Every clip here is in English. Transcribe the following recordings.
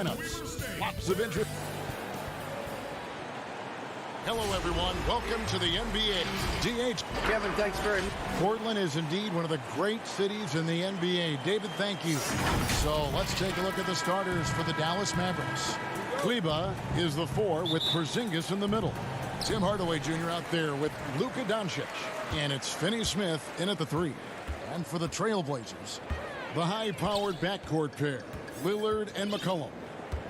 lineups. Lots of interest. Hello, everyone. Welcome to the NBA. DH. Kevin, thanks very much. Portland is indeed one of the great cities in the NBA. David, thank you. So let's take a look at the starters for the Dallas Mavericks. Kleba is the 4 with Porzingis in the middle. Tim Hardaway Jr. out there with Luka Doncic. And it's Finney-Smith in at the 3. And for the Trailblazers, the high-powered backcourt pair, Lillard and McCollum.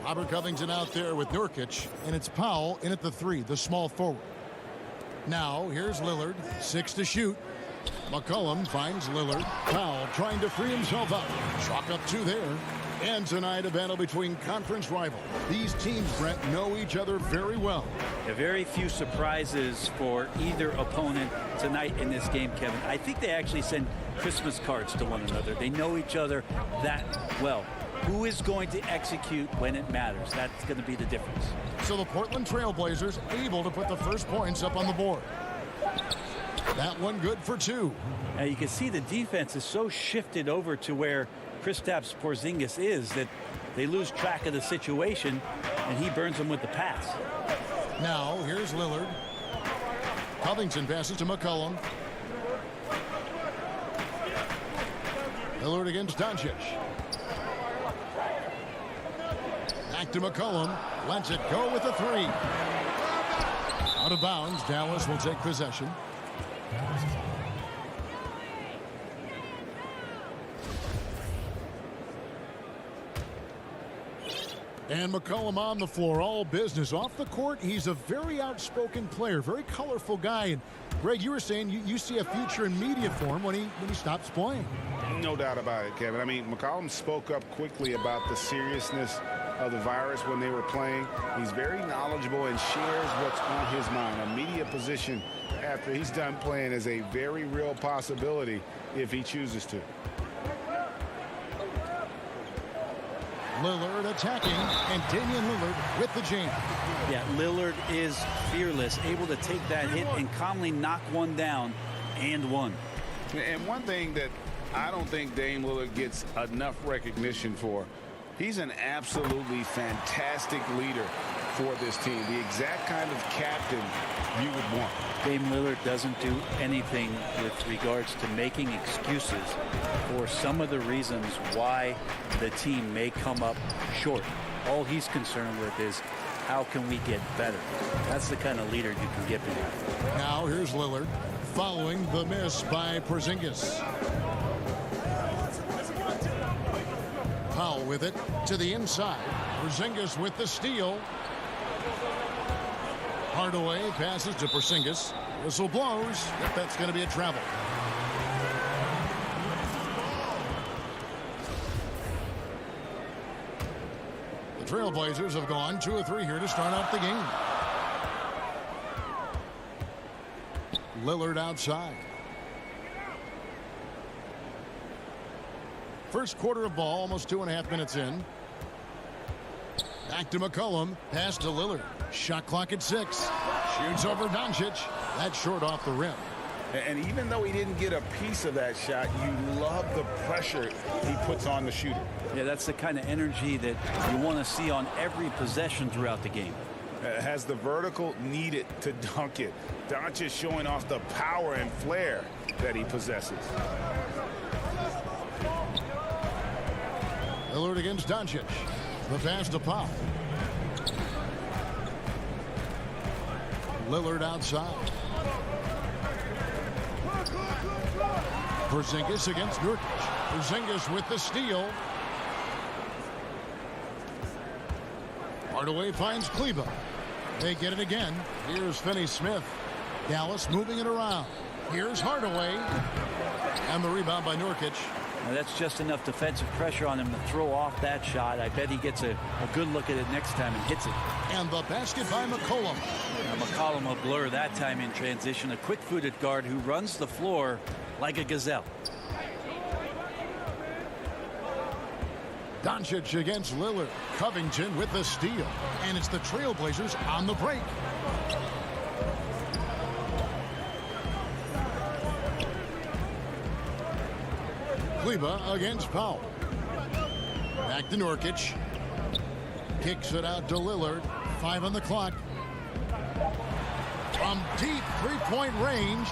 Robert Covington out there with Nurkic, and it's Powell in at the 3, the small forward. Now, here's Lillard, 6 to shoot. McCollum finds Lillard. Powell trying to free himself up. Chalk up 2 there. And tonight, a battle between conference rivals. These teams, Brett, know each other very well. Very few surprises for either opponent tonight in this game, Kevin. I think they actually send Christmas cards to one another. They know each other that well. Who is going to execute when it matters? That's going to be the difference. So the Portland Trailblazers able to put the first points up on the board. That one good for 2. Now you can see the defense is so shifted over to where Kristaps Porzingis is that they lose track of the situation, and he burns them with the pass. Now here's Lillard. Covington passes to McCollum. Lillard against Doncic. Back to McCollum. Lets it go with a 3. Out of bounds. Dallas will take possession. And McCollum on the floor, all business. Off the court, he's a very outspoken player, very colorful guy. And Greg, you were saying you see a future in media for him when he stops playing. No doubt about it, Kevin. I mean, McCollum spoke up quickly about the seriousness of the virus when they were playing. He's very knowledgeable and shares what's on his mind. A media position after he's done playing is a very real possibility if he chooses to. Lillard attacking, and Damian Lillard with the jam. Yeah, Lillard is fearless, able to take that hit and calmly knock one down and one. And one thing that I don't think Dame Lillard gets enough recognition for, he's an absolutely fantastic leader for this team. The exact kind of captain you would want. Dame Lillard doesn't do anything with regards to making excuses for some of the reasons why the team may come up short. All he's concerned with is how can we get better. That's the kind of leader you can get behind. Now here's Lillard following the miss by Porzingis. Powell with it to the inside. Porzingis with the steal. Hardaway passes to Porzingis. Whistle blows. If that's going to be a travel. The Trailblazers have gone 2 of 3 here to start out the game. Lillard outside. First quarter of ball, almost 2.5 minutes in. Back to McCollum. Pass to Lillard. Shot clock at 6. Shoots over Doncic. That's short off the rim. And even though he didn't get a piece of that shot, you love the pressure he puts on the shooter. Yeah, that's the kind of energy that you want to see on every possession throughout the game. Has the vertical needed to dunk it. Doncic showing off the power and flair that he possesses. Lillard against Doncic. The pass to Powell. Lillard outside. Porzingis against Nurkic. Porzingis with the steal. Hardaway finds Kleba. They get it again. Here's Finney-Smith. Dallas moving it around. Here's Hardaway. And the rebound by Nurkic. Now that's just enough defensive pressure on him to throw off that shot. I bet he gets a good look at it next time and hits it. And the basket by McCollum. Now McCollum will blur that time in transition. A quick-footed guard who runs the floor like a gazelle. Doncic against Lillard. Covington with the steal. And it's the Trailblazers on the break. Kleba against Powell. Back to Nurkic. Kicks it out to Lillard. 5 on the clock. From deep three-point range,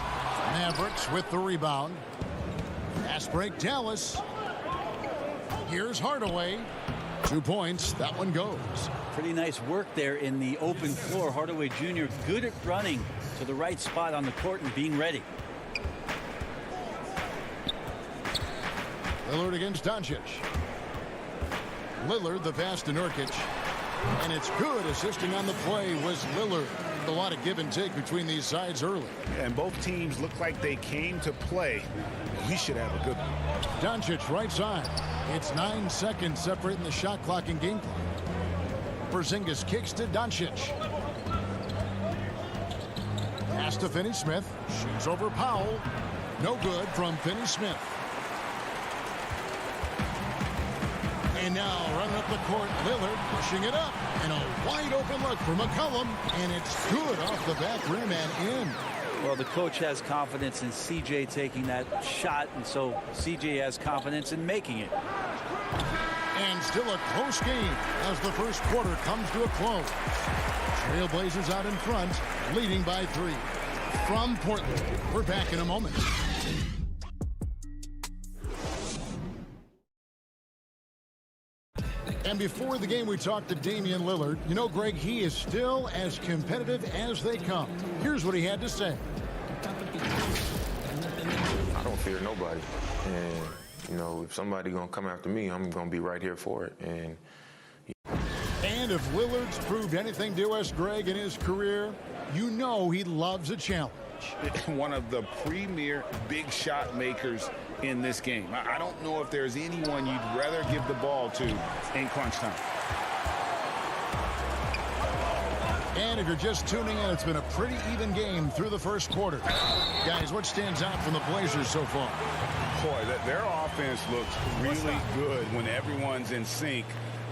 Mavericks with the rebound. Fast break, Dallas. Here's Hardaway. 2 points. That one goes. Pretty nice work there in the open floor. Hardaway Jr. good at running to the right spot on the court and being ready. Lillard against Doncic. Lillard, the pass to Nurkic. And it's good. Assisting on the play was Lillard. A lot of give and take between these sides early. And both teams look like they came to play. We should have a good one. Doncic right side. It's 9 seconds separating the shot clock and game clock. Porzingis kicks to Doncic. Pass to Finney-Smith. Shoots over Powell. No good from Finney-Smith. And now running up the court, Lillard pushing it up. And a wide open look for McCollum. And it's good off the back rim and in. Well, the coach has confidence in CJ taking that shot, and so CJ has confidence in making it. And still a close game as the first quarter comes to a close. Trailblazers out in front, leading by 3. From Portland, we're back in a moment. And before the game, we talked to Damian Lillard. You know, Greg, he is still as competitive as they come. Here's what he had to say. I don't fear nobody. And, you know, if somebody going to come after me, I'm going to be right here for it. And if Lillard's proved anything to us, Greg, in his career, you know he loves a challenge. One of the premier big shot makers in this game. I don't know if there's anyone you'd rather give the ball to in crunch time. And if you're just tuning in, it's been a pretty even game through the first quarter. Guys, what stands out from the Blazers so far? Boy, their offense looks really good when everyone's in sync.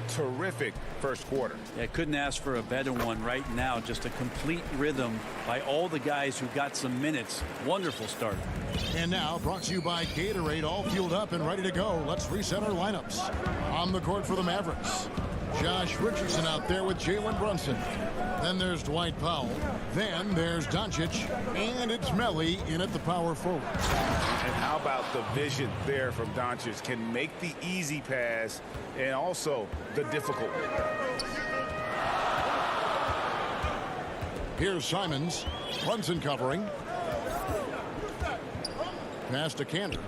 Terrific first quarter. Yeah, couldn't ask for a better one right now. Just a complete rhythm by all the guys who got some minutes. Wonderful start. And now, brought to you by Gatorade, all fueled up and ready to go. Let's reset our lineups. On the court for the Mavericks, Josh Richardson out there with Jalen Brunson. Then there's Dwight Powell. Then there's Doncic. And it's Melli in at the power forward. And how about the vision there from Doncic? Can make the easy pass and also the difficult one. Here's Simons. Brunson covering. Pass to Cantor.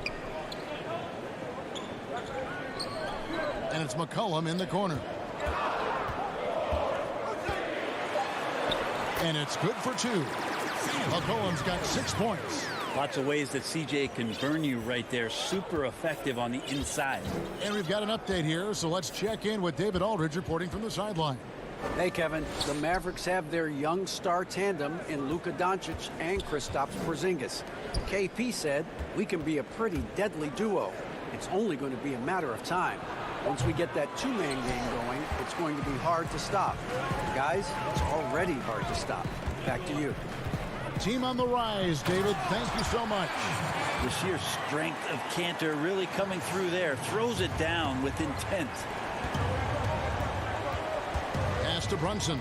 And it's McCollum in the corner. And it's good for 2. McCollum's got 6 points. Lots of ways that CJ can burn you right there. Super effective on the inside. And we've got an update here, so let's check in with David Aldridge reporting from the sideline. Hey, Kevin. The Mavericks have their young star tandem in Luka Doncic and Kristaps Porzingis. KP said, "We can be a pretty deadly duo. It's only going to be a matter of time. Once we get that two-man game going, it's going to be hard to stop. Guys, it's already hard to stop. Back to you." Team on the rise, David. Thank you so much. The sheer strength of Cantor really coming through there. Throws it down with intent. Pass to Brunson.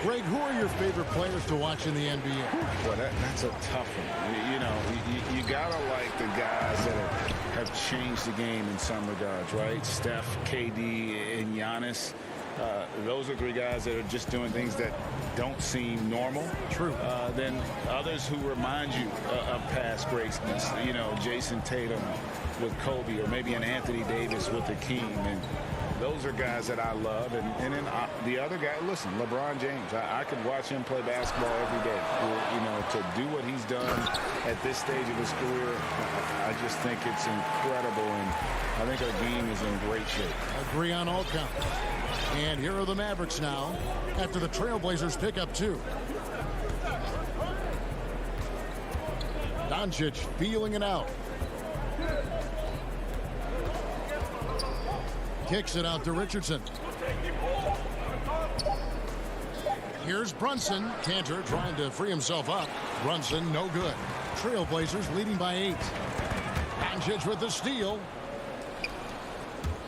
Greg, who are your favorite players to watch in the NBA? Well, that's a tough one. You know, you gotta like the guys that have changed the game in some regards, right? Steph, KD, and Giannis. Those are 3 guys that are just doing things that don't seem normal. True. Then others who remind you of past greatness. You know, Jason Tatum with Kobe, or maybe an Anthony Davis with the King. And those are guys that I love. And then the other guy, listen, LeBron James. I could watch him play basketball every day. You know, to do what he's done at this stage of his career, I just think it's incredible. And I think our game is in great shape. Agree on all counts. And here are the Mavericks now after the Trailblazers pick up 2. Doncic feeling it out. Kicks it out to Richardson. Here's Brunson. Cantor trying to free himself up. Brunson no good. Trailblazers leading by 8. Doncic with the steal.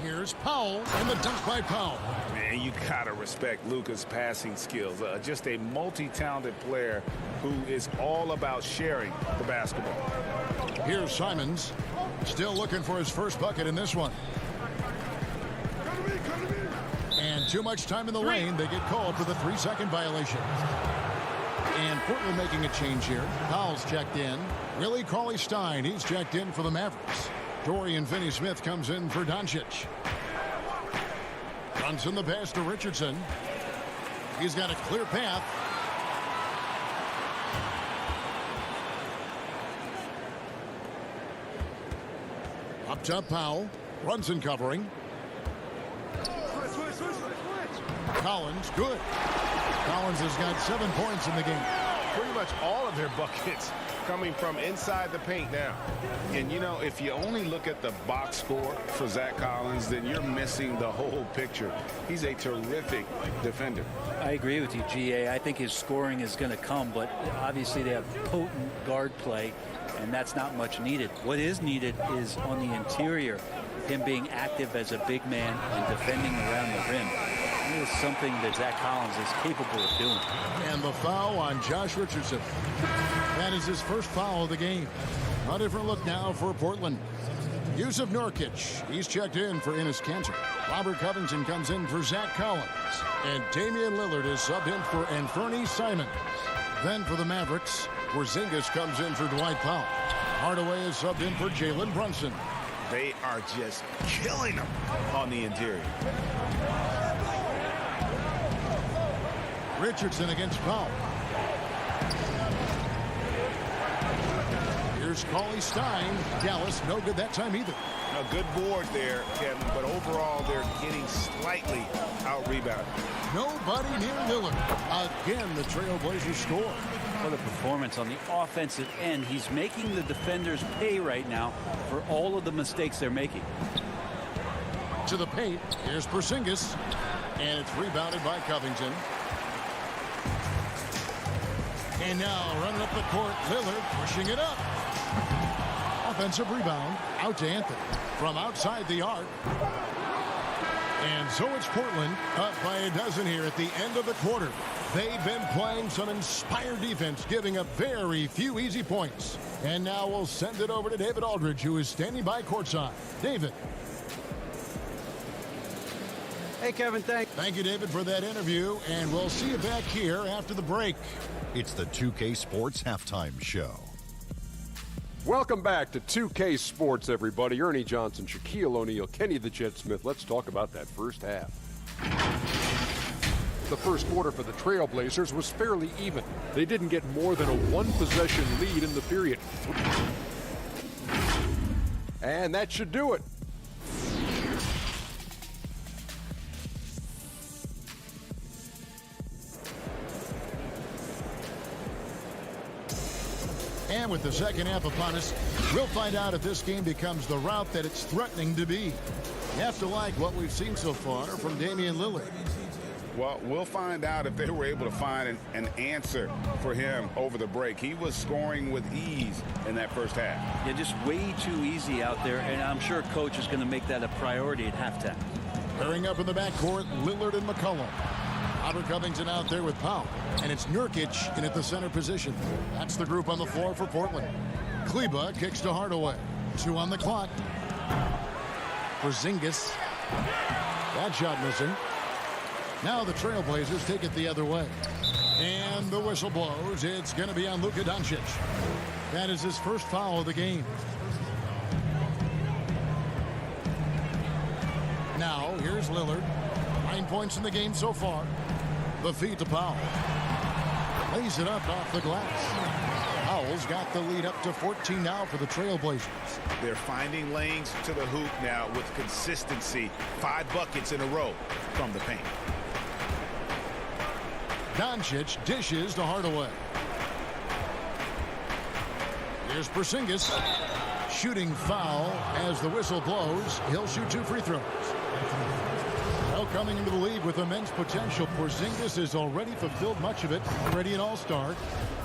Here's Powell, and the dunk by Powell. Man, you gotta respect Luka's passing skills. Just a multi-talented player who is all about sharing the basketball. Here's Simons, still looking for his first bucket in this one. And too much time in the lane. They get called for the 3-second violation. And Portland making a change here. Powell's checked in. Willie Cauley-Stein, he's checked in for the Mavericks. Dorian Finney-Smith comes in for Doncic. Brunson the pass to Richardson. He's got a clear path. Up top Powell. Brunson covering. Collins, good. Collins has got 7 points in the game. Pretty much all of their buckets coming from inside the paint now. And, you know, if you only look at the box score for Zach Collins, then you're missing the whole picture. He's a terrific defender. I agree with you, GA. I think his scoring is going to come, but obviously they have potent guard play, and that's not much needed. What is needed is on the interior, him being active as a big man and defending around the rim. It is something that Zach Collins is capable of doing. And the foul on Josh Richardson. That is his first foul of the game. A different look now for Portland. Yusuf Nurkic, he's checked in for Enes Kanter. Robert Covington comes in for Zach Collins. And Damian Lillard is subbed in for Anthony Simons. Then for the Mavericks, Porzingis comes in for Dwight Powell. Hardaway is subbed in for Jalen Brunson. They are just killing them on the interior. Richardson against Powell. Here's Cauley-Stein. Dallas, no good that time either. A good board there, Kevin, but overall they're getting slightly out-rebounded. Nobody near Lillard. Again, the Trailblazers score. What a performance on the offensive end. He's making the defenders pay right now for all of the mistakes they're making. To the paint, here's Porzingis. And it's rebounded by Covington. And now running up the court, Lillard pushing it up. Offensive rebound out to Anthony from outside the arc. And so it's Portland up by a dozen here at the end of the quarter. They've been playing some inspired defense, giving up very few easy points. And now we'll send it over to David Aldridge, who is standing by courtside. David. Hey, Kevin, Thank you, David, for that interview. And we'll see you back here after the break. It's the 2K Sports Halftime Show. Welcome back to 2K Sports, everybody. Ernie Johnson, Shaquille O'Neal, Kenny the Jet Smith. Let's talk about that first half. The first quarter for the Trailblazers was fairly even. They didn't get more than a one-possession lead in the period. And that should do it. And with the second half upon us, we'll find out if this game becomes the route that it's threatening to be. You have to like what we've seen so far from Damian Lillard. Well, we'll find out if they were able to find an answer for him over the break. He was scoring with ease in that first half. Yeah, just way too easy out there, and I'm sure coach is going to make that a priority at halftime. Pairing up in the backcourt, Lillard and McCollum. Robert Covington out there with Powell. And it's Nurkic in at the center position. That's the group on the floor for Portland. Kleba kicks to Hardaway. 2 on the clock. Porzingis. That shot missing. Now the Trailblazers take it the other way. And the whistle blows. It's going to be on Luka Doncic. That is his first foul of the game. Now, here's Lillard. 9 points in the game so far. The feed to Powell. Lays it up off the glass. Powell's got the lead up to 14 now for the Trailblazers. They're finding lanes to the hoop now with consistency. 5 buckets in a row from the paint. Doncic dishes to Hardaway. Here's Porzingis. Shooting foul as the whistle blows. He'll shoot 2 free throws. Well, coming into the league with immense potential, Porzingis has already fulfilled much of it, already an all-star.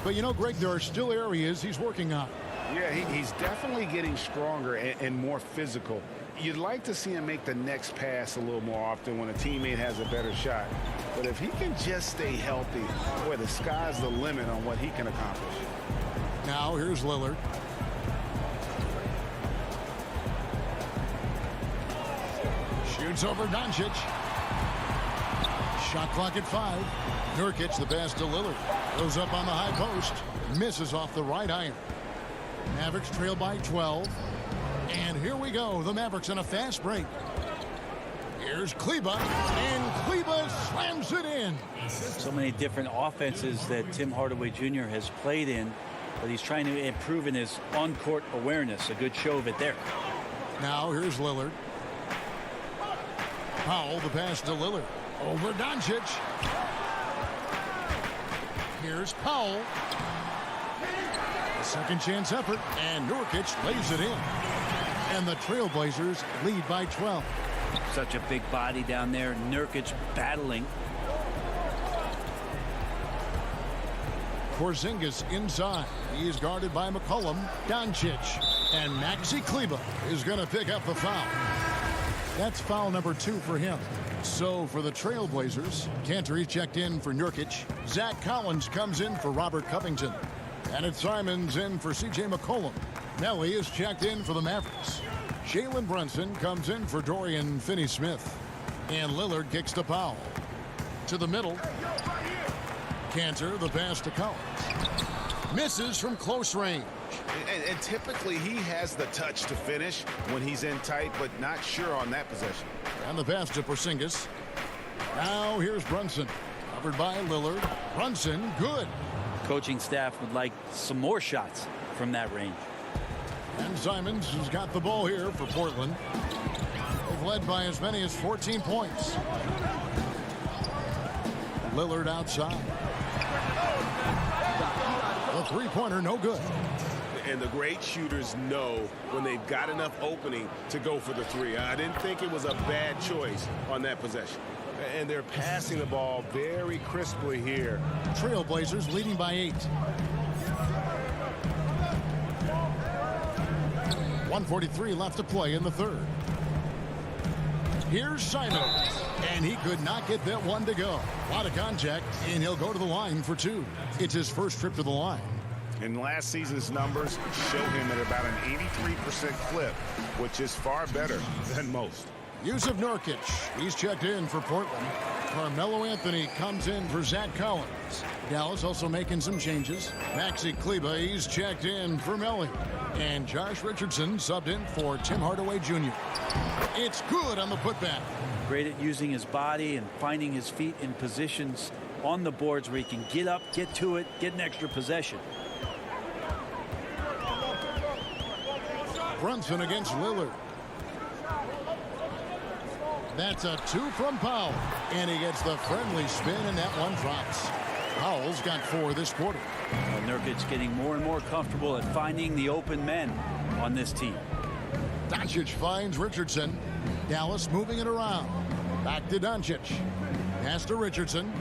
But you know, Greg, there are still areas he's working on. Yeah, he's definitely getting stronger and more physical You'd like to see him make the next pass a little more often when a teammate has a better shot. But if he can just stay healthy, boy, the sky's the limit on what he can accomplish. Now here's Lillard. Shoots over Doncic. Shot clock at 5. Nurkic, the pass to Lillard. Goes up on the high post. Misses off the right iron. Mavericks trail by 12. And here we go. The Mavericks in a fast break. Here's Kleber. And Kleber slams it in. So many different offenses that Tim Hardaway Jr. has played in, but he's trying to improve in his on-court awareness. A good show of it there. Now here's Lillard. Powell, the pass to Lillard. Over Doncic. Here's Powell. A second chance effort, and Nurkic lays it in. And the Trailblazers lead by 12. Such a big body down there. Nurkic battling. Porzingis inside. He is guarded by McCollum. Doncic. And Maxi Kleber is going to pick up the foul. That's foul number 2 for him. So for the Trailblazers, Cantor checked in for Nurkic. Zach Collins comes in for Robert Covington. And it's Simons in for C.J. McCollum. Nelly is checked in for the Mavericks. Jalen Brunson comes in for Dorian Finney-Smith. And Lillard kicks to Powell. To the middle. Cantor, the pass to Collins. Misses from close range. And typically he has the touch to finish when he's in tight, but not sure on that possession. And the pass to Porzingis. Now here's Brunson. Covered by Lillard. Brunson, good. Coaching staff would like some more shots from that range. And Simons has got the ball here for Portland. They've led by as many as 14 points. Lillard outside. The three-pointer, no good. And the great shooters know when they've got enough opening to go for the three. I didn't think it was a bad choice on that possession. And they're passing the ball very crisply here. Trailblazers leading by 8. 1:43 left to play in the third. Here's Simons, and he could not get that one to go. A lot of contact, and he'll go to the line for 2. It's his first trip to the line. And last season's numbers show him at about an 83% clip, which is far better than most. Yusuf Nurkic, he's checked in for Portland. Carmelo Anthony comes in for Zach Collins. Dallas also making some changes. Maxi Kleber, he's checked in for Melly. And Josh Richardson subbed in for Tim Hardaway Jr. It's good on the putback. Great at using his body and finding his feet in positions on the boards where he can get up, get to it, get an extra possession. Brunson against Lillard. That's a 2 from Powell. And he gets the friendly spin, and that one drops. Powell's got 4 this quarter. Well, Nurkic getting more and more comfortable at finding the open men on this team. Doncic finds Richardson. Dallas moving it around. Back to Doncic. Pass to Richardson.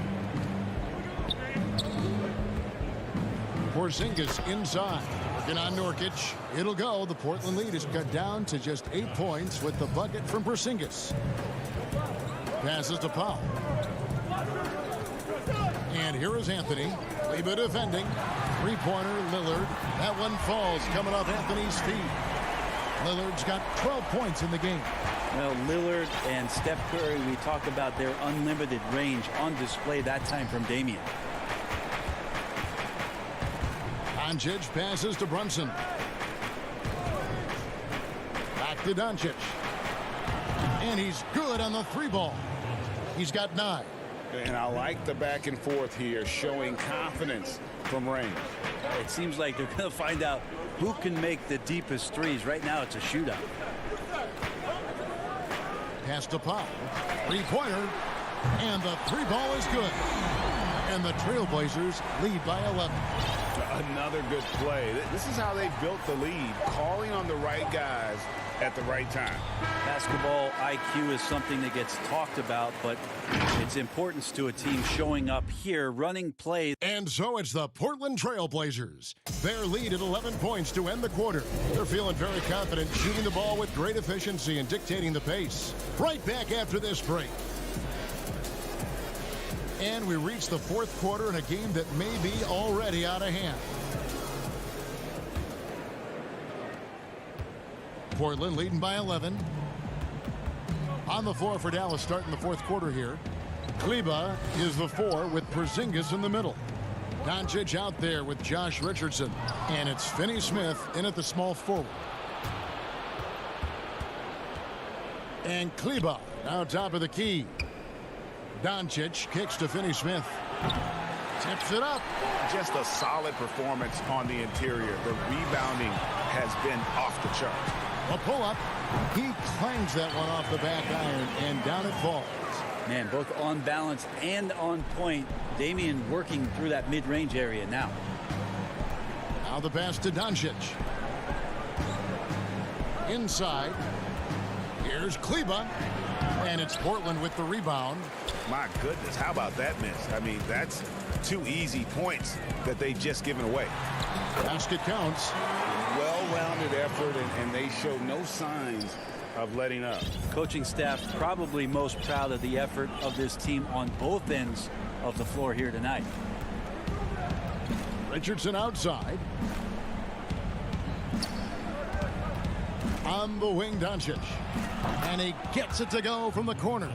Porzingis inside. Working on Nurkic. It'll go. The Portland lead is cut down to just 8 points with the bucket from Porzingis. Passes to Powell. And here is Anthony. Kleber defending. Three-pointer, Lillard. That one falls coming off Anthony's feet. Lillard's got 12 points in the game. Well, Lillard and Steph Curry, we talk about their unlimited range on display that time from Damian. Doncic passes to Brunson. Back to Doncic. And he's good on the 3-ball. He's got 9. And I like the back and forth here, showing confidence from range. It seems like they're going to find out who can make the deepest threes. Right now, it's a shootout. Pass to Powell. 3-pointer. And the 3-ball is good. And the Trailblazers lead by 11. Another good play. This is how they built the lead, calling on the right guys at the right time. Basketball IQ is something that gets talked about, but its importance to a team showing up here, running plays. And so it's the Portland Trail Blazers. Their lead at 11 points to end the quarter. They're feeling very confident, shooting the ball with great efficiency and dictating the pace. Right back after this break. And we reach the fourth quarter in a game that may be already out of hand. Portland leading by 11. On the floor for Dallas starting the fourth quarter here. Kleba is the 4 with Porzingis in the middle. Doncic out there with Josh Richardson. And it's Finney-Smith in at the small forward. And Kleba now top of the key. Doncic kicks to Finney-Smith. Tips it up. Just a solid performance on the interior. The rebounding has been off the charts. A pull-up. He clangs that one off the back iron, and down it falls. Man, both on balance and on point. Damian working through that mid-range area now. Now the pass to Doncic. Inside. Here's Kleba. And it's Portland with the rebound. My goodness, how about that miss? I mean, that's 2 easy points that they've just given away. Basket counts. Well-rounded effort, and they show no signs of letting up. Coaching staff probably most proud of the effort of this team on both ends of the floor here tonight. Richardson outside. On the wing, Doncic. And he gets it to go from the corner.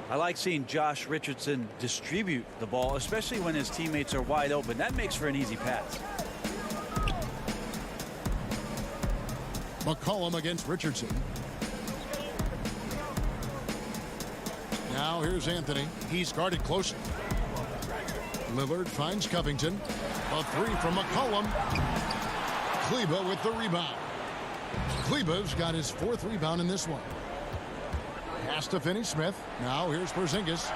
I like seeing Josh Richardson distribute the ball, especially when his teammates are wide open. That makes for an easy pass. McCollum against Richardson. Now here's Anthony. He's guarded closely. Lillard finds Covington. A 3 from McCollum. Kleba with the rebound. Kleba's got his 4th rebound in this one. Pass to Finney-Smith. Now here's Porzingis.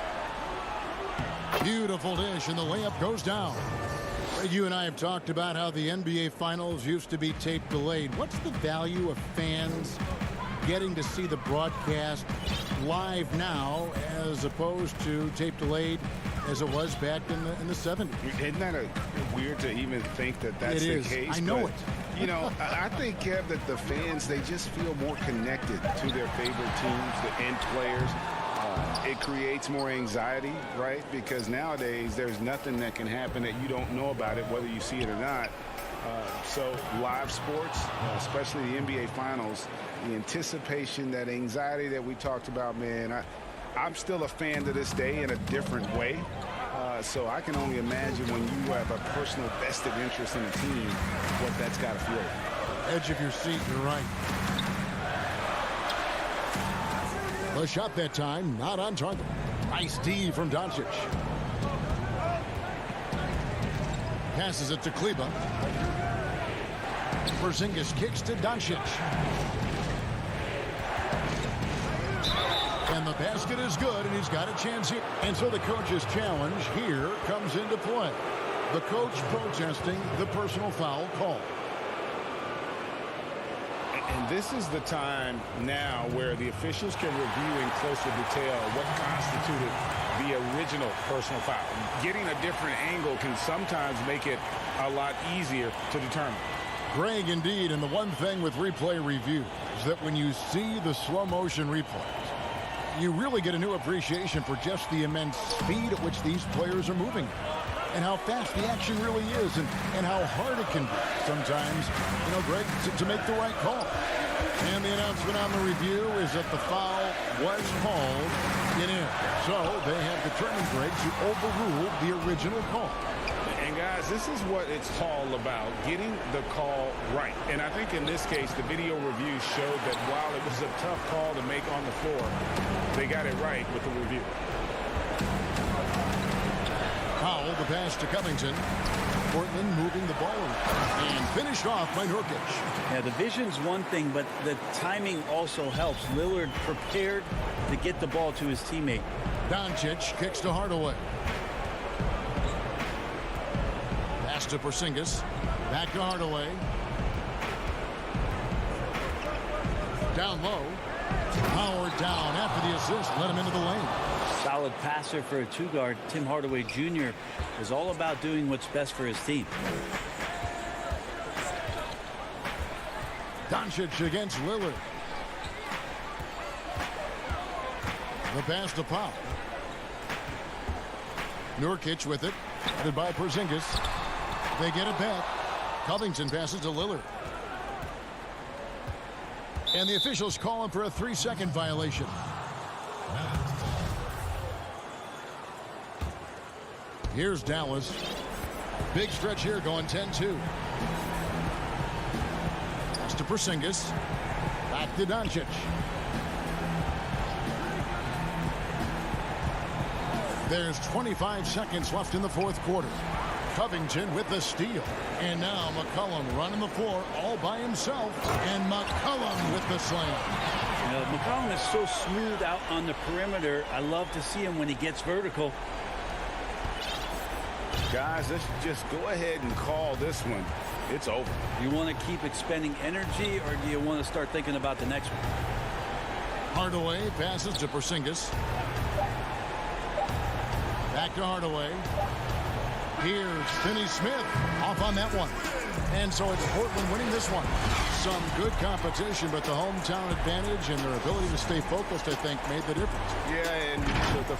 Beautiful dish, and the layup goes down. You and I have talked about how the NBA Finals used to be tape delayed. What's the value of fans getting to see the broadcast live now as opposed to tape delayed as it was back in the 70s? Isn't that weird to even think that that's the case? I know it. You know, I think, Kev, that the fans, they just feel more connected to their favorite teams, the end players. It creates more anxiety, right? Because nowadays there's nothing that can happen that you don't know about it, whether you see it or not. So live sports, especially the NBA Finals, the anticipation, that anxiety that we talked about, man, I'm still a fan to this day in a different way. So I can only imagine when you have a personal vested interest in a team, what that's got to feel like. Edge of your seat, you're right. The shot that time, not on target. Nice D from Doncic. Passes it to Kleba. Porzingis kicks to Doncic. And the basket is good, and he's got a chance here. And so the coach's challenge here comes into play. The coach protesting the personal foul call. And this is the time now where the officials can review in closer detail what constituted the original personal foul. Getting a different angle can sometimes make it a lot easier to determine. Greg, indeed, and the one thing with replay review is that when you see the slow motion replays, you really get a new appreciation for just the immense speed at which these players are moving and how fast the action really is and how hard it can be sometimes, Greg, to make the right call. And the announcement on the review is that the foul was called in. So they have determined, Greg, to overrule the original call. And guys, this is what it's all about, getting the call right. And I think in this case, the video review showed that while it was a tough call to make on the floor, they got it right with the review. Powell, the pass to Covington. Portland moving the ball and finished off by Nurkic. Yeah, the vision's one thing, but the timing also helps. Lillard prepared to get the ball to his teammate. Doncic kicks to Hardaway. Pass to Porzingis. Back to Hardaway. Down low. Howard down after the assist. Let him into the lane. Solid passer for a two-guard. Tim Hardaway Jr. is all about doing what's best for his team. Doncic against Lillard. The pass to Pop. Nurkic with it. Headed by Porzingis. They get it back. Covington passes to Lillard. And the officials call him for a 3-second violation. Here's Dallas. Big stretch here going 10-2. Pass to Porzingis. Back to Doncic. There's 25 seconds left in the fourth quarter. Covington with the steal. And now McCollum running the floor all by himself. And McCollum with the slam. McCollum is so smooth out on the perimeter. I love to see him when he gets vertical. Guys, let's just go ahead and call this one. It's over. You want to keep expending energy, or do you want to start thinking about the next one? Hardaway passes to Porzingis. Back to Hardaway. Here's Finney-Smith off on that one. And so it's Portland winning this one. Some good competition, but the hometown advantage and their ability to stay focused, I think, made the difference. Yeah, and the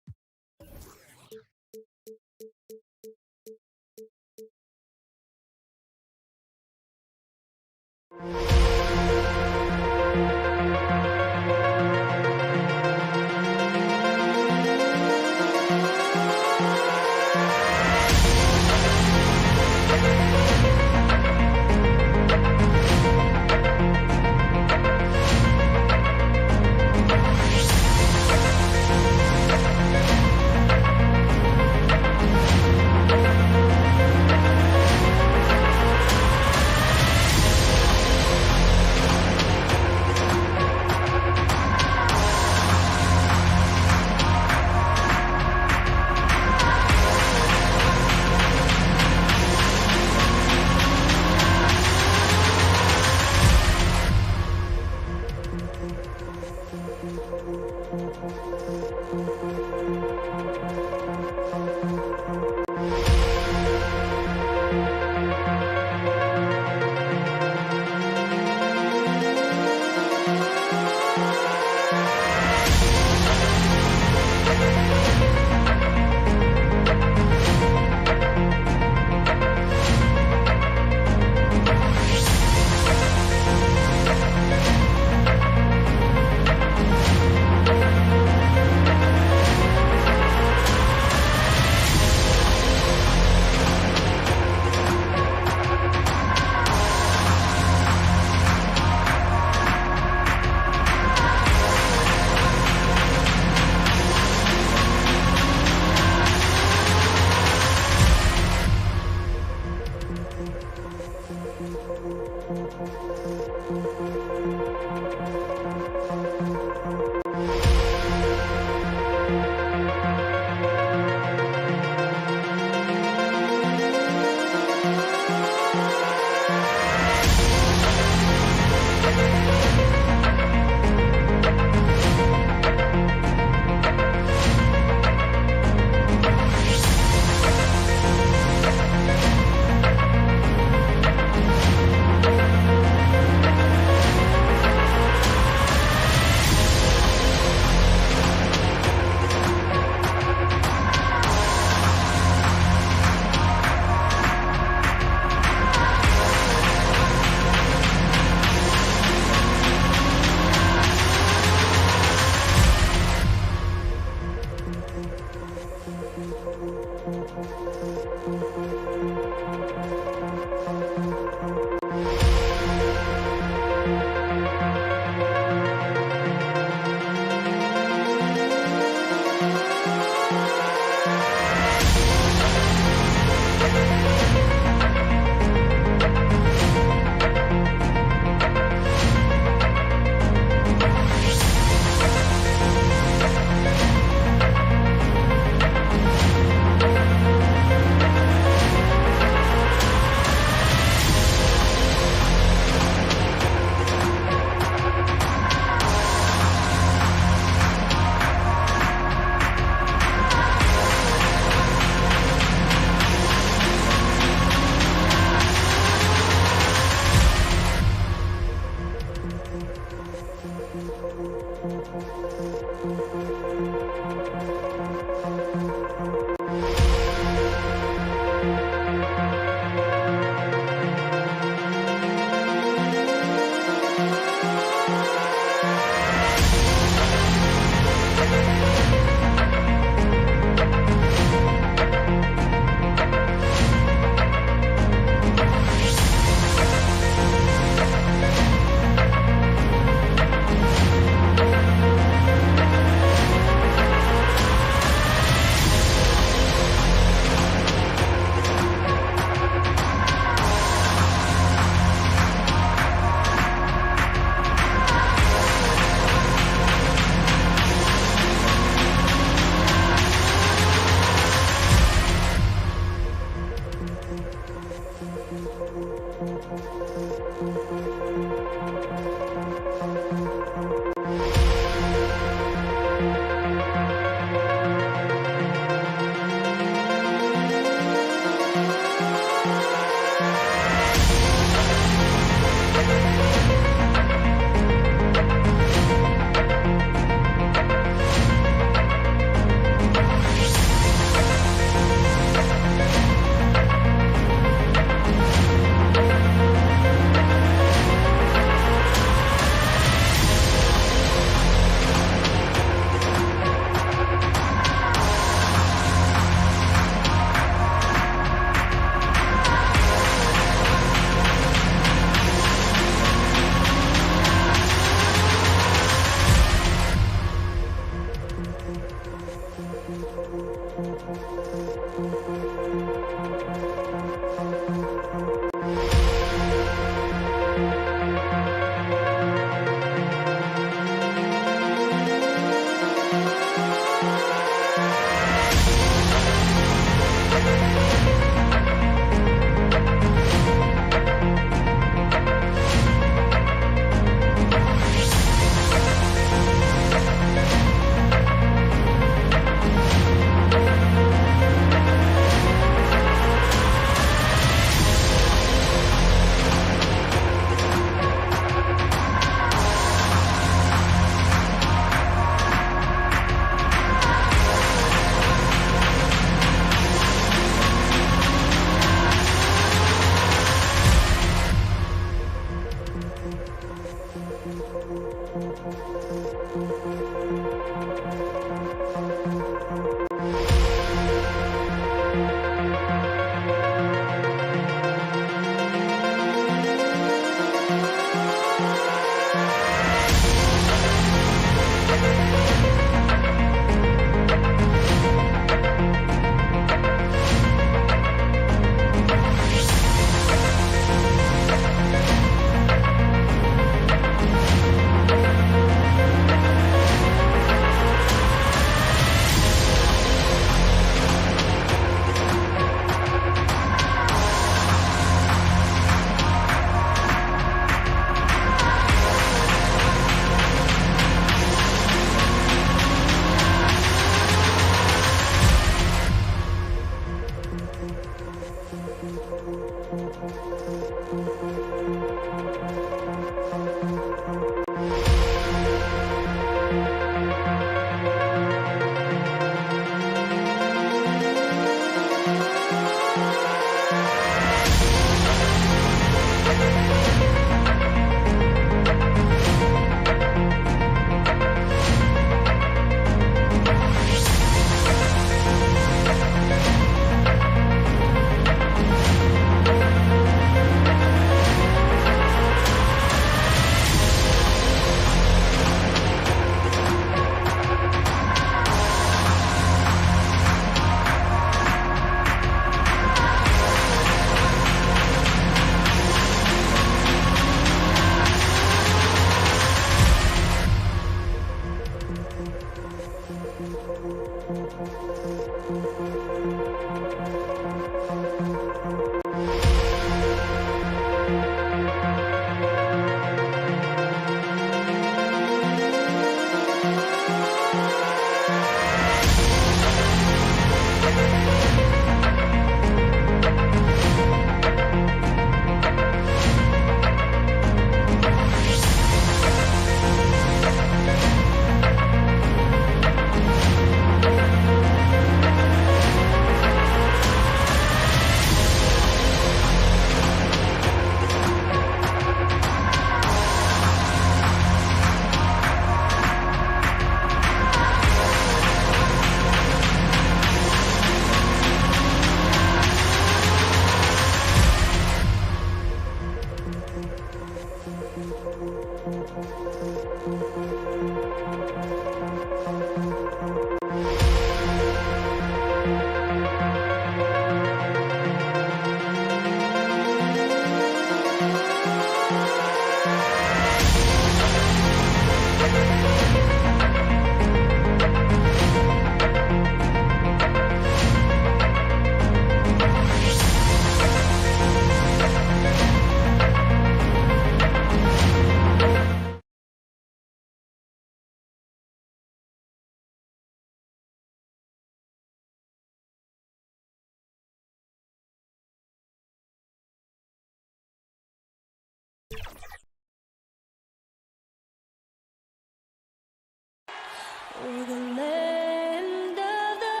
for the land of the...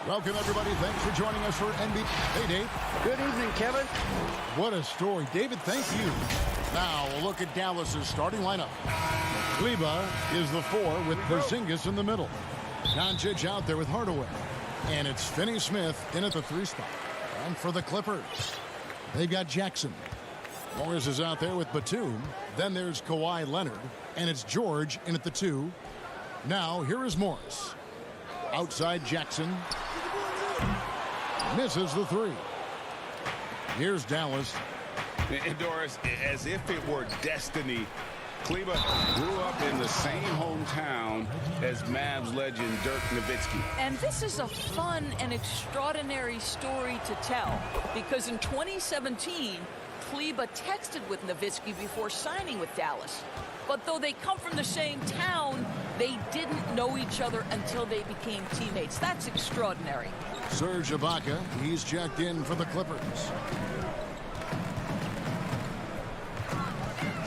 Welcome, everybody. Thanks for joining us for NBA. Hey, Dave. Good evening, Kevin. What a story. David, thank you. Now, we'll look at Dallas's starting lineup. Kleba is the 4 with Porzingis in the middle. Doncic out there with Hardaway. And it's Finney-Smith in at the 3 spot. And for the Clippers, they've got Jackson. Morris is out there with Batum. Then there's Kawhi Leonard. And it's George in at the 2. Now, here is Morris. Outside Jackson. Misses the 3. Here's Dallas. And Doris, as if it were destiny, Kleba grew up in the same hometown as Mavs legend Dirk Nowitzki. And this is a fun and extraordinary story to tell, because in 2017, Kleba texted with Nowitzki before signing with Dallas. But though they come from the same town, they didn't know each other until they became teammates. That's extraordinary. Serge Ibaka, he's checked in for the Clippers.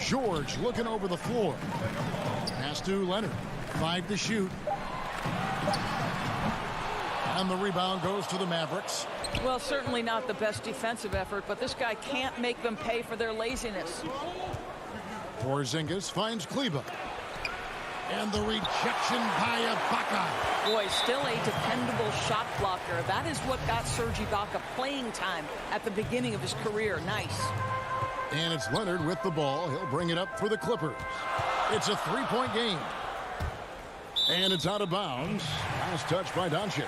George looking over the floor. Pass to Leonard. 5 to shoot. And the rebound goes to the Mavericks. Well, certainly not the best defensive effort, but this guy can't make them pay for their laziness. Porzingis finds Kleba. And the rejection by Ibaka. Boy, still a dependable shot blocker. That is what got Serge Ibaka playing time at the beginning of his career. Nice. And it's Leonard with the ball. He'll bring it up for the Clippers. It's a 3-point game. And it's out of bounds. Last touch by Doncic.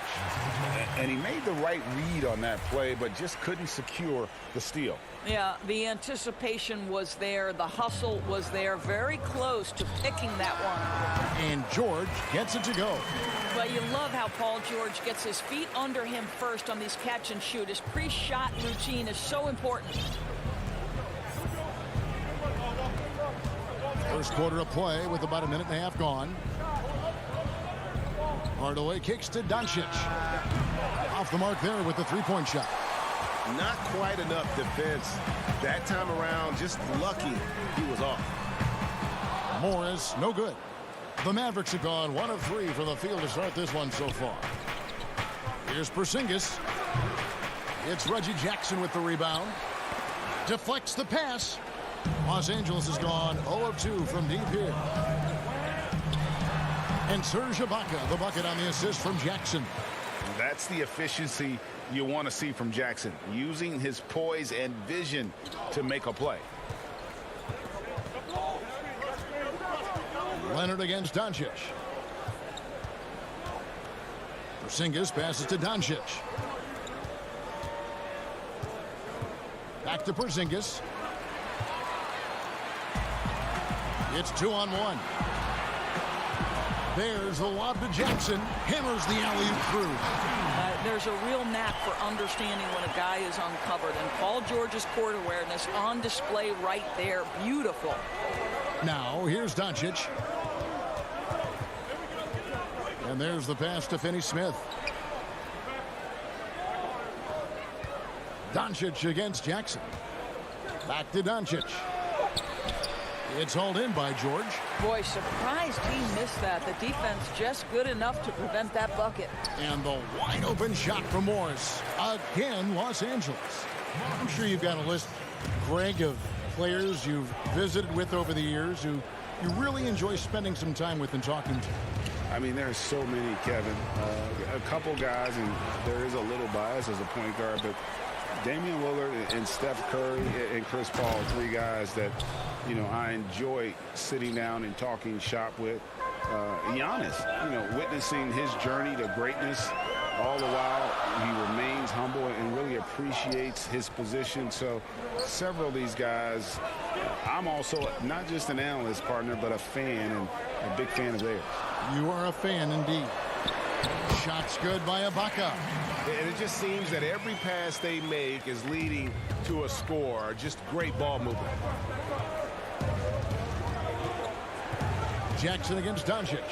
And he made the right read on that play, but just couldn't secure the steal. Yeah, the anticipation was there. The hustle was there. Very close to picking that one. And George gets it to go. Well, you love how Paul George gets his feet under him first on these catch and shoot. His pre-shot routine is so important. First quarter of play with about a minute and a half gone. Hardaway kicks to Doncic. Off the mark there with the 3-point shot. Not quite enough defense that time around. Just lucky he was off. Morris, no good. The Mavericks have gone 1 of 3 from the field to start this one so far. Here's Porzingis. It's Reggie Jackson with the rebound. Deflects the pass. Los Angeles has gone 0 of 2 from deep here. And Serge Ibaka, the bucket on the assist from Jackson. That's the efficiency you want to see from Jackson, using his poise and vision to make a play. Leonard against Doncic. Porzingis passes to Doncic. Back to Porzingis. It's 2-on-1. There's the lob to Jackson. Hammers the alley-oop through. There's a real knack for understanding when a guy is uncovered. And Paul George's court awareness on display right there. Beautiful. Now, here's Doncic. And there's the pass to Finney-Smith. Doncic against Jackson. Back to Doncic. It's hauled in by George. Boy, surprised he missed that. The defense just good enough to prevent that bucket. And the wide open shot from Morris. Again, Los Angeles. I'm sure you've got a list, Greg, of players you've visited with over the years who you really enjoy spending some time with and talking to. I mean, there's so many, Kevin. A couple guys, and there is a little bias as a point guard, but Damian Lillard and Steph Curry and Chris Paul, 3 guys that, you know, I enjoy sitting down and talking shop with. Giannis, you know, witnessing his journey to greatness. All the while, he remains humble and really appreciates his position. So several of these guys, I'm also not just an analyst partner, but a fan, and a big fan of theirs. You are a fan indeed. Shots good by Ibaka. And it just seems that every pass they make is leading to a score. Just great ball movement. Jackson against Doncic.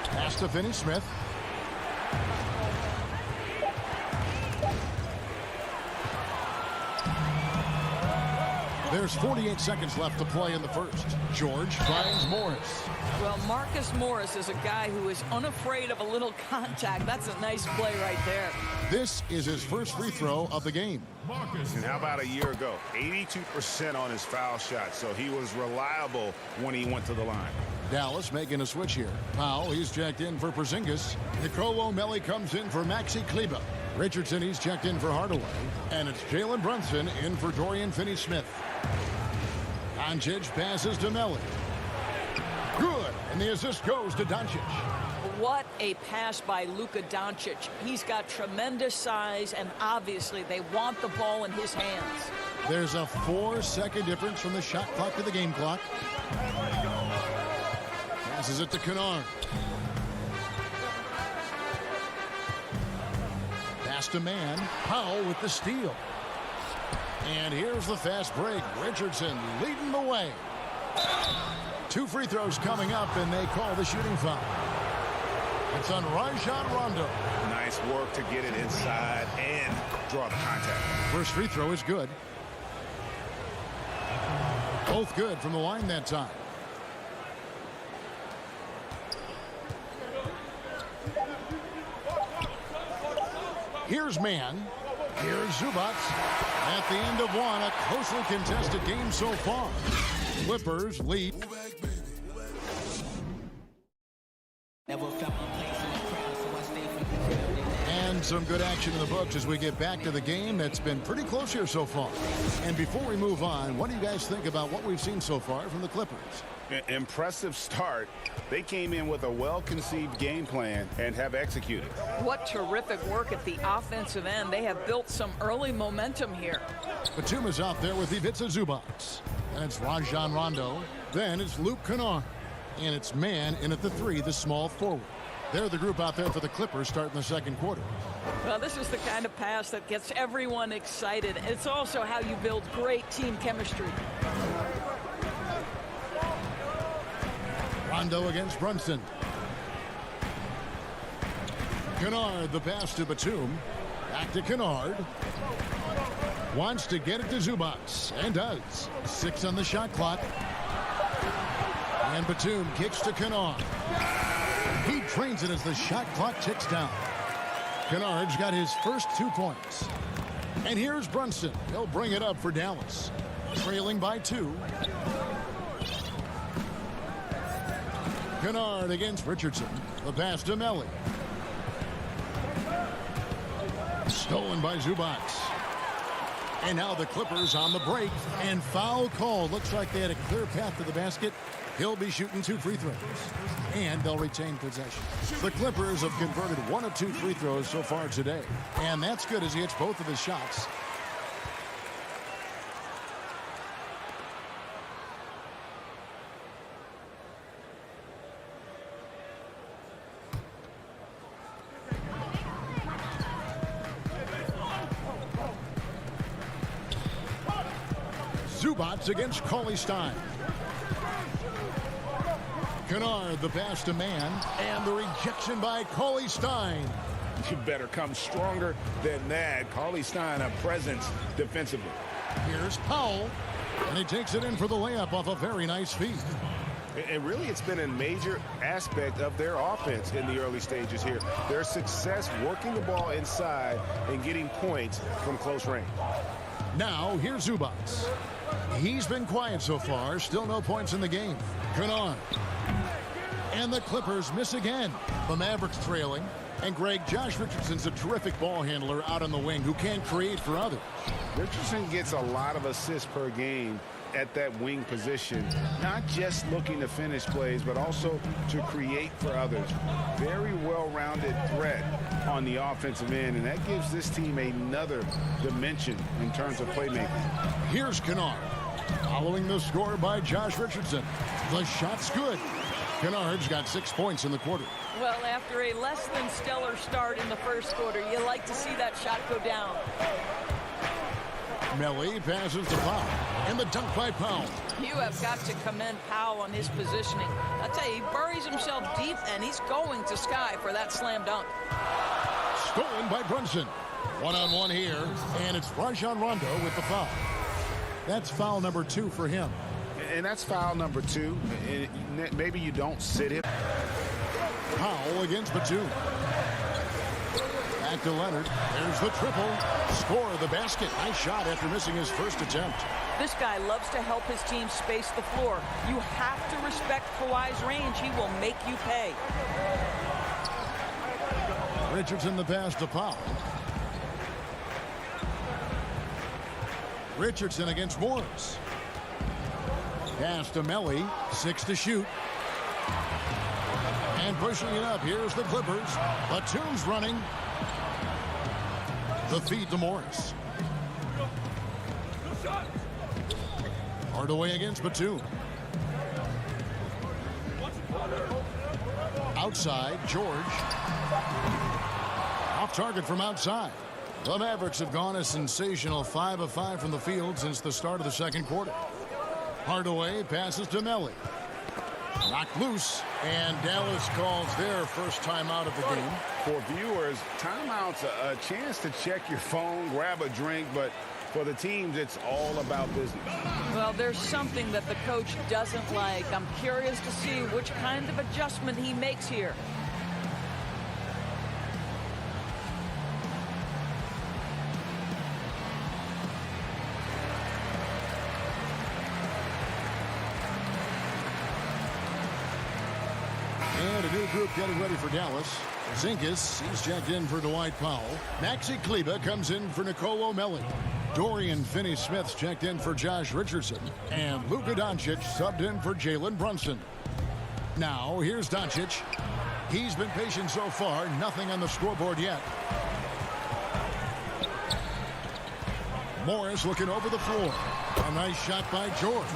Pass to Finney-Smith. There's 48 seconds left to play in the first. George finds Morris. Well, Marcus Morris is a guy who is unafraid of a little contact. That's a nice play right there. This is his first free throw of the game. And how about a year ago? 82% on his foul shot, so he was reliable when he went to the line. Dallas making a switch here. Powell, he's checked in for Porzingis. Nicolo Melli comes in for Maxi Kleber. Richardson, he's checked in for Hardaway. And it's Jalen Brunson in for Dorian Finney-Smith. Doncic passes to Melli. Good, and the assist goes to Doncic. What a pass by Luka Doncic. He's got tremendous size, and obviously they want the ball in his hands. There's a 4-second difference from the shot clock to the game clock. Passes it to Kennard. Pass to man. Powell with the steal. And here's the fast break. Richardson leading the way. 2 free throws coming up, and they call the shooting foul. It's on Rajon Rondo. Nice work to get it inside and draw the contact. First free throw is good. Both good from the line that time. Here's Man. Here's Zubac. At the end of one, a closely contested game so far. Clippers lead. And some good action in the books as we get back to the game that's been pretty close here so far. And before we move on, what do you guys think about what we've seen so far from the Clippers? Impressive start. They came in with a well-conceived game plan and have executed. What terrific work at the offensive end. They have built some early momentum here. Batum is out there with Ivica Zubac. And it's Rajon Rondo. Then it's Luke Kennard. And it's Man in at the 3, the small forward. They're the group out there for the Clippers starting the second quarter. Well, this is the kind of pass that gets everyone excited. It's also how you build great team chemistry. Rondo against Brunson. Kennard, the pass to Batum. Back to Kennard. Wants to get it to Zubac, and does. 6 on the shot clock. And Batum kicks to Kennard. He trains it as the shot clock ticks down. Kennard's got his first 2 points. And here's Brunson. He'll bring it up for Dallas. Trailing by 2. Kennard against Richardson. The pass to Melli. Stolen by Zubac. And now the Clippers on the break. And foul call. Looks like they had a clear path to the basket. He'll be shooting 2 free throws. And they'll retain possession. The Clippers have converted 1 of 2 free throws so far today. And that's good as he hits both of his shots. Zubac against Cauley-Stein. Kennard, the pass to Man, and the rejection by Cauley-Stein. You better come stronger than that. Cauley-Stein, a presence defensively. Here's Powell, and he takes it in for the layup off a very nice feed. And really, it's been a major aspect of their offense in the early stages here. Their success working the ball inside and getting points from close range. Now, here's Zubac. He's been quiet so far. Still no points in the game. Kennard. And the Clippers miss again. The Mavericks trailing. And Greg, Josh Richardson's a terrific ball handler out on the wing who can create for others. Richardson gets a lot of assists per game at that wing position, not just looking to finish plays, but also to create for others. Very well-rounded threat on the offensive end, and that gives this team another dimension in terms of playmaking. Here's Kennard. Following the score by Josh Richardson. The shot's good. Kennard's got 6 points in the quarter. Well, after a less than stellar start in the first quarter, you like to see that shot go down. Melli passes to Powell. And the dunk by Powell. You have got to commend Powell on his positioning. I tell you, he buries himself deep, and he's going to sky for that slam dunk. Stolen by Brunson. One-on-one here, and it's Rajon Rondo with the foul. That's foul number 2 for him. And that's foul number 2. Maybe you don't sit him. Powell against Batum. Back to Leonard. There's the triple. Score the basket. Nice shot after missing his first attempt. This guy loves to help his team space the floor. You have to respect Kawhi's range. He will make you pay. Richardson the pass to Powell. Richardson against Morris. Pass to Melly. 6 to shoot. And pushing it up. Here's the Clippers. Batum's running. The feed to Morris. Hardaway against Batum. Outside, George. Off target from outside. The Mavericks have gone a sensational 5 of 5 from the field since the start of the second quarter. Hardaway passes to Melly. Knocked loose, and Dallas calls their first timeout of the game. For viewers, timeout's a chance to check your phone, grab a drink, but for the teams, it's all about business. Well, there's something that the coach doesn't like. I'm curious to see which kind of adjustment he makes here. And a new group getting ready for Dallas. Zinkas, he's checked in for Dwight Powell. Maxi Kleber comes in for Nicolo Melli. Dorian Finney-Smith's checked in for Josh Richardson. And Luka Doncic subbed in for Jalen Brunson. Now, here's Doncic. He's been patient so far. Nothing on the scoreboard yet. Morris looking over the floor. A nice shot by George.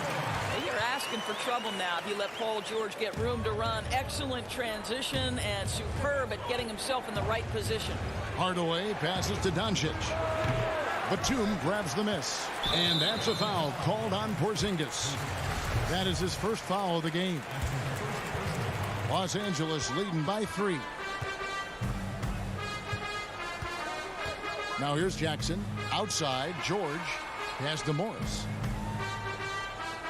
You're asking for trouble now if you let Paul George get room to run. Excellent transition and superb at getting himself in the right position. Hardaway passes to Doncic. Batum grabs the miss. And that's a foul called on Porzingis. That is his first foul of the game. Los Angeles leading by 3. Now here's Jackson. Outside, George. Pass to Morris.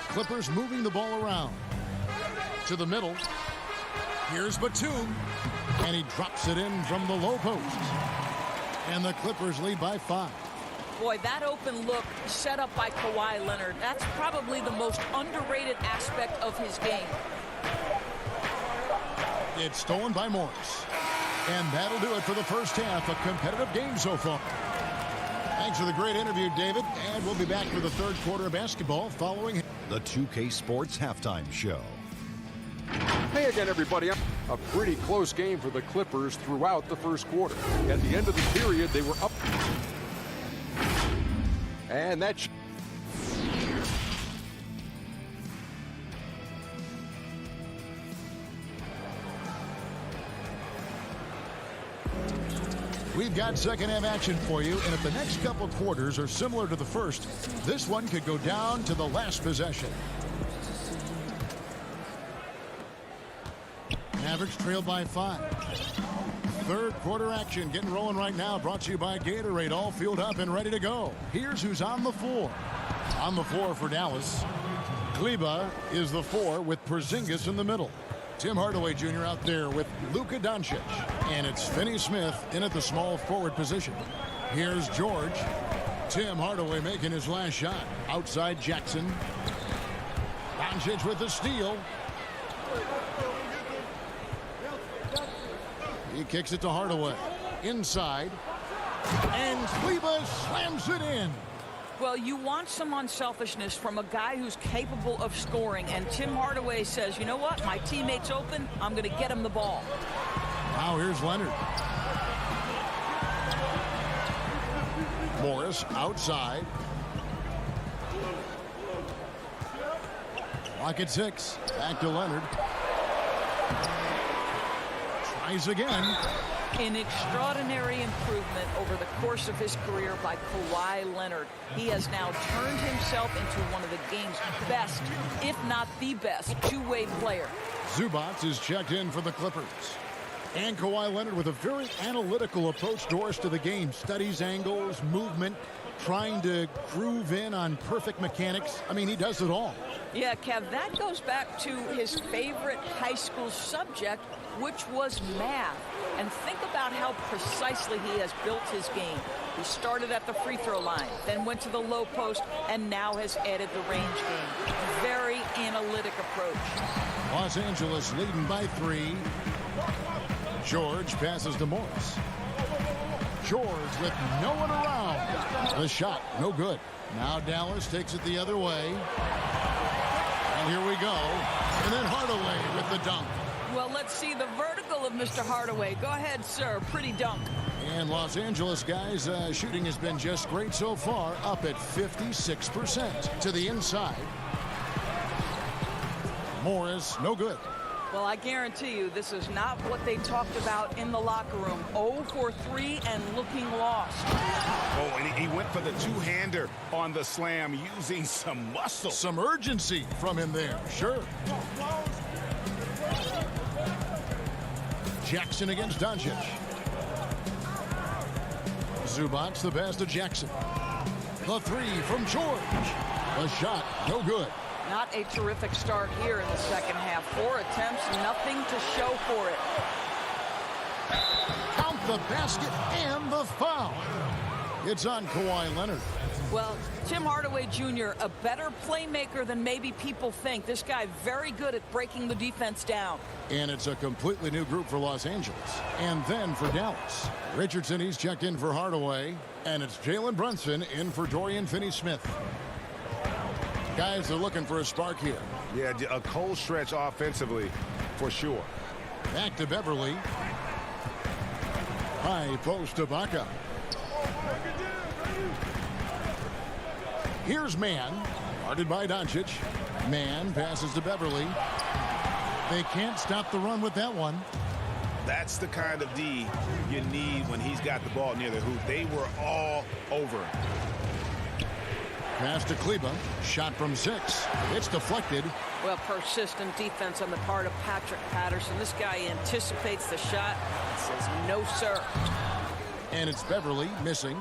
Clippers moving the ball around. To the middle. Here's Batum. And he drops it in from the low post. And the Clippers lead by 5. Boy, that open look set up by Kawhi Leonard, that's probably the most underrated aspect of his game. It's stolen by Morris. And that'll do it for the first half. A competitive game so far. Thanks for the great interview, David. And we'll be back for the third quarter of basketball following the 2K Sports Halftime Show. Hey again, everybody. A pretty close game for the Clippers throughout the first quarter. At the end of the period, they were up. And that's... We've got second half action for you, and if the next couple quarters are similar to the first, this one could go down to the last possession. Mavericks trail by 5. Third quarter action getting rolling right now, brought to you by Gatorade, all fueled up and ready to go. Here's who's on the floor. On the floor for Dallas, Kleber is the 4 with Porzingis in the middle. Tim Hardaway Jr. out there with Luka Doncic. And it's Finney-Smith in at the small forward position. Here's George. Tim Hardaway making his last shot. Outside Jackson. Doncic with the steal. He kicks it to Hardaway. Inside. And Kleber slams it in. Well, you want some unselfishness from a guy who's capable of scoring, and Tim Hardaway says, you know what, my teammate's open, I'm going to get him the ball. Now here's Leonard. Morris outside. Clock at 6. Back to Leonard. Tries again. An extraordinary improvement over the course of his career by Kawhi Leonard. He has now turned himself into one of the game's best, if not the best, two-way player. Zubac is checked in for the Clippers. And Kawhi Leonard with a very analytical approach, Doris, to the game. Studies angles, movement, trying to groove in on perfect mechanics. I mean, he does it all. Yeah, Kev, that goes back to his favorite high school subject, which was math. And think about how precisely he has built his game. He started at the free throw line, then went to the low post, and now has added the range game. Very analytic approach. Los Angeles leading by 3. George passes to Morris. George with no one around. The shot, no good. Now Dallas takes it the other way. And here we go. And then Hardaway with the dunk. Well, let's see the vertical of Mr. Hardaway. Go ahead, sir. Pretty dunk. And Los Angeles, guys, shooting has been just great so far, up at 56% to the inside. Morris, no good. Well, I guarantee you this is not what they talked about in the locker room. 0 for 3 and looking lost. Oh, and he went for the two-hander on the slam using some muscle. Some urgency from him there, sure. Jackson against Doncic. Zubac, the pass to Jackson. The 3 from George. The shot, no good. Not a terrific start here in the second half. 4 attempts, nothing to show for it. Count the basket and the foul. It's on Kawhi Leonard. Well, Tim Hardaway Jr., a better playmaker than maybe people think. This guy very good at breaking the defense down. And it's a completely new group for Los Angeles. And then for Dallas. Richardson, he's checked in for Hardaway. And it's Jalen Brunson in for Dorian Finney-Smith. Guys are looking for a spark here. Yeah, a cold stretch offensively, for sure. Back to Beverly. High post to Baca. Here's Mann, guarded by Doncic. Mann passes to Beverly. They can't stop the run with that one. That's the kind of D you need when he's got the ball near the hoop. They were all over him. Pass to Kleba. Shot from 6. It's deflected. Well, persistent defense on the part of Patrick Patterson. This guy anticipates the shot and says, no, sir. And it's Beverly missing.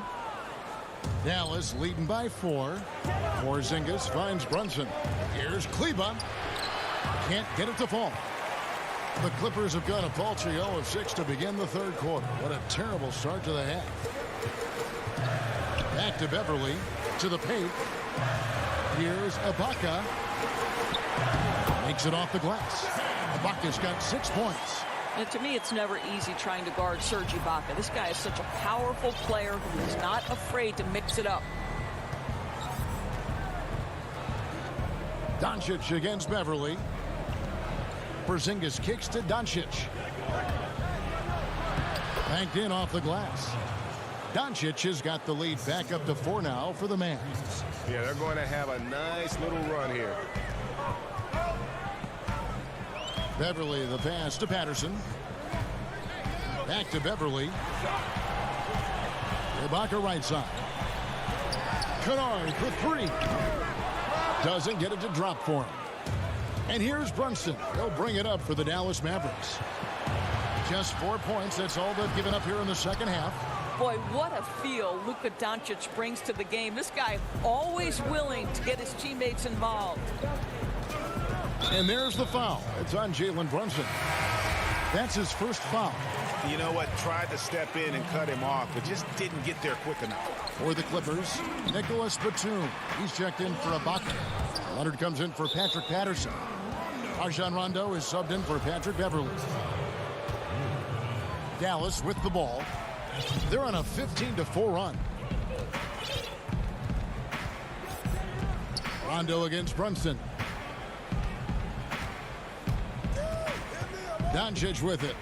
Dallas leading by 4. Porzingis finds Brunson. Here's Kleba. Can't get it to fall. The Clippers have got a paltry 0 of 6 to begin the third quarter. What a terrible start to the half. Back to Beverly. To the paint. Here's Ibaka. Makes it off the glass. Ibaka's got 6 points. And to me, it's never easy trying to guard Serge Ibaka. This guy is such a powerful player who is not afraid to mix it up. Doncic against Beverly. Porzingis kicks to Doncic. Banked in off the glass. Doncic has got the lead back up to 4 now for the Mavs. Yeah, they're going to have a nice little run here. Beverly, the pass to Patterson. Back to Beverly. Ibaka right side. Kennard for 3. Doesn't get it to drop for him. And here's Brunson. He'll bring it up for the Dallas Mavericks. Just 4 points. That's all they've given up here in the second half. Boy, what a feel Luka Doncic brings to the game. This guy always willing to get his teammates involved. And there's the foul. It's on Jalen Brunson. That's his first foul. You know what? Tried to step in and cut him off, but just didn't get there quick enough. For the Clippers, Nicholas Batum. He's checked in for Ibaka. Leonard comes in for Patrick Patterson. Rajon Rondo is subbed in for Patrick Beverly. Dallas with the ball. They're on a 15-4 run. Rondo against Brunson. Doncic with it.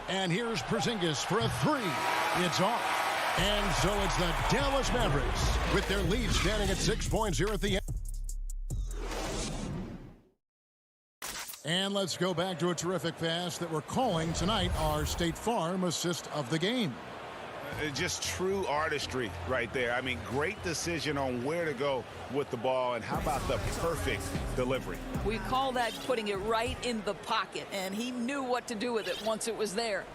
And here's Porzingis for a 3. It's off. And so it's the Dallas Mavericks with their lead standing at 6 points here at the end. And let's go back to a terrific pass that we're calling tonight our State Farm assist of the game. Just true artistry right there. I mean, great decision on where to go with the ball, and how about the perfect delivery? We call that putting it right in the pocket, and he knew what to do with it once it was there.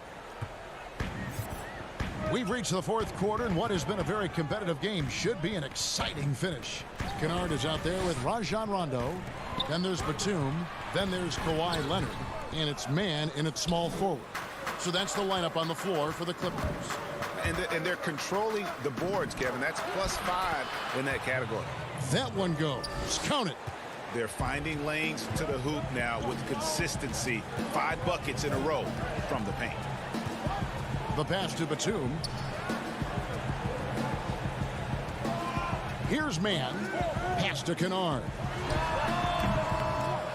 We've reached the fourth quarter, and what has been a very competitive game should be an exciting finish. Kennard is out there with Rajon Rondo. Then there's Batum. Then there's Kawhi Leonard. And it's man in its small forward. So that's the lineup on the floor for the Clippers. And they're controlling the boards, Kevin. That's +5 in that category. That one goes. Count it. They're finding lanes to the hoop now with consistency. 5 buckets in a row from the paint. The pass to Batum. Here's man. Pass to Kennard.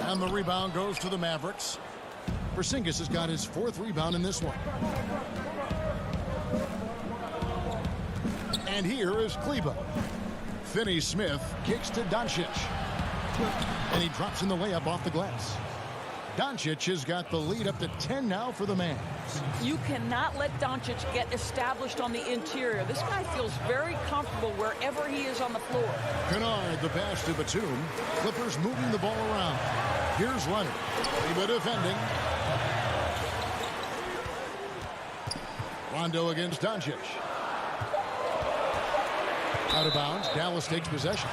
And the rebound goes to the Mavericks. Porzingis has got his 4th rebound in this one. And here is Kleber. Finney-Smith kicks to Doncic. And he drops in the layup off the glass. Doncic has got the lead up to 10 now for the Mavs. You cannot let Doncic get established on the interior. This guy feels very comfortable wherever he is on the floor. Kennard, the pass to Batum. Clippers moving the ball around. Here's Leonard. Kleber defending. Rondo against Doncic. Out of bounds. Dallas takes possession.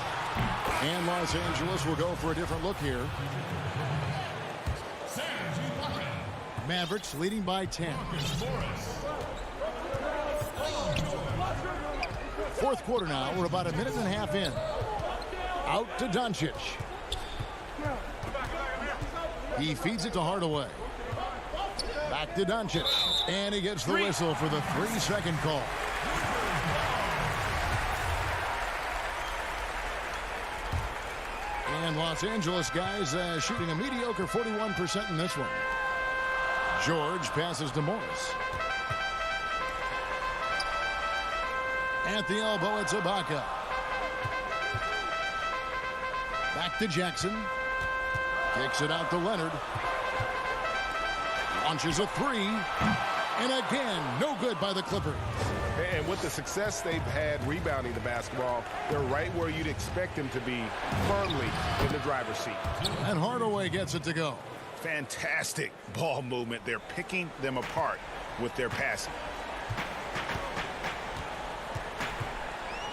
And Los Angeles will go for a different look here. Mavericks leading by 10. Fourth quarter now. We're about a minute and a half in. Out to Doncic. He feeds it to Hardaway. Back to Doncic. And he gets the whistle for the 3-second call. And Los Angeles guys shooting a mediocre 41% in this one. George passes to Morris. At the elbow, it's Ibaka. Back to Jackson. Kicks it out to Leonard. Launches a 3. And again, no good by the Clippers. And with the success they've had rebounding the basketball, they're right where you'd expect them to be, firmly in the driver's seat. And Hardaway gets it to go. Fantastic ball movement. They're picking them apart with their passing.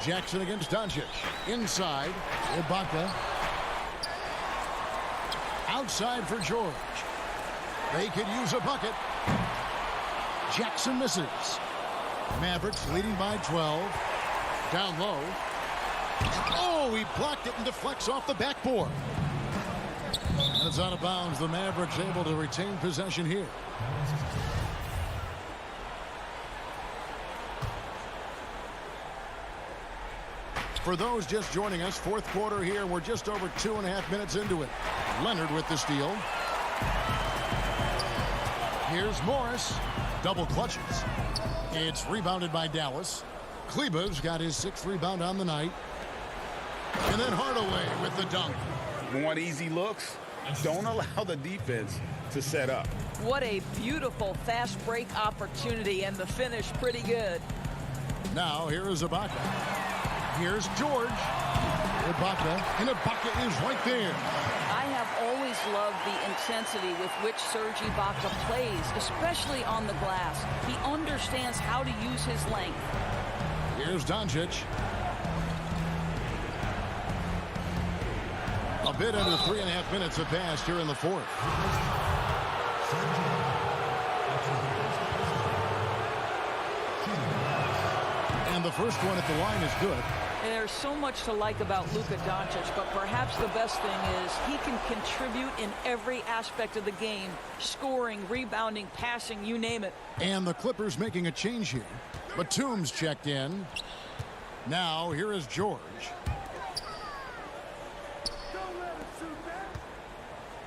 Jackson against Doncic. Inside, Ibaka. Outside for George. They could use a bucket. Jackson misses. Mavericks leading by 12. Down low. Oh, he blocked it and deflects off the backboard. And it's out of bounds. The Mavericks able to retain possession here. For those just joining us, fourth quarter here. We're just over 2.5 minutes into it. Leonard with the steal. Here's Morris. Double clutches. It's rebounded by Dallas. Kleber's got his 6th rebound on the night. And then Hardaway with the dunk. Want easy looks? Don't allow the defense to set up. What a beautiful fast break opportunity, and the finish pretty good. Now here is Ibaka. Here's George. Ibaka, and Ibaka is right there. I have always loved the intensity with which Serge Ibaka plays, especially on the glass. He understands how to use his length. Here's Doncic. A bit under 3.5 minutes have passed here in the fourth. And the first one at the line is good. And there's so much to like about Luka Doncic, but perhaps the best thing is he can contribute in every aspect of the game. Scoring, rebounding, passing, you name it. And the Clippers making a change here. Batum's checked in. Now here is George.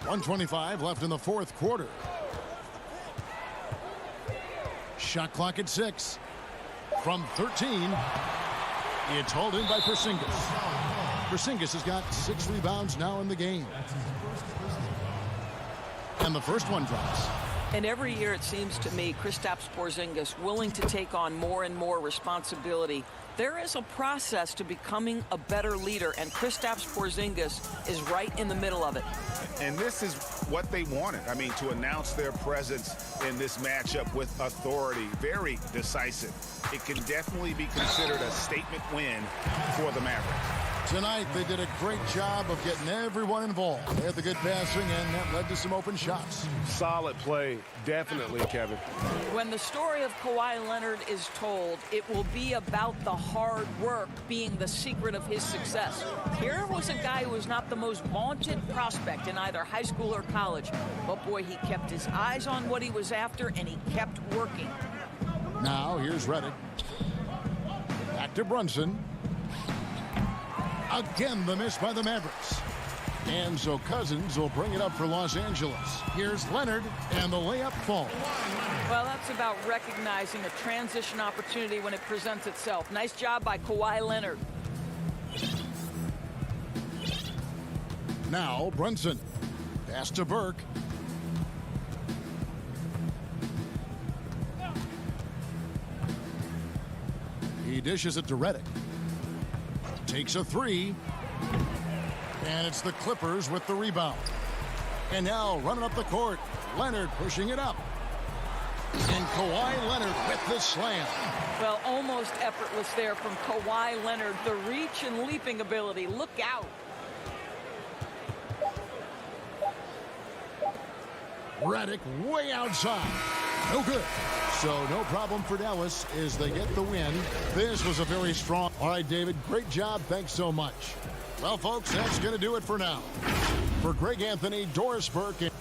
.125 left in the fourth quarter. Shot clock at 6. From 13, it's hauled in by Porzingis. Porzingis has got 6 rebounds now in the game. And the first one drops. And every year it seems to me Kristaps Porzingis willing to take on more and more responsibility. There is a process to becoming a better leader, and Kristaps Porzingis is right in the middle of it. And this is what they wanted. I mean, to announce their presence in this matchup with authority, very decisive. It can definitely be considered a statement win for the Mavericks. Tonight, they did a great job of getting everyone involved. They had the good passing, and that led to some open shots. Solid play, definitely, Kevin. When the story of Kawhi Leonard is told, it will be about the hard work being the secret of his success. Here was a guy who was not the most vaunted prospect in either high school or college, but boy, he kept his eyes on what he was after, and he kept working. Now, here's Redick. Back to Brunson. Again, the miss by the Mavericks. And so Cousins will bring it up for Los Angeles. Here's Leonard, and the layup falls. Well, that's about recognizing a transition opportunity when it presents itself. Nice job by Kawhi Leonard. Now, Brunson. Pass to Burke. He dishes it to Redick. Takes a three. And it's the Clippers with the rebound. And now running up the court, Leonard pushing it up. And Kawhi Leonard with the slam. Well, almost effortless there from Kawhi Leonard. The reach and leaping ability. Look out. Redick way outside. No good. So no problem for Dallas as they get the win. This was a very strong. All right, David, great job. Thanks so much. Well, folks, that's going to do it for now. For Greg Anthony, Doris Burke, and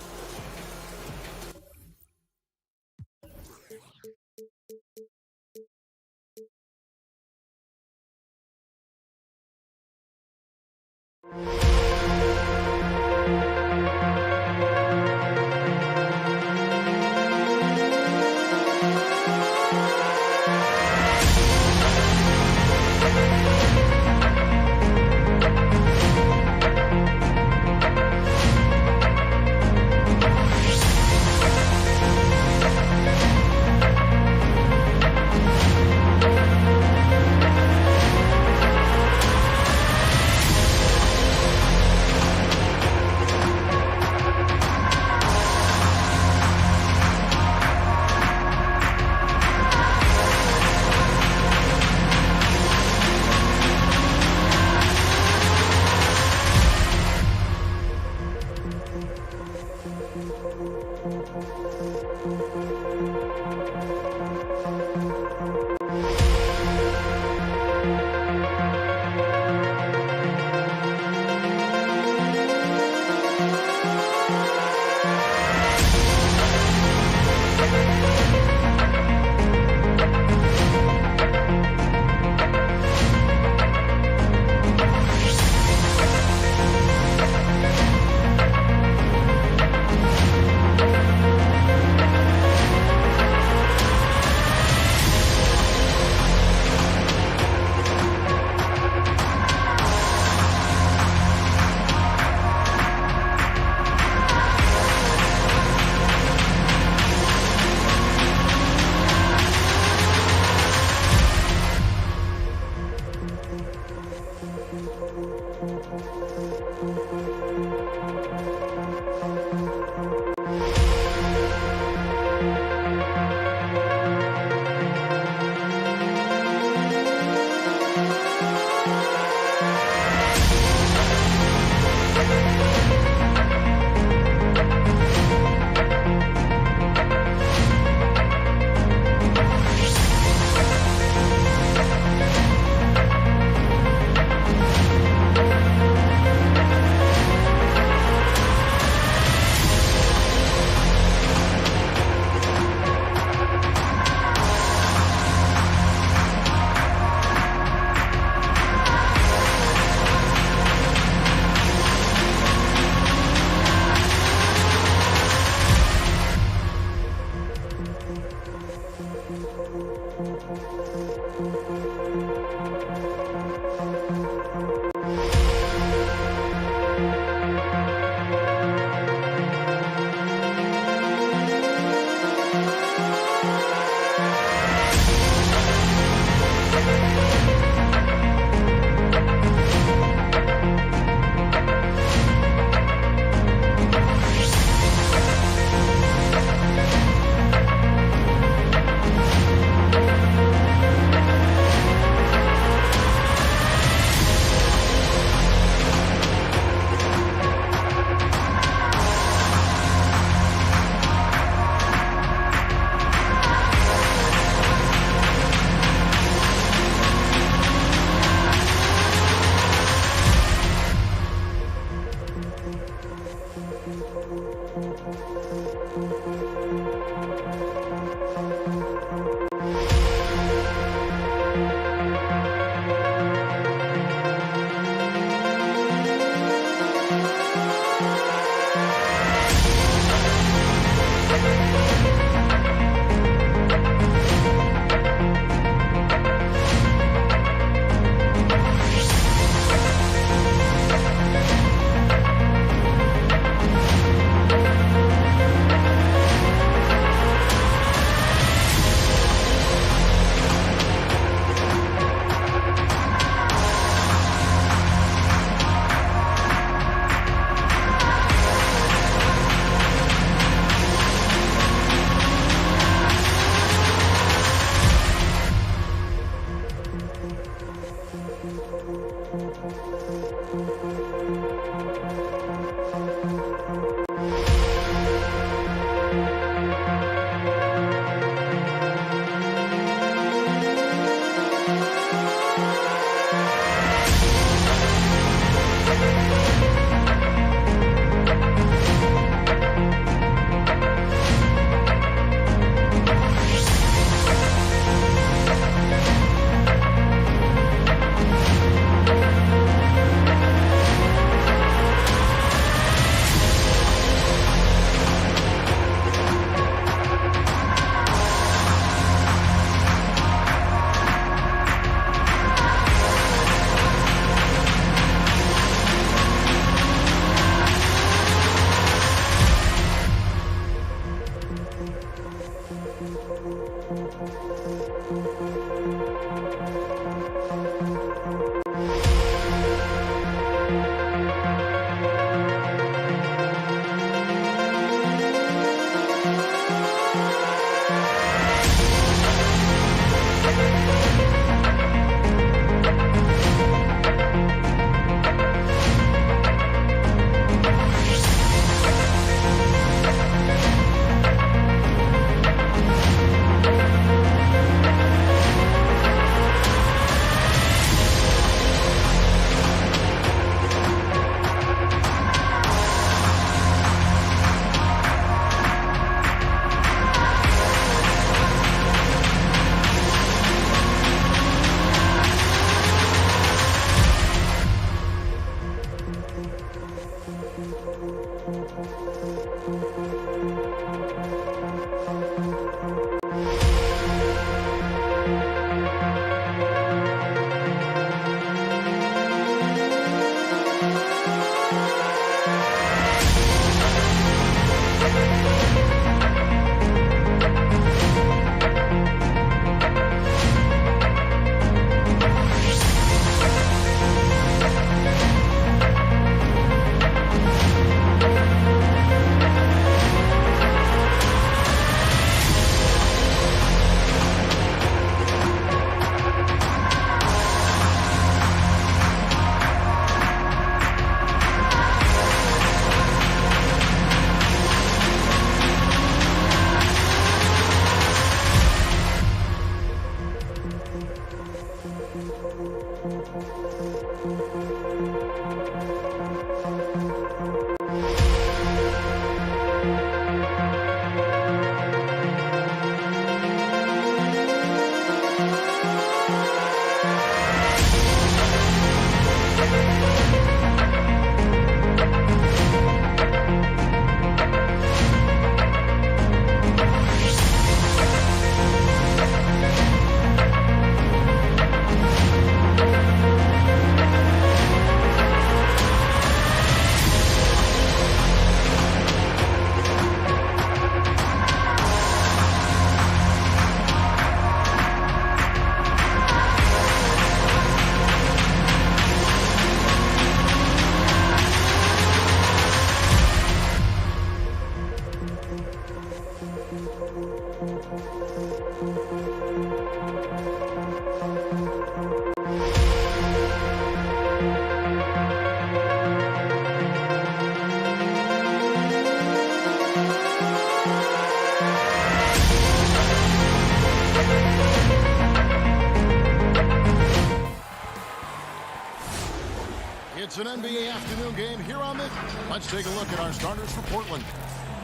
It's an NBA afternoon game here on the... Let's take a look at our starters for Portland.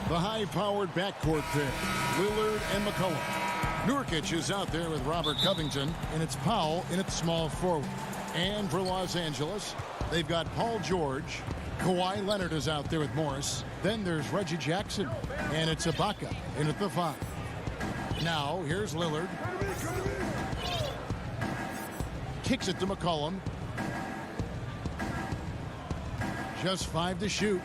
The high-powered backcourt pair, Lillard and McCollum. Nurkic is out there with Robert Covington, and it's Powell in its small forward. And for Los Angeles, they've got Paul George. Kawhi Leonard is out there with Morris. Then there's Reggie Jackson, and it's Ibaka in at the 5. Now, here's Lillard. Kicks it to McCollum. Just 5 to shoot.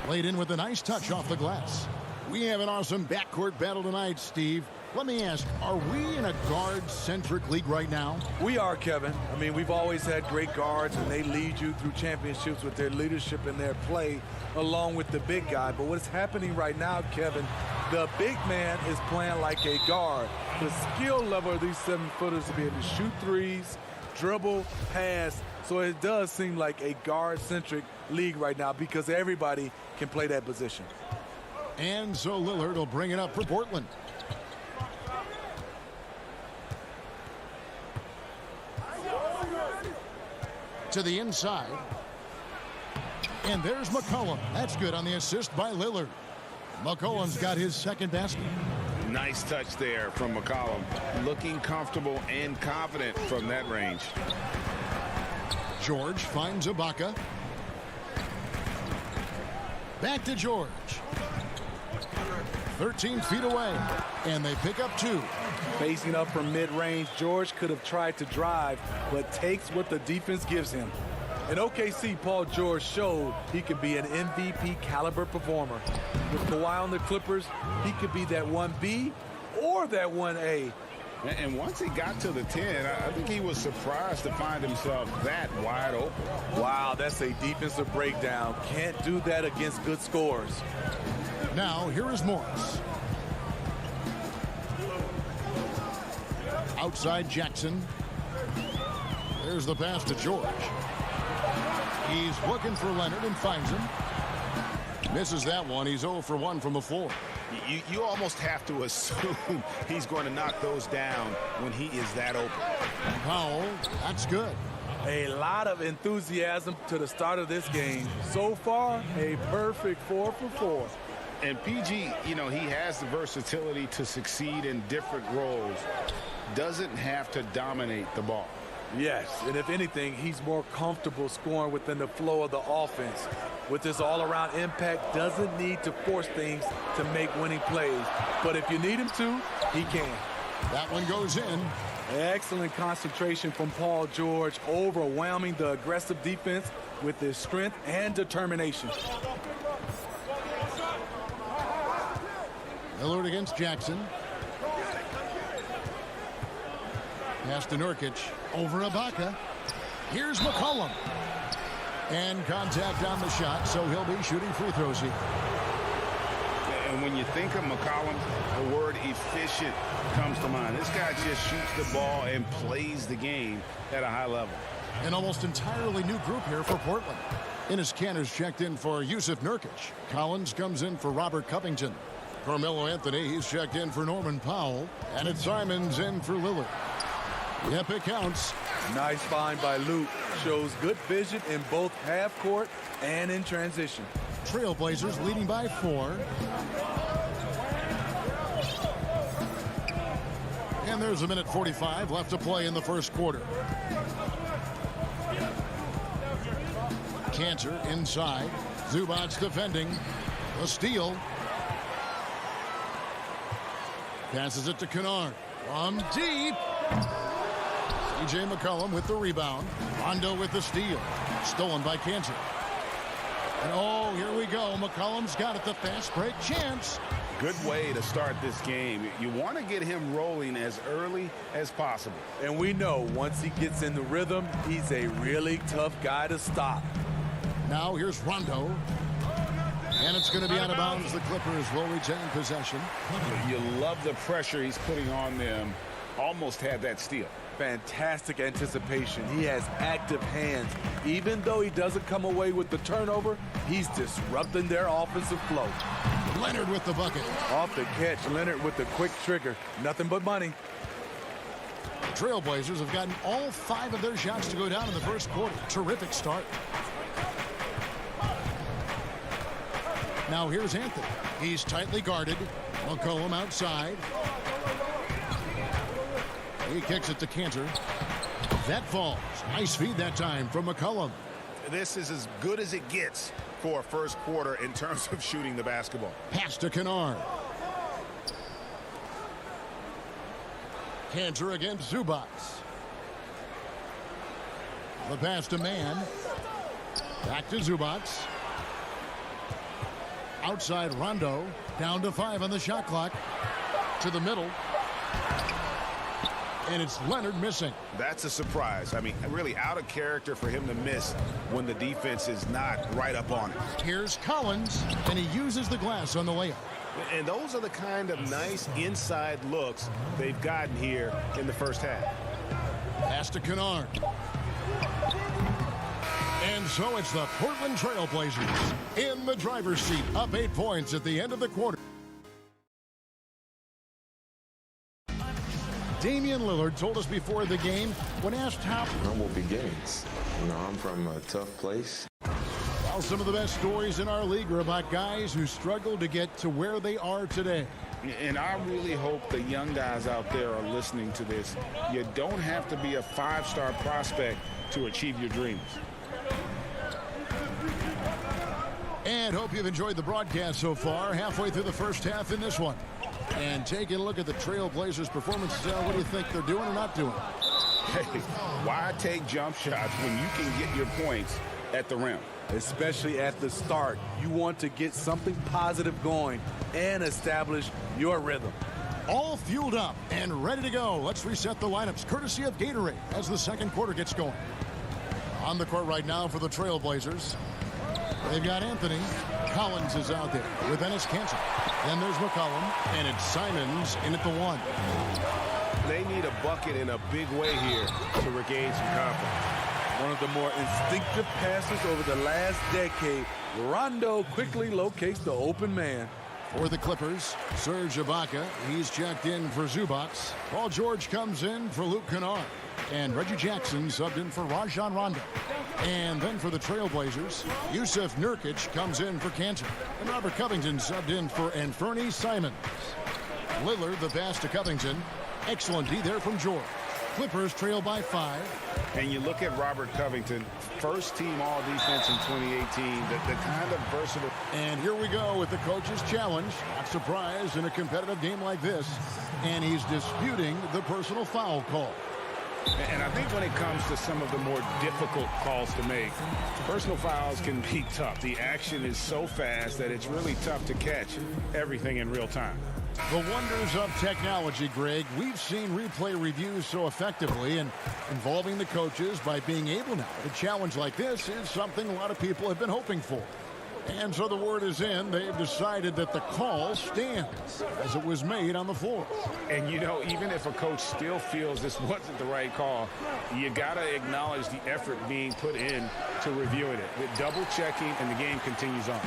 Laid in with a nice touch off the glass. We have an awesome backcourt battle tonight, Steve. Let me ask, are we in a guard-centric league right now? We are, Kevin. I mean, we've always had great guards, and they lead you through championships with their leadership and their play, along with the big guy. But what's happening right now, Kevin, the big man is playing like a guard. The skill level of these 7-footers to be able to shoot threes, dribble, pass. So it does seem like a guard-centric league right now because everybody can play that position. And so Lillard will bring it up for Portland. To the inside. And there's McCollum. That's good on the assist by Lillard. McCollum's got his second basket. Nice touch there from McCollum. Looking comfortable and confident from that range. George finds Ibaka. Back to George. 13 feet away. And they pick up 2. Facing up from mid-range, George could have tried to drive, but takes what the defense gives him. In OKC, Paul George showed he could be an MVP caliber performer. With Kawhi on the Clippers, he could be that 1B or that 1A. And once he got to the 10, I think he was surprised to find himself that wide open. Wow, that's a defensive breakdown. Can't do that against good scorers. Now, here is Morris. Outside Jackson. There's the pass to George. He's looking for Leonard and finds him. Misses that one. He's 0 for 1 from the floor. You almost have to assume he's going to knock those down when he is that open. Powell, that's good. A lot of enthusiasm to the start of this game. So far, a perfect 4 for 4. And PG, you know, he has the versatility to succeed in different roles. Doesn't have to dominate the ball. Yes, and if anything, he's more comfortable scoring within the flow of the offense. With his all-around impact, doesn't need to force things to make winning plays. But if you need him to, he can. That one goes in. Excellent concentration from Paul George, overwhelming the aggressive defense with his strength and determination. Lillard against Jackson. Pass to Nurkic. Over Ibaka. Here's McCollum. And contact on the shot, so he'll be shooting free throws here. And when you think of McCollum, the word efficient comes to mind. This guy just shoots the ball and plays the game at a high level. An almost entirely new group here for Portland. Enes Kanter's checked in for Yusuf Nurkic. Collins comes in for Robert Covington. Carmelo Anthony, he's checked in for Norman Powell. And it's Simons in for Lillard. Yep, it counts. Nice find by Luke. Shows good vision in both half court and in transition. Trailblazers leading by 4. And there's a minute 45 left to play in the first quarter. Kanter inside. Zubac's defending. A steal. Passes it to Kennard. From deep. C.J. McCollum with the rebound. Rondo with the steal. Stolen by Kanter. And oh, here we go. McCollum's got it. The fast break chance. Good way to start this game. You want to get him rolling as early as possible. And we know once he gets in the rhythm, he's a really tough guy to stop. Now here's Rondo. And it's going to be out of bounds. The Clippers will retain possession. You love the pressure he's putting on them. Almost had that steal. Fantastic anticipation. He has active hands. Even though he doesn't come away with the turnover, he's disrupting their offensive flow. Leonard with the bucket. Off the catch, Leonard with the quick trigger. Nothing but money. Trailblazers have gotten all 5 of their shots to go down in the first quarter. Terrific start. Now here's Anthony. He's tightly guarded. McCollum outside. He kicks it to Cantor. That falls. Nice feed that time from McCollum. This is as good as it gets for a first quarter in terms of shooting the basketball. Pass to Kennard. Cantor against Zubac. The pass to Mann. Back to Zubac. Outside Rondo. Down to 5 on the shot clock. To the middle. And it's Leonard missing. That's a surprise. I mean, really out of character for him to miss when the defense is not right up on it. Here's Collins, and he uses the glass on the layup. And those are the kind of nice inside looks they've gotten here in the first half. Pass to Kennard. And so it's the Portland Trailblazers in the driver's seat, up 8 points at the end of the quarter. Damian Lillard told us before the game, when asked how Humble beginnings. You know, I'm from a tough place. Well, some of the best stories in our league are about guys who struggled to get to where they are today. And I really hope the young guys out there are listening to this. You don't have to be a 5-star prospect to achieve your dreams. And hope you've enjoyed the broadcast so far. Halfway through the first half in this one. And taking a look at the Trailblazers' performance, what do you think they're doing or not doing? Hey, why take jump shots when you can get your points at the rim? Especially at the start. You want to get something positive going and establish your rhythm. All fueled up and ready to go. Let's reset the lineups, courtesy of Gatorade, as the second quarter gets going. On the court right now for the Trailblazers, they've got Anthony. Collins is out there with Ennis Cantor. Then there's McCollum, and it's Simons in at the 1. They need a bucket in a big way here to regain some confidence. One of the more instinctive passes over the last decade. Rondo quickly locates the open man. For the Clippers, Serge Ibaka. He's checked in for Zubac. Paul George comes in for Luke Kennard. And Reggie Jackson subbed in for Rajon Rondo. And then for the Trailblazers, Yusuf Nurkic comes in for Cantor. And Robert Covington subbed in for Anthony Simons. Lillard, the pass to Covington. Excellent D there from George. Clippers trail by 5. And you look at Robert Covington, first team all defense in 2018, the kind of versatile. And here we go with the coach's challenge. Not surprised in a competitive game like this. And he's disputing the personal foul call. And I think when it comes to some of the more difficult calls to make, personal fouls can be tough. The action is so fast that it's really tough to catch everything in real time. The wonders of technology, Greg. We've seen replay reviews so effectively, and involving the coaches by being able now to challenge like this is something a lot of people have been hoping for. And so the word is in. They've decided that the call stands as it was made on the floor. And, you know, even if a coach still feels this wasn't the right call, you got to acknowledge the effort being put in to reviewing it. With double checking, and the game continues on.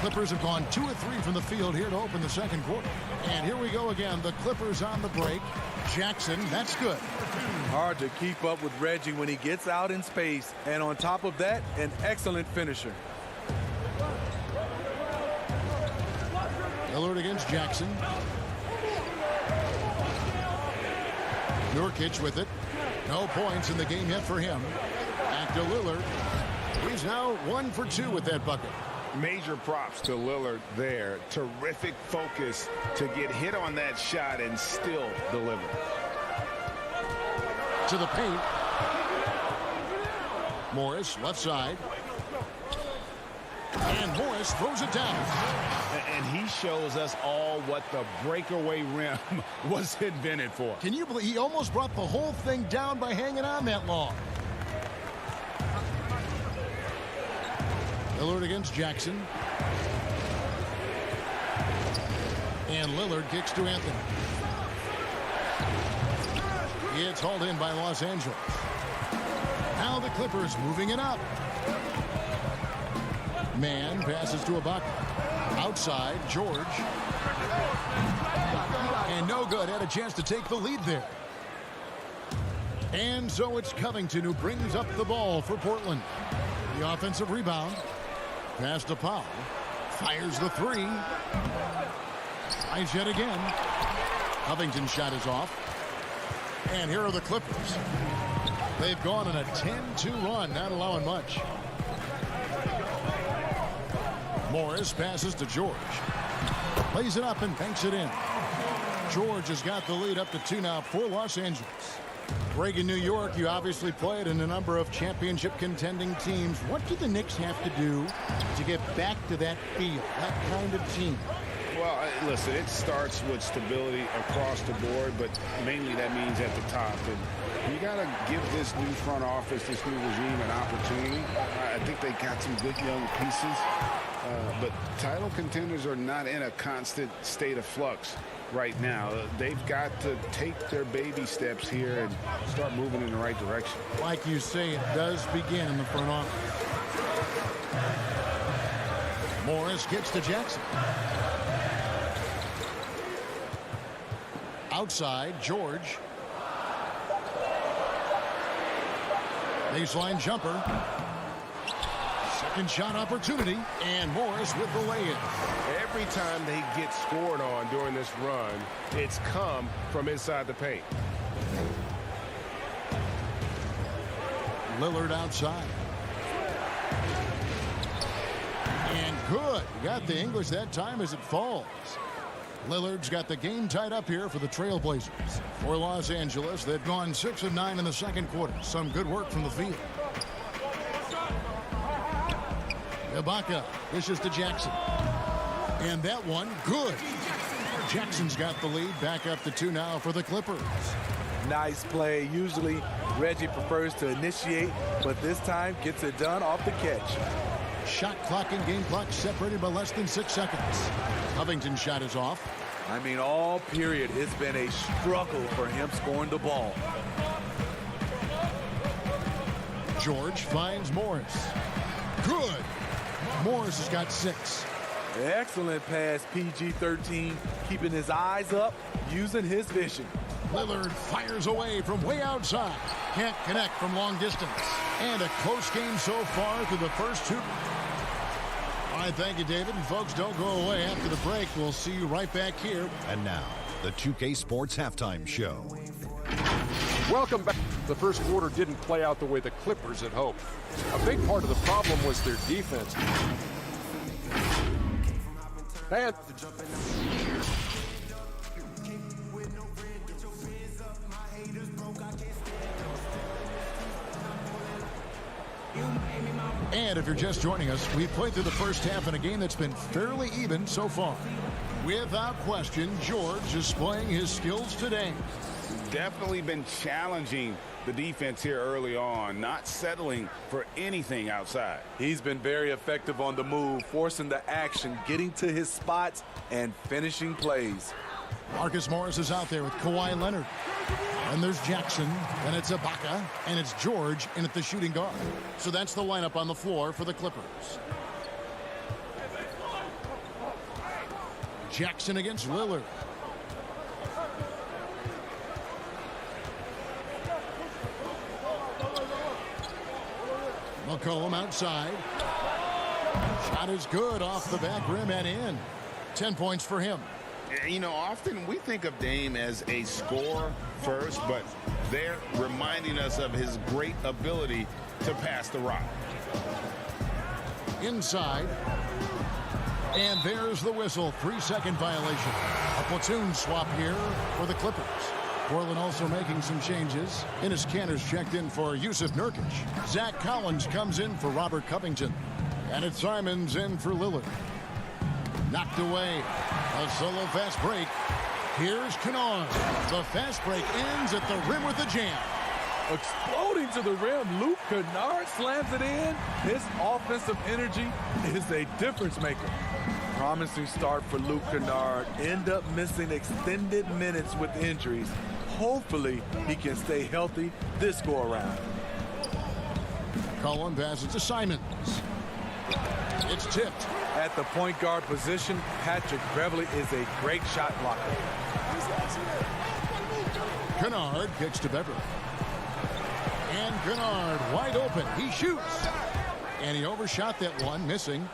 Clippers have gone 2 of 3 from the field here to open the second quarter. And here we go again. The Clippers on the break. Jackson, that's good. Hard to keep up with Reggie when he gets out in space. And on top of that, an excellent finisher. Lillard against Jackson. Nurkic with it. No points in the game yet for him. Back to Lillard. He's now 1 for 2 with that bucket. Major props to Lillard there. Terrific focus to get hit on that shot and still deliver. To the paint. Morris, left side. And Morris throws it down. And he shows us all what the breakaway rim was invented for. Can you believe he almost brought the whole thing down by hanging on that long? Lillard against Jackson. And Lillard kicks to Anthony. It's hauled in by Los Angeles. Now the Clippers moving it up. Mann passes to Ibaka. Outside, George. And no good. Had a chance to take the lead there. And so it's Covington who brings up the ball for Portland. The offensive rebound. Pass to Powell. Fires the three. Tries yet again. Covington's shot is off. And here are the Clippers. They've gone on a 10-2 run, not allowing much. Morris passes to George. Plays it up and banks it in. George has got the lead up to 2 now for Los Angeles. Greg, in New York, you obviously played in a number of championship contending teams. What do the Knicks have to do to get back to that feel, that kind of team? Well, listen, it starts with stability across the board, but mainly that means at the top. And you got to give this new front office, this new regime, an opportunity. I think they got some good young pieces, but title contenders are not in a constant state of flux right now. They've got to take their baby steps here and start moving in the right direction. Like you say, it does begin in the front office. Morris gets to Jackson. Outside, George. Baseline jumper. Second shot opportunity, and Morris with the lay-in. Every time they get scored on during this run, it's come from inside the paint. Lillard outside. And good. Got the English that time as it falls. Lillard's got the game tied up here for the Trailblazers. For Los Angeles, they've gone 6 of 9 in the second quarter. Some good work from the field. Ibaka dishes to Jackson. And that one, good. Jackson's got the lead. Back up to 2 now for the Clippers. Nice play. Usually Reggie prefers to initiate, but this time gets it done off the catch. Shot clock and game clock separated by less than 6 seconds. Covington's shot is off. I mean, all period, it's been a struggle for him scoring the ball. George finds Morris. Good. Morris has got 6. Excellent pass, PG-13, keeping his eyes up, using his vision. Lillard fires away from way outside. Can't connect from long distance. And a close game so far through the first 2. All right, thank you, David. And folks, don't go away after the break. We'll see you right back here. And now, the 2K Sports Halftime Show. Welcome back. The first quarter didn't play out the way the Clippers had hoped. A big part of the problem was their defense. And if you're just joining us, we've played through the first half in a game that's been fairly even so far. Without question, George is playing his skills today. Definitely been challenging the defense here early on, not settling for anything outside. He's been very effective on the move, forcing the action, getting to his spots, and finishing plays. Marcus Morris is out there with Kawhi Leonard. And there's Jackson, and it's Ibaka, and it's George in at the shooting guard. So that's the lineup on the floor for the Clippers. Jackson against Lillard. McCollum outside. Shot is good off the back rim and in. 10 points for him. You know, often we think of Dame as a scorer first, but they're reminding us of his great ability to pass the rock. Inside. And there's the whistle. 3-second violation. A platoon swap here for the Clippers. Portland also making some changes. Enes Kanter's checked in for Yusuf Nurkic. Zach Collins comes in for Robert Covington. And it's Simons in for Lillard. Knocked away. A solo fast break. Here's Kennard. The fast break ends at the rim with a jam. Exploding to the rim, Luke Kennard slams it in. His offensive energy is a difference maker. Promising start for Luke Kennard. End up missing extended minutes with injuries. Hopefully, he can stay healthy this go-around. Cullen passes to Simons. It's tipped. At the point guard position, Patrick Beverley is a great shot blocker. Kennard kicks to Beverley. And Kennard wide open. He shoots. And he overshot that one, missing.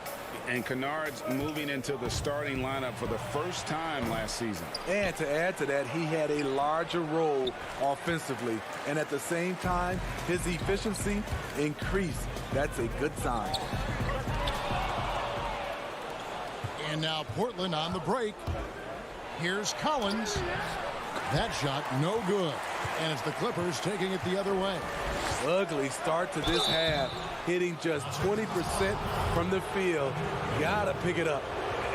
And Kennard's moving into the starting lineup for the first time last season. And to add to that, he had a larger role offensively. And at the same time, his efficiency increased. That's a good sign. And now Portland on the break. Here's Collins. That shot no good. And it's the Clippers taking it the other way. Ugly start to this half. Hitting just 20% from the field. Gotta pick it up.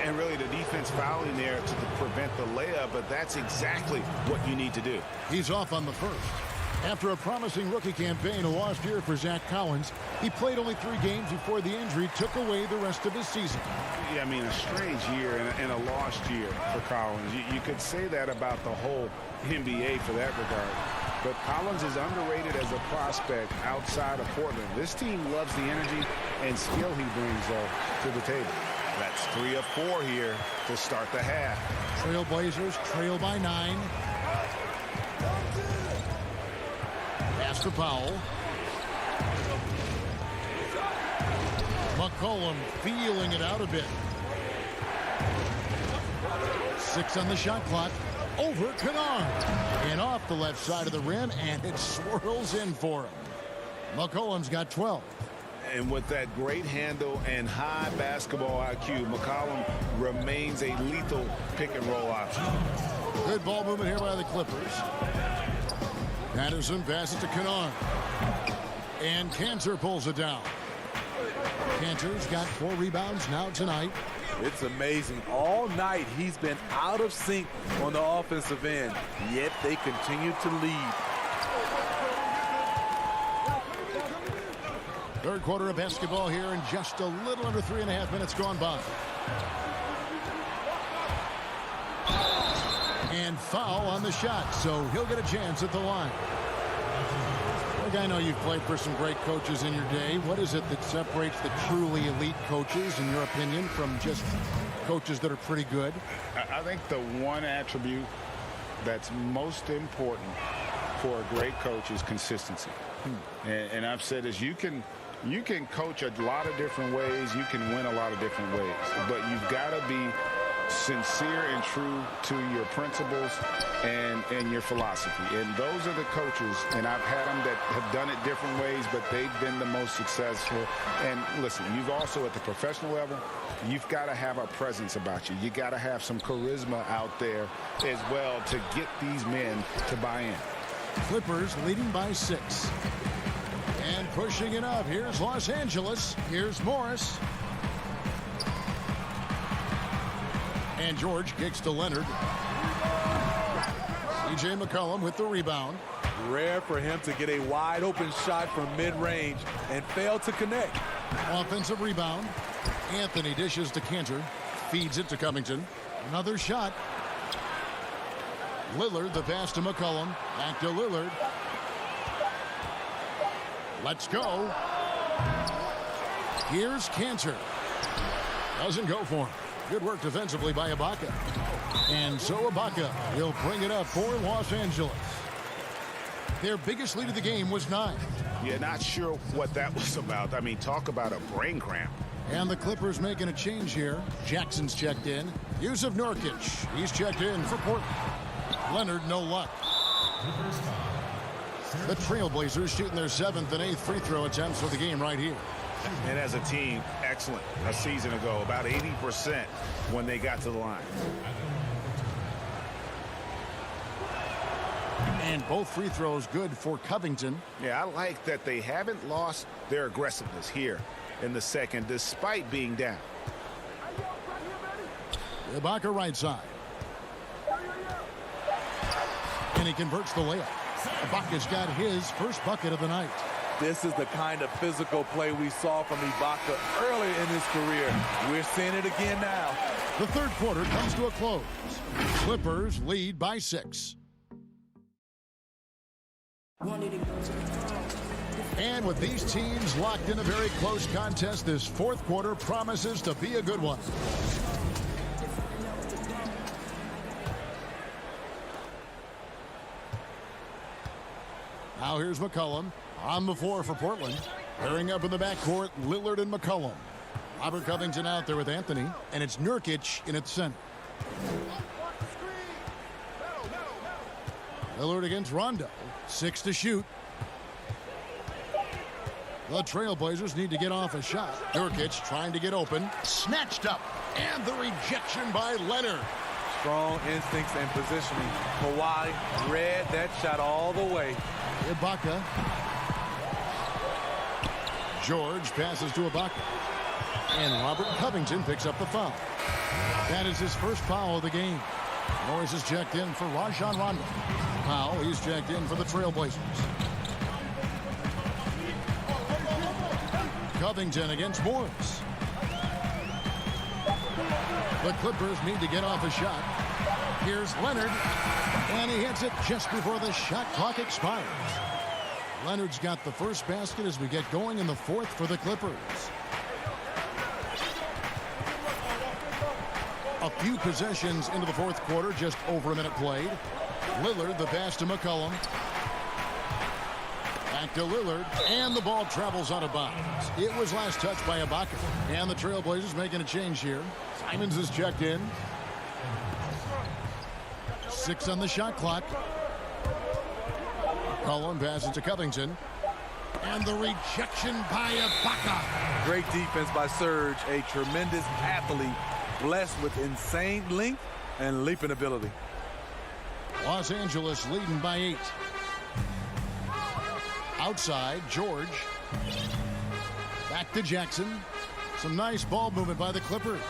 And really the defense fouling there to prevent the layup, but that's exactly what you need to do. He's off on the first. After a promising rookie campaign, a lost year for Zach Collins, he played only 3 games before the injury took away the rest of his season. Yeah, I mean, a strange year and a lost year for Collins. You could say that about the whole NBA for that regard. But Collins is underrated as a prospect outside of Portland. This team loves the energy and skill he brings to the table. That's 3 of 4 here to start the half. Trailblazers trail by 9. Pass to Powell. McCollum feeling it out a bit. 6 on the shot clock. Over Kennard. And off the left side of the rim, and it swirls in for him. McCollum's got 12. And with that great handle and high basketball IQ, McCollum remains a lethal pick and roll option. Good ball movement here by the Clippers. Patterson passes to Kennard. And Cantor pulls it down. Cantor's got 4 rebounds now tonight. It's amazing. All night he's been out of sync on the offensive end, yet they continue to lead. Third quarter of basketball here, and just a little under 3.5 minutes gone by. And foul on the shot, so he'll get a chance at the line. Look, I know you've played for some great coaches in your day. What is it that separates the truly elite coaches, in your opinion, from just coaches that are pretty good? I think the one attribute that's most important for a great coach is consistency. And I've said this, you can coach a lot of different ways, you can win a lot of different ways, but you've got to be sincere and true to your principles and your philosophy. And those are the coaches, and I've had them that have done it different ways, but they've been the most successful. And listen, you've also at the professional level, you've got to have a presence about you. You got to have some charisma out there as well to get these men to buy in. Clippers leading by 6. And pushing it up. Here's Los Angeles. Here's Morris. And George kicks to Leonard. C.J. McCollum with the rebound. Rare for him to get a wide open shot from mid-range and fail to connect. Offensive rebound. Anthony dishes to Cantor. Feeds it to Covington. Another shot. Lillard, the pass to McCollum. Back to Lillard. Let's go. Here's Cantor. Doesn't go for him. Good work defensively by Ibaka. And so Ibaka will bring it up for Los Angeles. Their biggest lead of the game was 9. Yeah, not sure what that was about. I mean, talk about a brain cramp. And the Clippers making a change here. Jackson's checked in. Yusuf Nurkic, he's checked in for Portland. Leonard, no luck. The Trailblazers shooting their 7th and 8th free throw attempts for the game right here. And as a team, excellent. A season ago, about 80% when they got to the line. And both free throws good for Covington. Yeah, I like that they haven't lost their aggressiveness here in the second, despite being down. Ibaka right side. And he converts the layup. Ibaka's got his first bucket of the night. This is the kind of physical play we saw from Ibaka earlier in his career. We're seeing it again now. The third quarter comes to a close. Clippers lead by 6. And with these teams locked in a very close contest, this fourth quarter promises to be a good one. Now here's McCollum On the floor for Portland. Pairing up in the backcourt, Lillard and McCollum. Robert Covington out there with Anthony, and it's Nurkic in its center. Lillard against Rondo. 6 to shoot. The Trailblazers need to get off a shot. Nurkic trying to get open. Snatched up. And the rejection by Leonard. Strong instincts and positioning. Kawhi read that shot all the way. Ibaka. George passes to Ibaka. And Robert Covington picks up the foul. That is his first foul of the game. Morris is checked in for Rajon Rondo. Powell, he's checked in for the Trailblazers. Covington against Morris. The Clippers need to get off a shot. Here's Leonard, and he hits it just before the shot clock expires. Leonard's got the first basket as we get going in the fourth for the Clippers. A few possessions into the fourth quarter, just over a minute played. Lillard, the pass to McCollum. Back to Lillard, and the ball travels out of bounds. It was last touched by Ibaka. And the Trailblazers making a change here. Simons is checked in. 6 on the shot clock. McCollum passes to Covington. And the rejection by Ibaka. Great defense by Serge, a tremendous athlete, blessed with insane length and leaping ability. Los Angeles leading by 8. Outside, George. Back to Jackson. Some nice ball movement by the Clippers.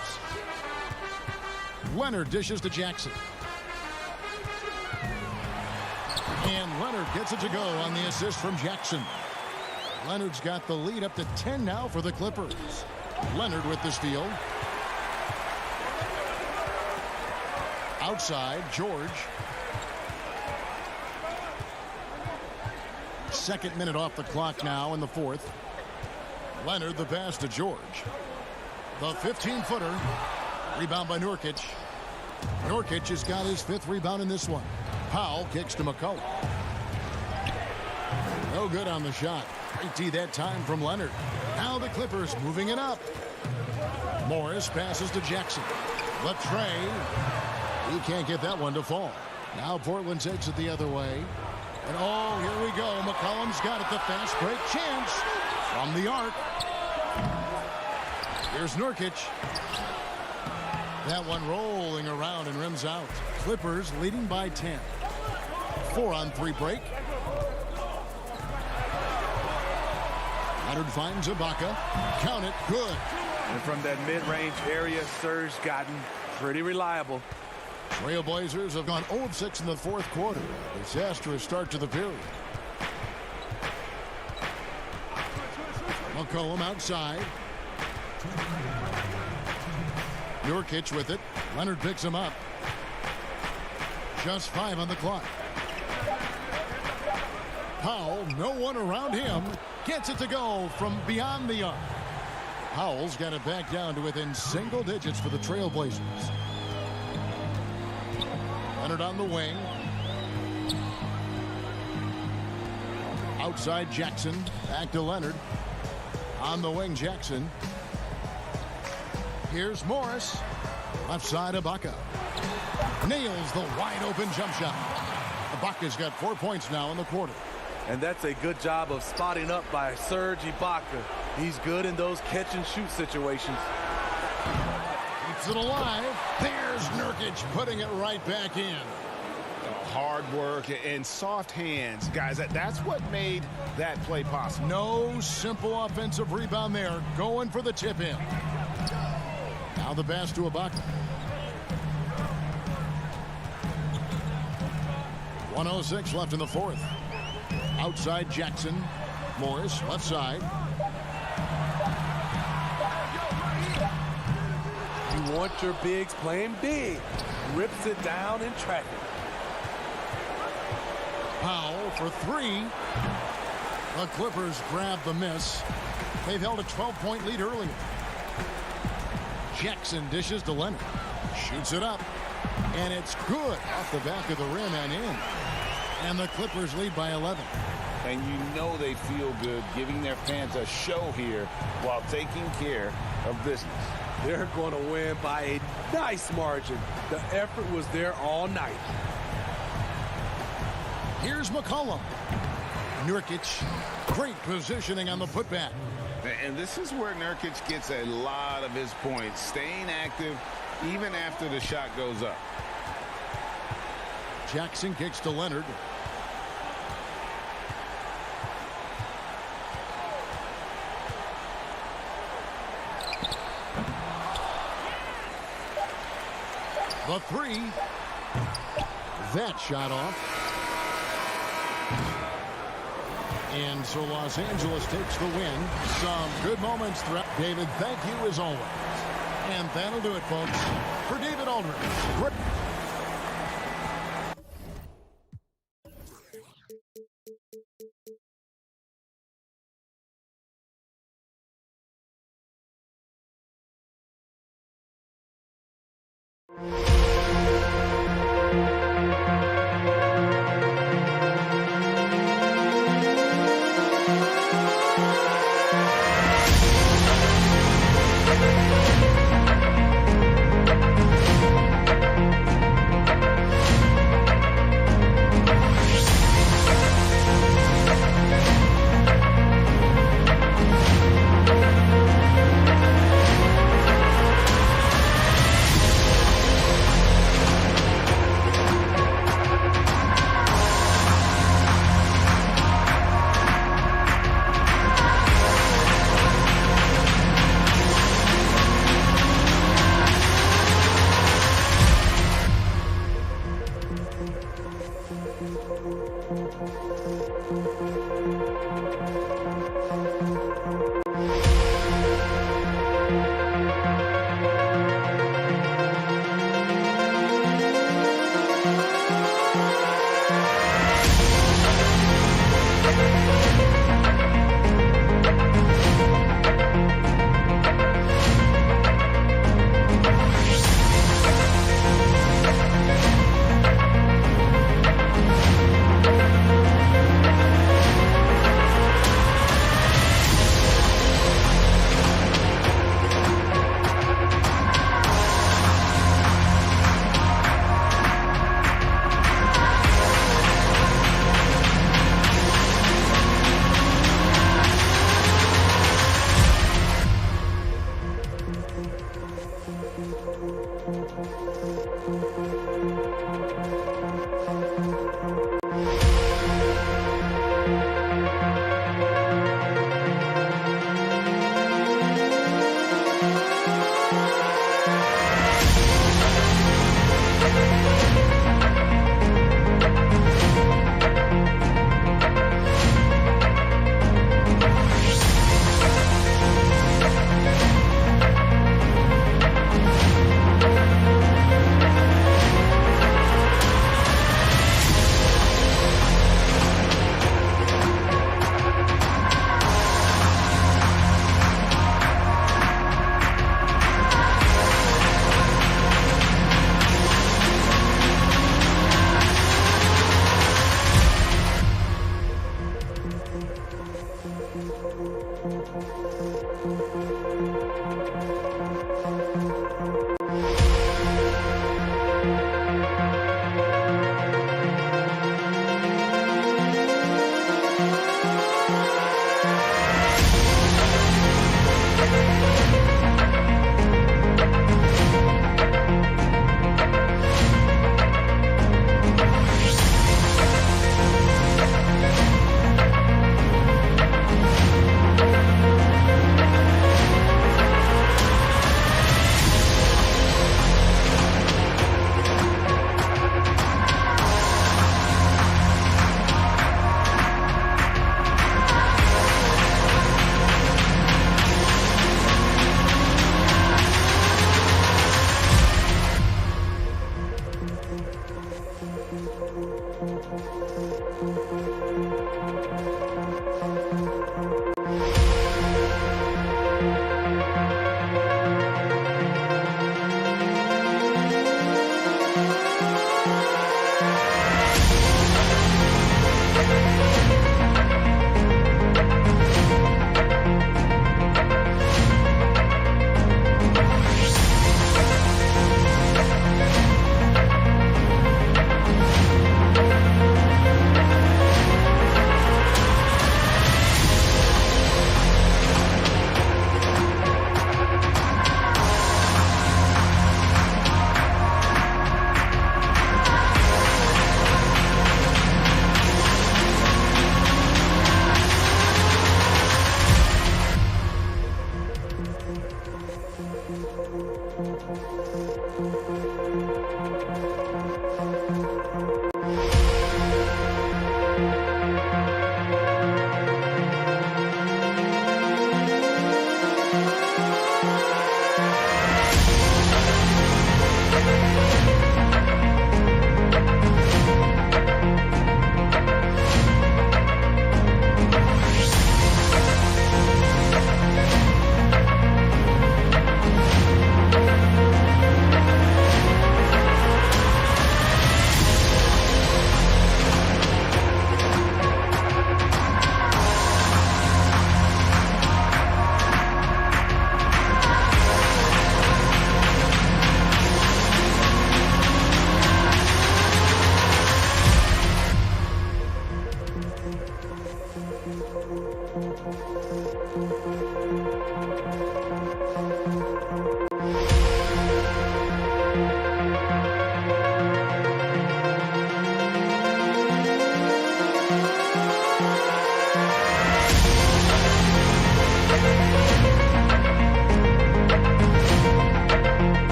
Leonard dishes to Jackson. And Leonard gets it to go on the assist from Jackson. Leonard's got the lead up to 10 now for the Clippers. Leonard with the steal. Outside, George. Second minute off the clock now in the fourth. Leonard the pass to George. The 15-footer. Rebound by Nurkic. Nurkic has got his 5th rebound in this one. Powell kicks to McCollum. No good on the shot. Great D that time from Leonard. Now the Clippers moving it up. Morris passes to Jackson. The tray. He can't get that one to fall. Now Portland takes it the other way. And oh, here we go. McCollum's got it. The fast break chance from the arc. Here's Nurkic. That one rolling around and rims out. Clippers leading by 10. 4-on-3 break. Leonard finds Ibaka. Count it. Good. And from that mid-range area, Serge gotten pretty reliable. Trailblazers have gone 0-6 in the fourth quarter. Disastrous start to the period. McCollum outside. Nurkic with it. Leonard picks him up. Just 5 on the clock. Powell, no one around him. Gets it to go from beyond the arc. Powell's got it back down to within single digits for the Trailblazers. Leonard on the wing. Outside Jackson. Back to Leonard. On the wing, Jackson. Here's Morris. Left side, Ibaka. Nails the wide open jump shot. Ibaka's got 4 points now in the quarter. And that's a good job of spotting up by Serge Ibaka. He's good in those catch and shoot situations. Keeps it alive. There's Nurkic putting it right back in. Hard work and soft hands, guys. That's what made that play possible. No simple offensive rebound there. Going for the tip in. Now the pass to Ibaka. 1:06 left in the fourth. Outside Jackson. Morris left side. You want your bigs playing big. Rips it down in traffic. Powell for 3. The Clippers grab the miss. They've held a 12-point lead earlier. Jackson dishes to Leonard. Shoots it up. And it's good off the back of the rim and in. And the Clippers lead by 11. And you know they feel good giving their fans a show here while taking care of business. They're going to win by a nice margin. The effort was there all night. Here's McCollum. Nurkic, great positioning on the putback. And this is where Nurkic gets a lot of his points, staying active even after the shot goes up. Jackson kicks to Leonard. The three. That shot off. And so Los Angeles takes the win. Some good moments throughout. David, thank you as always. And that'll do it, folks. For David Aldridge.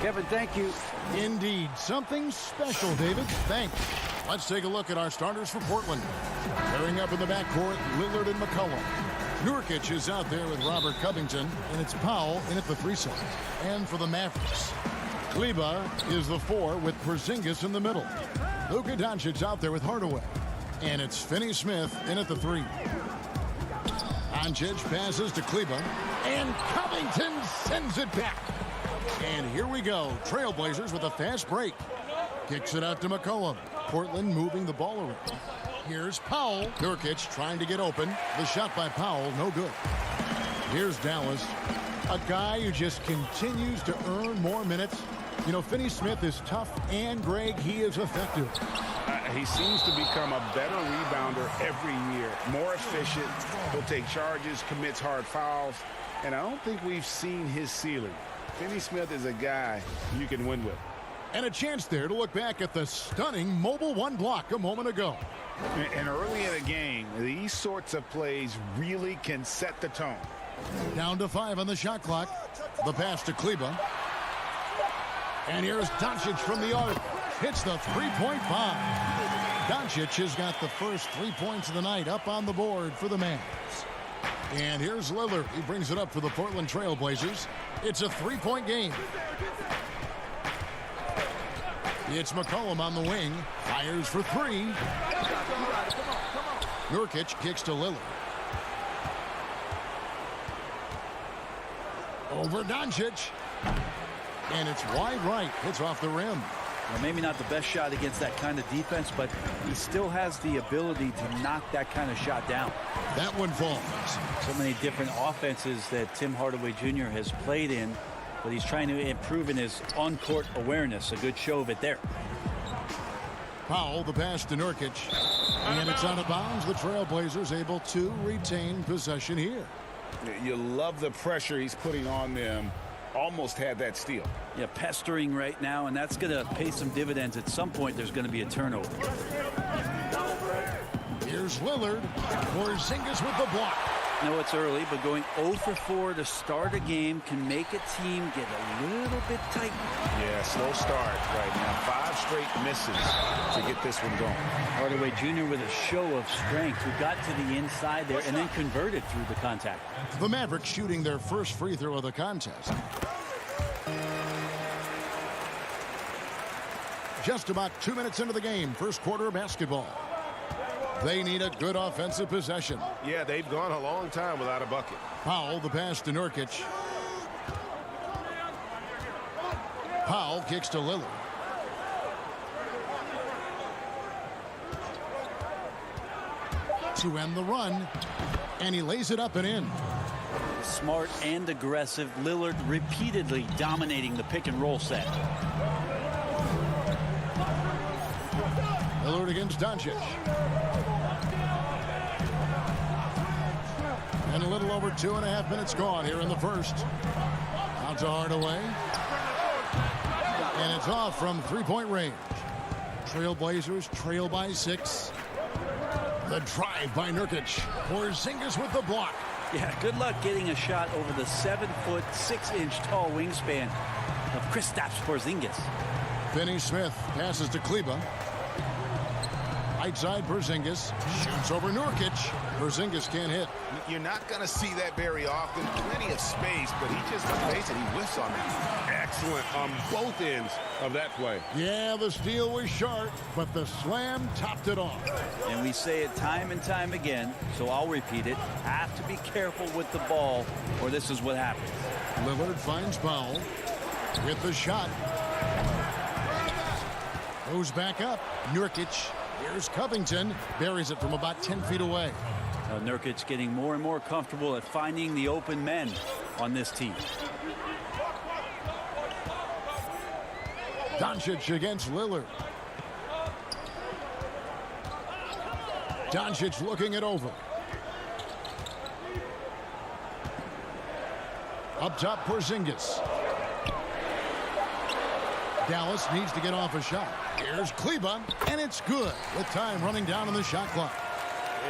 Kevin, thank you. Indeed. Something special, David. Thanks. Let's take a look at our starters for Portland. Pairing up in the backcourt, Lillard and McCollum. Nurkic is out there with Robert Covington, and it's Powell in at the 3 slot. And for the Mavericks, Kleber is the 4 with Porzingis in the middle. Luka Doncic out there with Hardaway. And it's Finney-Smith in at the 3. Doncic passes to Kleber, and Covington sends it back. And here we go. Trailblazers with a fast break. Kicks it out to McCollum. Portland moving the ball around. Here's Powell. Nurkic trying to get open. The shot by Powell, no good. Here's Dallas. A guy who just continues to earn more minutes. You know, Finney-Smith is tough, and Greg, he is effective. He seems to become a better rebounder every year. More efficient. He'll take charges, commits hard fouls. And I don't think we've seen his ceiling. Finney-Smith is a guy you can win with. And a chance there to look back at the stunning mobile 1 block a moment ago. And early in a game, these sorts of plays really can set the tone. Down to 5 on the shot clock. The pass to Kleber. And here's Doncic from the arc. Hits the three-point bomb. Doncic has got the first 3 points of the night up on the board for the Mavs. And here's Lillard. He brings it up for the Portland Trail Blazers. It's a three-point game. It's McCollum on the wing. Fires for three. Nurkic kicks to Lillard. Over Doncic. And it's wide right. Hits off the rim. Well, maybe not the best shot against that kind of defense, but he still has the ability to knock that kind of shot down. That one falls. So many different offenses that Tim Hardaway Jr. has played in, but he's trying to improve in his on-court awareness. A good show of it there. Powell, the pass to Nurkic. And it's out of bounds. The Trailblazers able to retain possession here. You love the pressure he's putting on them. Almost had that steal. Yeah, pestering right now, and that's going to pay some dividends. At some point, there's going to be a turnover. Here's Lillard. Porzingis with the block. I know it's early, but going 0 for 4 to start a game can make a team get a little bit tight. Yeah, slow start right now. 5 straight misses to get this one going. Hardaway Jr. with a show of strength, who got to the inside there and then converted through the contact. The Mavericks shooting their first free throw of the contest. Just about 2 minutes into the game, first quarter of basketball. They need a good offensive possession. Yeah, they've gone a long time without a bucket. Powell, the pass to Nurkic. Powell kicks to Lillard. To end the run, and he lays it up and in. Smart and aggressive. Lillard repeatedly dominating the pick and roll set. Lillard against Doncic. And a little over 2.5 minutes gone here in the first. Out to Hardaway. And it's off from three-point range. Trailblazers trail by 6. The drive by Nurkic. Porzingis with the block. Yeah, good luck getting a shot over the 7-foot, 6-inch tall wingspan of Kristaps Porzingis. Finney Smith passes to Kleber. Right side, Porzingis shoots over Nurkic. Porzingis can't hit. You're not going to see that very often. Plenty of space, but he just, basically whiffs on it. Excellent on both ends of that play. Yeah, the steal was sharp, but the slam topped it off. And we say it time and time again, so I'll repeat it. Have to be careful with the ball, or this is what happens. Lillard finds Powell with the shot. Goes back up. Nurkic. Here's Covington. Buries it from about 10 feet away. Nurkic getting more and more comfortable at finding the open men on this team. Doncic against Lillard. Doncic looking it over. Up top, Porzingis. Dallas needs to get off a shot. Here's Kleber, and it's good with time running down on the shot clock.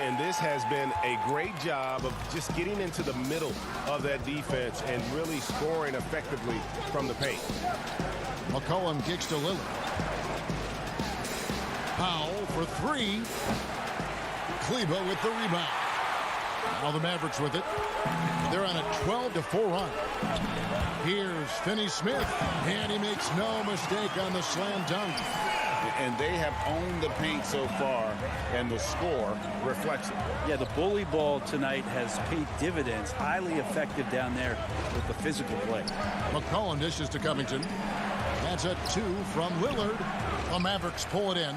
And this has been a great job of just getting into the middle of that defense and really scoring effectively from the paint. McCollum kicks to Lillard. Powell for 3. Kleber with the rebound. Now the Mavericks with it. They're on a 12-4 run. Here's Finney Smith, and he makes no mistake on the slam dunk. And they have owned the paint so far, and the score reflects it. Yeah, the bully ball tonight has paid dividends. Highly effective down there with the physical play. McCollum dishes to Covington. That's a 2 from Lillard. The Mavericks pull it in.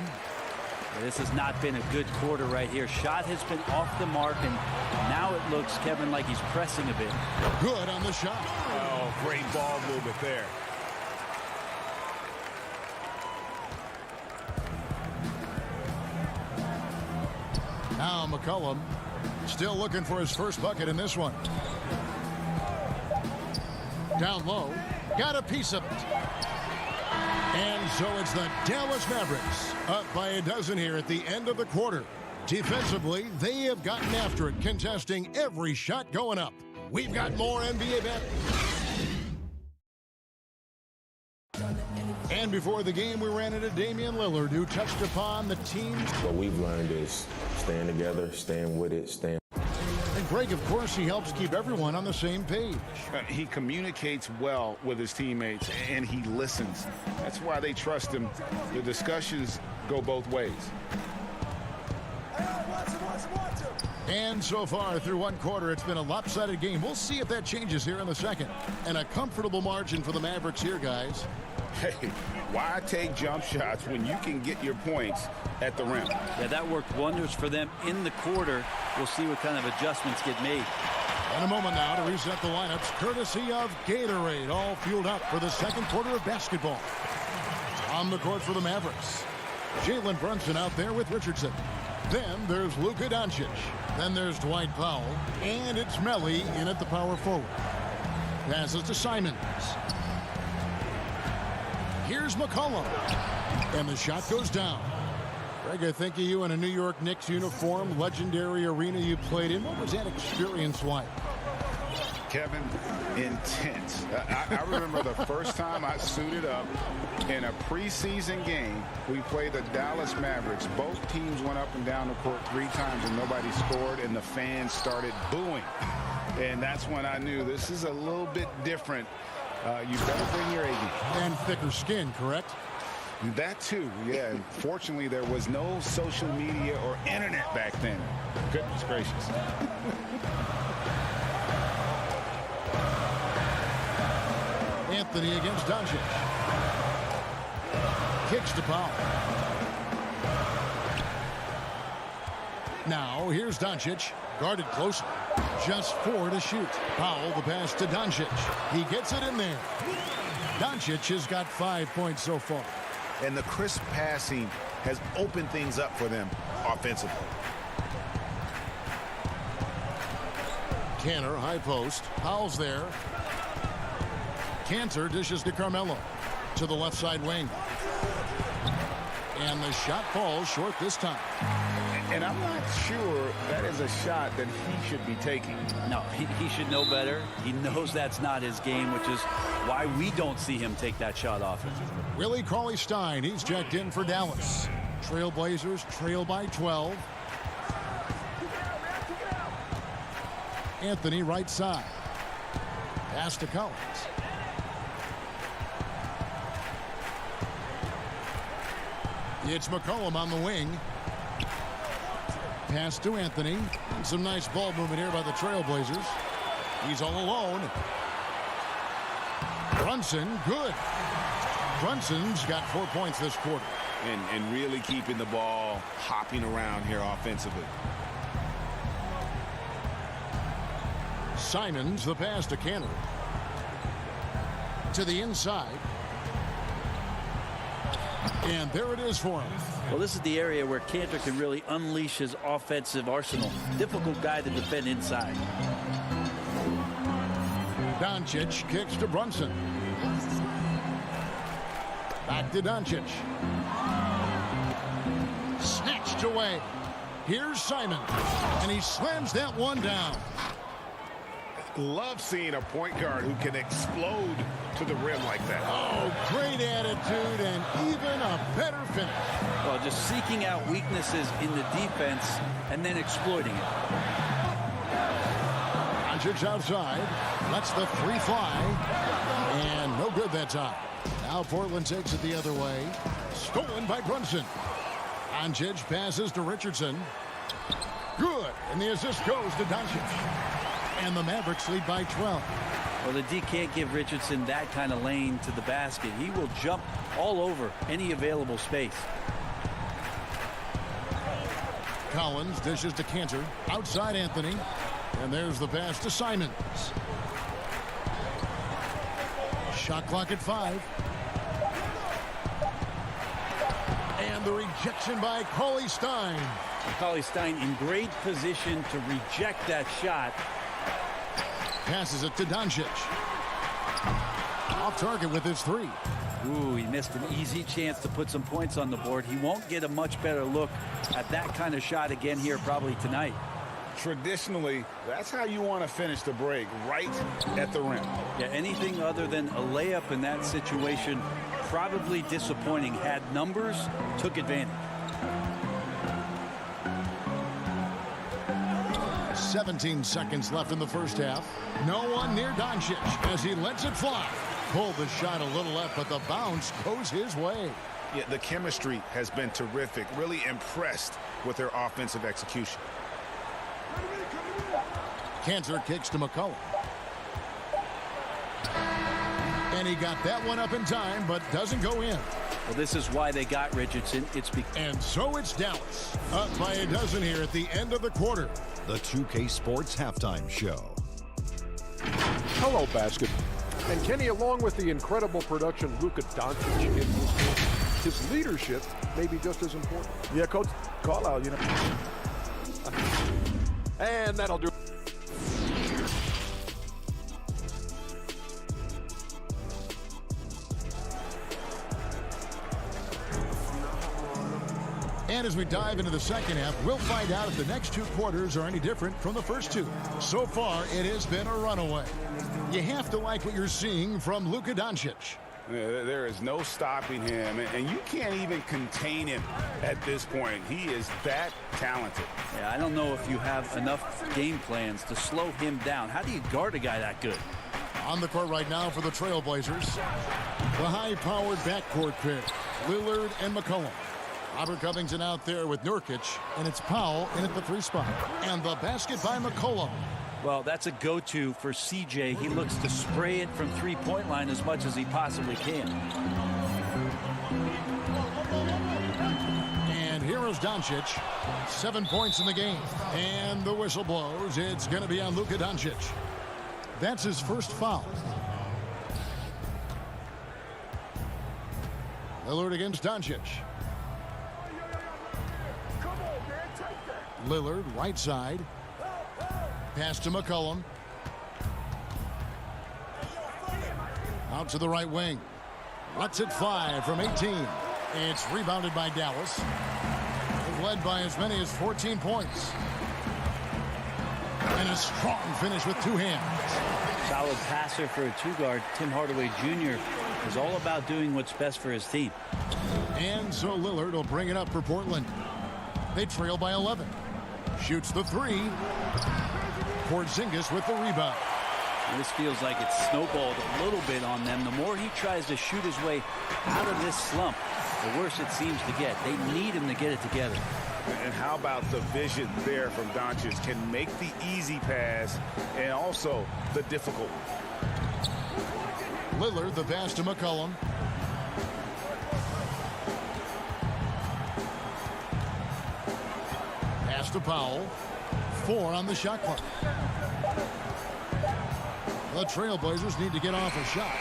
This has not been a good quarter right here. Shot has been off the mark, and now it looks, Kevin, like he's pressing a bit. Good on the shot. Oh, great ball movement there. Now McCollum still looking for his first bucket in this one. Down low. Got a piece of it. And so it's the Dallas Mavericks up by a dozen here at the end of the quarter. Defensively, they have gotten after it, contesting every shot going up. We've got more NBA back. And before the game, we ran into Damian Lillard, who touched upon the team's... What we've learned is staying together, staying with it, staying... And Greg, of course, he helps keep everyone on the same page. He communicates well with his teammates, and he listens. That's why they trust him. The discussions go both ways. And so far through one quarter, it's been a lopsided game. We'll see if that changes here in the second. And a comfortable margin for the Mavericks here, guys. Hey, why take jump shots when you can get your points at the rim? Yeah, that worked wonders for them in the quarter. We'll see what kind of adjustments get made. In a moment now to reset the lineups, courtesy of Gatorade, all fueled up for the second quarter of basketball. On the court for the Mavericks, Jalen Brunson out there with Richardson. Then there's Luka Doncic. Then there's Dwight Powell. And it's Melli in at the power forward. Passes to Simons. Here's McCollum. And the shot goes down. Greg, I think of you in a New York Knicks uniform, legendary arena you played in. What was that experience like? Kevin, intense. I remember the first time I suited up in a preseason game. We played the Dallas Mavericks. Both teams went up and down the court 3 times and nobody scored, and the fans started booing. And that's when I knew this is a little bit different. You better bring your A game. And thicker skin, correct? That too, yeah. Fortunately, there was no social media or internet back then. Goodness gracious. Anthony against Doncic. Kicks to Powell. Now here's Doncic, guarded closely. Just 4 to shoot. Powell, the pass to Doncic. He gets it in there. Doncic has got 5 points so far. And the crisp passing has opened things up for them offensively. Cantor, high post. Powell's there. Cantor dishes to Carmelo. To the left side wing. And the shot falls short this time. And I'm not sure that is a shot that he should be taking. No, he should know better. He knows that's not his game, which is why we don't see him take that shot often. Willie Cauley-Stein, he's checked in for Dallas. Trailblazers trail by 12. Anthony right side. Pass to Collins. It's McCollum on the wing. Pass to Anthony. And some nice ball movement here by the Trailblazers. He's all alone. Brunson, good. Brunson's got 4 points this quarter. And really keeping the ball hopping around here offensively. Simons, the pass to Cantor. To the inside. And there it is for him. Well, this is the area where Cantor can really unleash his offensive arsenal. Difficult guy to defend inside. Doncic kicks to Brunson. Back to Doncic. Snatched away. Here's Simon. And he slams that one down. Love seeing a point guard who can explode to the rim like that. Oh, great attitude and even a better finish. Well, just seeking out weaknesses in the defense and then exploiting it. Doncic outside. Lets the 3 fly. And no good that time. Now Portland takes it the other way. Stolen by Brunson. Doncic passes to Richardson. Good. And the assist goes to Doncic. And the Mavericks lead by 12. Well, the D can't give Richardson that kind of lane to the basket. He will jump all over any available space. Collins dishes to Cantor. Outside Anthony. And there's the pass to Simons. Shot clock at 5. And the rejection by Cauley-Stein. Cauley-Stein in great position to reject that shot. Passes it to Doncic. Off target with his 3. Ooh, he missed an easy chance to put some points on the board. He won't get a much better look at that kind of shot again here probably tonight. Traditionally, that's how you want to finish the break, right at the rim. Yeah, anything other than a layup in that situation, probably disappointing. Had numbers, took advantage. 17 seconds left in the first half. No one near Doncic as he lets it fly. Pulled the shot a little left, but the bounce goes his way. Yeah, the chemistry has been terrific. Really impressed with their offensive execution. Cantor kicks to McCollum. And he got that one up in time, but doesn't go in. Well, this is why they got Richardson. And so it's Dallas. Up by a dozen here at the end of the quarter. The 2K Sports Halftime Show. Hello, basket. And Kenny, along with the incredible production Luka Doncic in this game, his leadership may be just as important. Yeah, Coach, call out, you know. And that'll do. And as we dive into the second half, we'll find out if the next two quarters are any different from the first two. So far, it has been a runaway. You have to like what you're seeing from Luka Doncic. There is no stopping him, and you can't even contain him at this point. He is that talented. Yeah, I don't know if you have enough game plans to slow him down. How do you guard a guy that good? On the court right now for the Trailblazers, the high-powered backcourt pair, Lillard and McCollum. Robert Covington out there with Nurkic, and it's Powell in at the three spot. And the basket by McCollum. Well, that's a go-to for CJ. He looks to spray it from three-point line as much as he possibly can. And here is Doncic. 7 points in the game. And the whistle blows. It's going to be on Luka Doncic. That's his first foul. Lillard against Doncic. Lillard, right side. Pass to McCollum. Out to the right wing. Lets it fly from 18. It's rebounded by Dallas. They've led by as many as 14 points. And a strong finish with two hands. Solid passer for a two-guard. Tim Hardaway Jr. is all about doing what's best for his team. And so Lillard will bring it up for Portland. They trail by 11. Shoots the three. Porzingis with the rebound. This feels like it's snowballed a little bit on them. The more he tries to shoot his way out of this slump, the worse it seems to get. They need him to get it together. And how about the vision there from Doncic? Can make the easy pass and also the difficult. Lillard, the pass to McCollum. Pass to Powell. 4 on the shot clock. The Trailblazers need to get off a shot.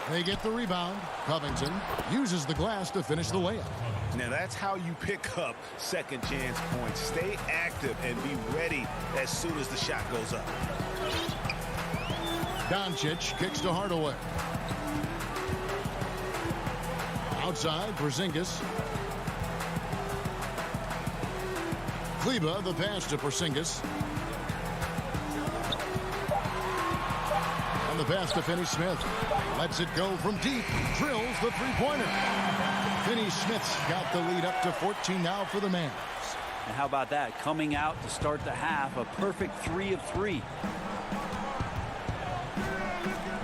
They get the rebound. Covington uses the glass to finish the layup. Now that's how you pick up second chance points. Stay active and be ready as soon as the shot goes up. Doncic kicks to Hardaway. Outside, Porzingis. Kleber, the pass to Porzingis. And the pass to Finney-Smith. Lets it go from deep. Drills the three-pointer. Finney-Smith's got the lead up to 14 now for the Mavs. And how about that? Coming out to start the half, a perfect 3 of 3.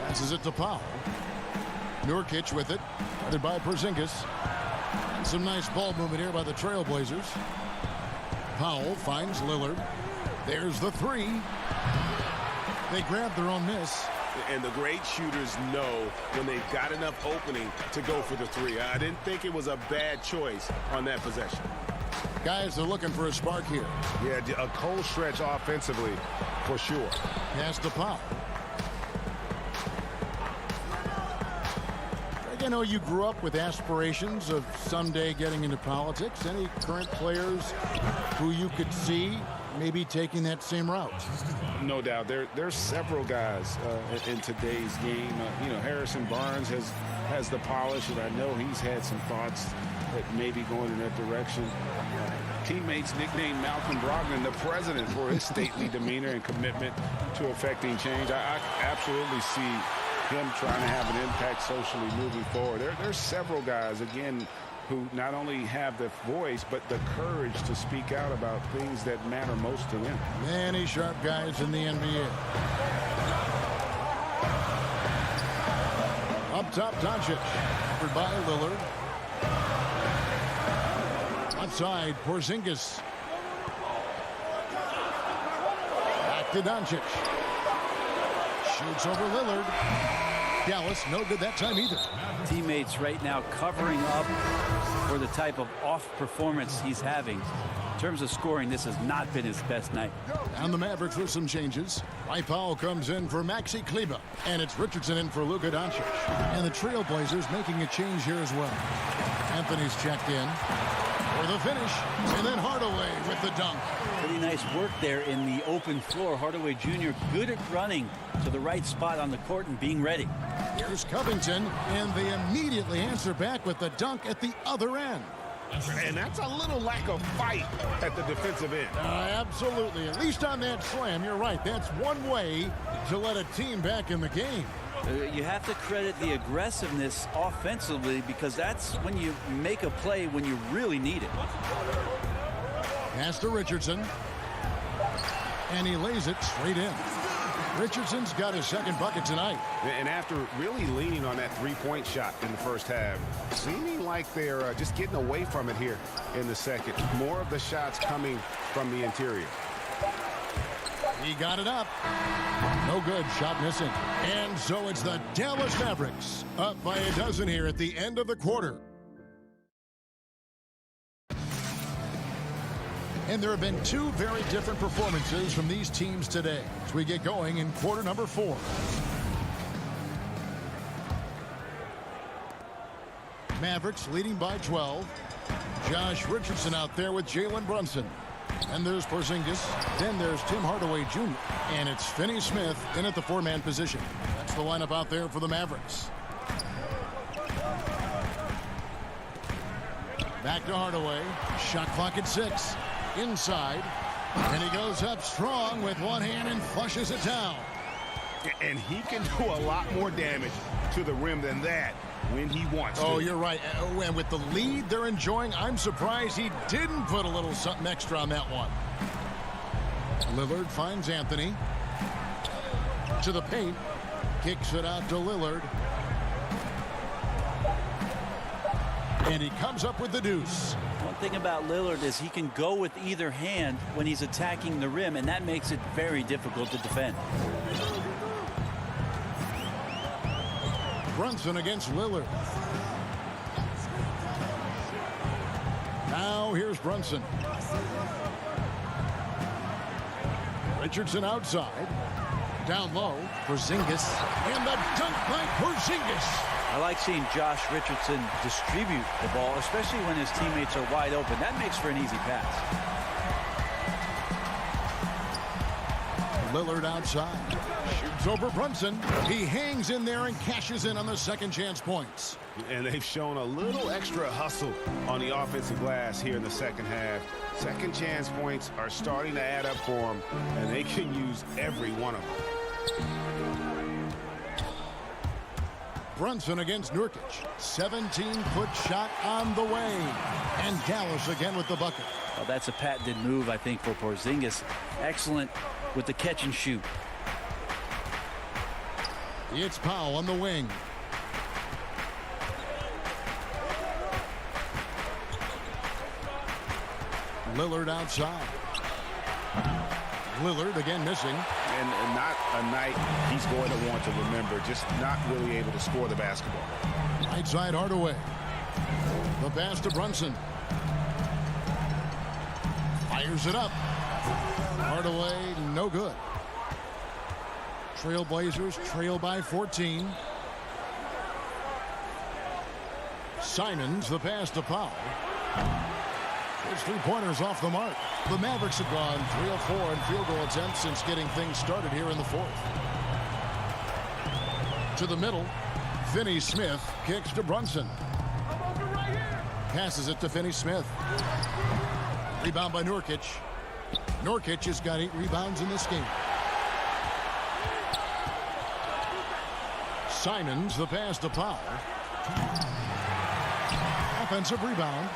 Passes it to Powell. Nurkic with it. Guarded by Porzingis. Some nice ball movement here by the Trailblazers. Powell finds Lillard. There's the three. They grab their own miss. And the great shooters know when they've got enough opening to go for the three. I didn't think it was a bad choice on that possession. Guys are looking for a spark here. Yeah, a cold stretch offensively for sure. Pass to Powell. I know you grew up with aspirations of someday getting into politics. Any current players who you could see maybe taking that same route? No doubt. There's several guys in today's game. Harrison Barnes has the polish, and I know he's had some thoughts that maybe going in that direction. Teammates nicknamed Malcolm Brogdon the president for his stately demeanor and commitment to affecting change. I absolutely see him trying to have an impact socially moving forward. There's several guys, again, who not only have the voice, but the courage to speak out about things that matter most to them. Many sharp guys in the NBA. Up top, Doncic. Covered by Lillard. Outside, Porzingis. Back to Doncic. Shoots over Lillard. Dallas, no good that time either. Teammates right now covering up for the type of off performance he's having. In terms of scoring, this has not been his best night. And the Mavericks with some changes. Dwight Powell comes in for Maxi Kleber. And it's Richardson in for Luka Doncic. And the Trailblazers making a change here as well. Anthony's checked in for the finish. And then Hardaway with the dunk. Pretty nice work there in the open floor. Hardaway Jr. good at running to the right spot on the court and being ready. Here's Covington, and they immediately answer back with the dunk at the other end. And that's a little lack of fight at the defensive end. Absolutely. At least on that slam, you're right. That's one way to let a team back in the game. You have to credit the aggressiveness offensively, because that's when you make a play when you really need it. Pass to Richardson. And he lays it straight in. Richardson's got his second bucket tonight. And after really leaning on that three-point shot in the first half, seeming like they're just getting away from it here in the second. More of the shots coming from the interior. He got it up. No good. Shot missing. And so it's the Dallas Mavericks up by a dozen here at the end of the quarter. And there have been two very different performances from these teams today as we get going in quarter number 4. Mavericks leading by 12. Josh Richardson out there with Jalen Brunson. And there's Porzingis. Then there's Tim Hardaway Jr. And it's Finney-Smith in at the 4-man position. That's the lineup out there for the Mavericks. Back to Hardaway. Shot clock at 6. Inside. And he goes up strong with one hand and flushes it down. And he can do a lot more damage to the rim than that when he wants to. Oh, you're right. And with the lead they're enjoying, I'm surprised he didn't put a little something extra on that one. Lillard finds Anthony. To the paint. Kicks it out to Lillard. And he comes up with the deuce. One thing about Lillard is he can go with either hand when he's attacking the rim, and that makes it very difficult to defend. Brunson against Lillard. Now here's Brunson. Richardson outside. Down low. Porzingis. And the dunk by Porzingis. I like seeing Josh Richardson distribute the ball, especially when his teammates are wide open. That makes for an easy pass. Lillard outside. Shoots over Brunson. He hangs in there and cashes in on the second chance points. And they've shown a little extra hustle on the offensive glass here in the second half. Second chance points are starting to add up for them, and they can use every one of them. Brunson against Nurkic. 17-foot shot on the way. And Dallas again with the bucket. Well, that's a patented move, I think, for Porzingis. Excellent with the catch and shoot. It's Powell on the wing. Lillard outside. Lillard again missing. And not a night he's going to want to remember, just not really able to score the basketball. Right side Hardaway. The pass to Brunson. Fires it up. Hardaway, no good. Trailblazers trail by 14. Simons, the pass to Powell. His three-pointers off the mark. The Mavericks have gone 3 of 4 in field goal attempts since getting things started here in the fourth. To the middle. Finney-Smith kicks to Brunson. Passes it to Finney-Smith. Rebound by Nurkic. Nurkic has got 8 rebounds in this game. Simons, the pass to Powell. offensive rebound.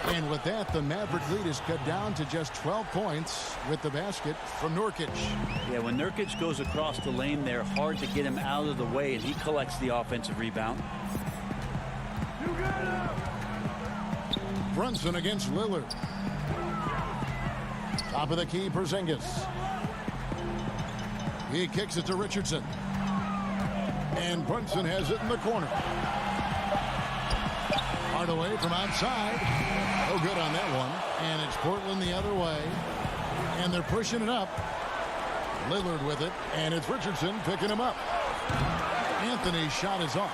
And with that, the Maverick lead is cut down to just 12 points with the basket from Nurkic. Yeah, when Nurkic goes across the lane there, hard to get him out of the way, and he collects the offensive rebound. Brunson against Lillard. Top of the key, Porzingis. He kicks it to Richardson. And Brunson has it in the corner. Hardaway from outside. No good on that one. And it's Portland the other way. And they're pushing it up. Lillard with it. And it's Richardson picking him up. Anthony's shot is off.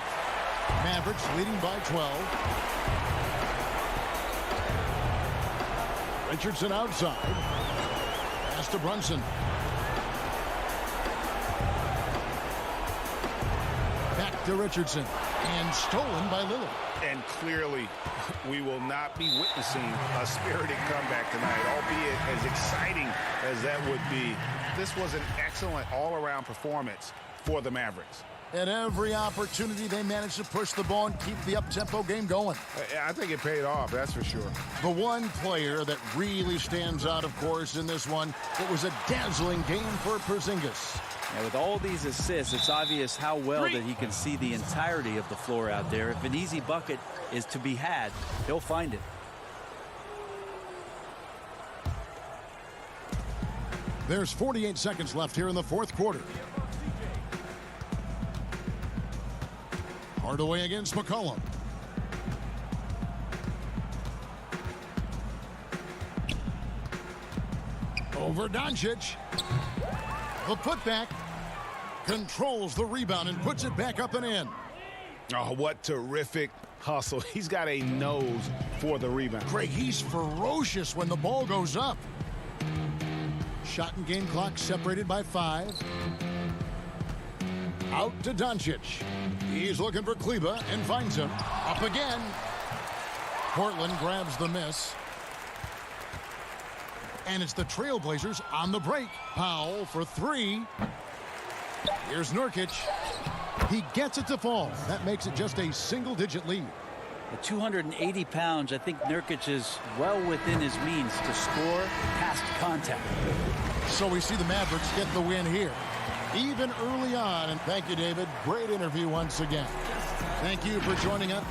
Mavericks leading by 12. Richardson outside. Pass to Brunson. Back to Richardson. And stolen by Lillard. And clearly, we will not be witnessing a spirited comeback tonight, albeit as exciting as that would be. This was an excellent all-around performance for the Mavericks. At every opportunity, they managed to push the ball and keep the up-tempo game going. I think it paid off, that's for sure. The one player that really stands out, of course, in this one, it was a dazzling game for Porzingis. And with all these assists, it's obvious how well that he can see the entirety of the floor out there. If an easy bucket is to be had, he'll find it. There's 48 seconds left here in the fourth quarter. Hardaway against McCollum. Over Doncic. The putback controls the rebound and puts it back up and in. Oh, what terrific hustle. He's got a nose for the rebound. Greg, he's ferocious when the ball goes up. Shot and game clock separated by 5. Out to Doncic. He's looking for Kleber and finds him. Up again. Portland grabs the miss. And it's the Trailblazers on the break. Powell for 3. Here's Nurkic. He gets it to fall. That makes it just a single-digit lead. At 280 pounds, I think Nurkic is well within his means to score past contact. So we see the Mavericks get the win here, even early on. And thank you, David. Great interview once again. Thank you for joining us.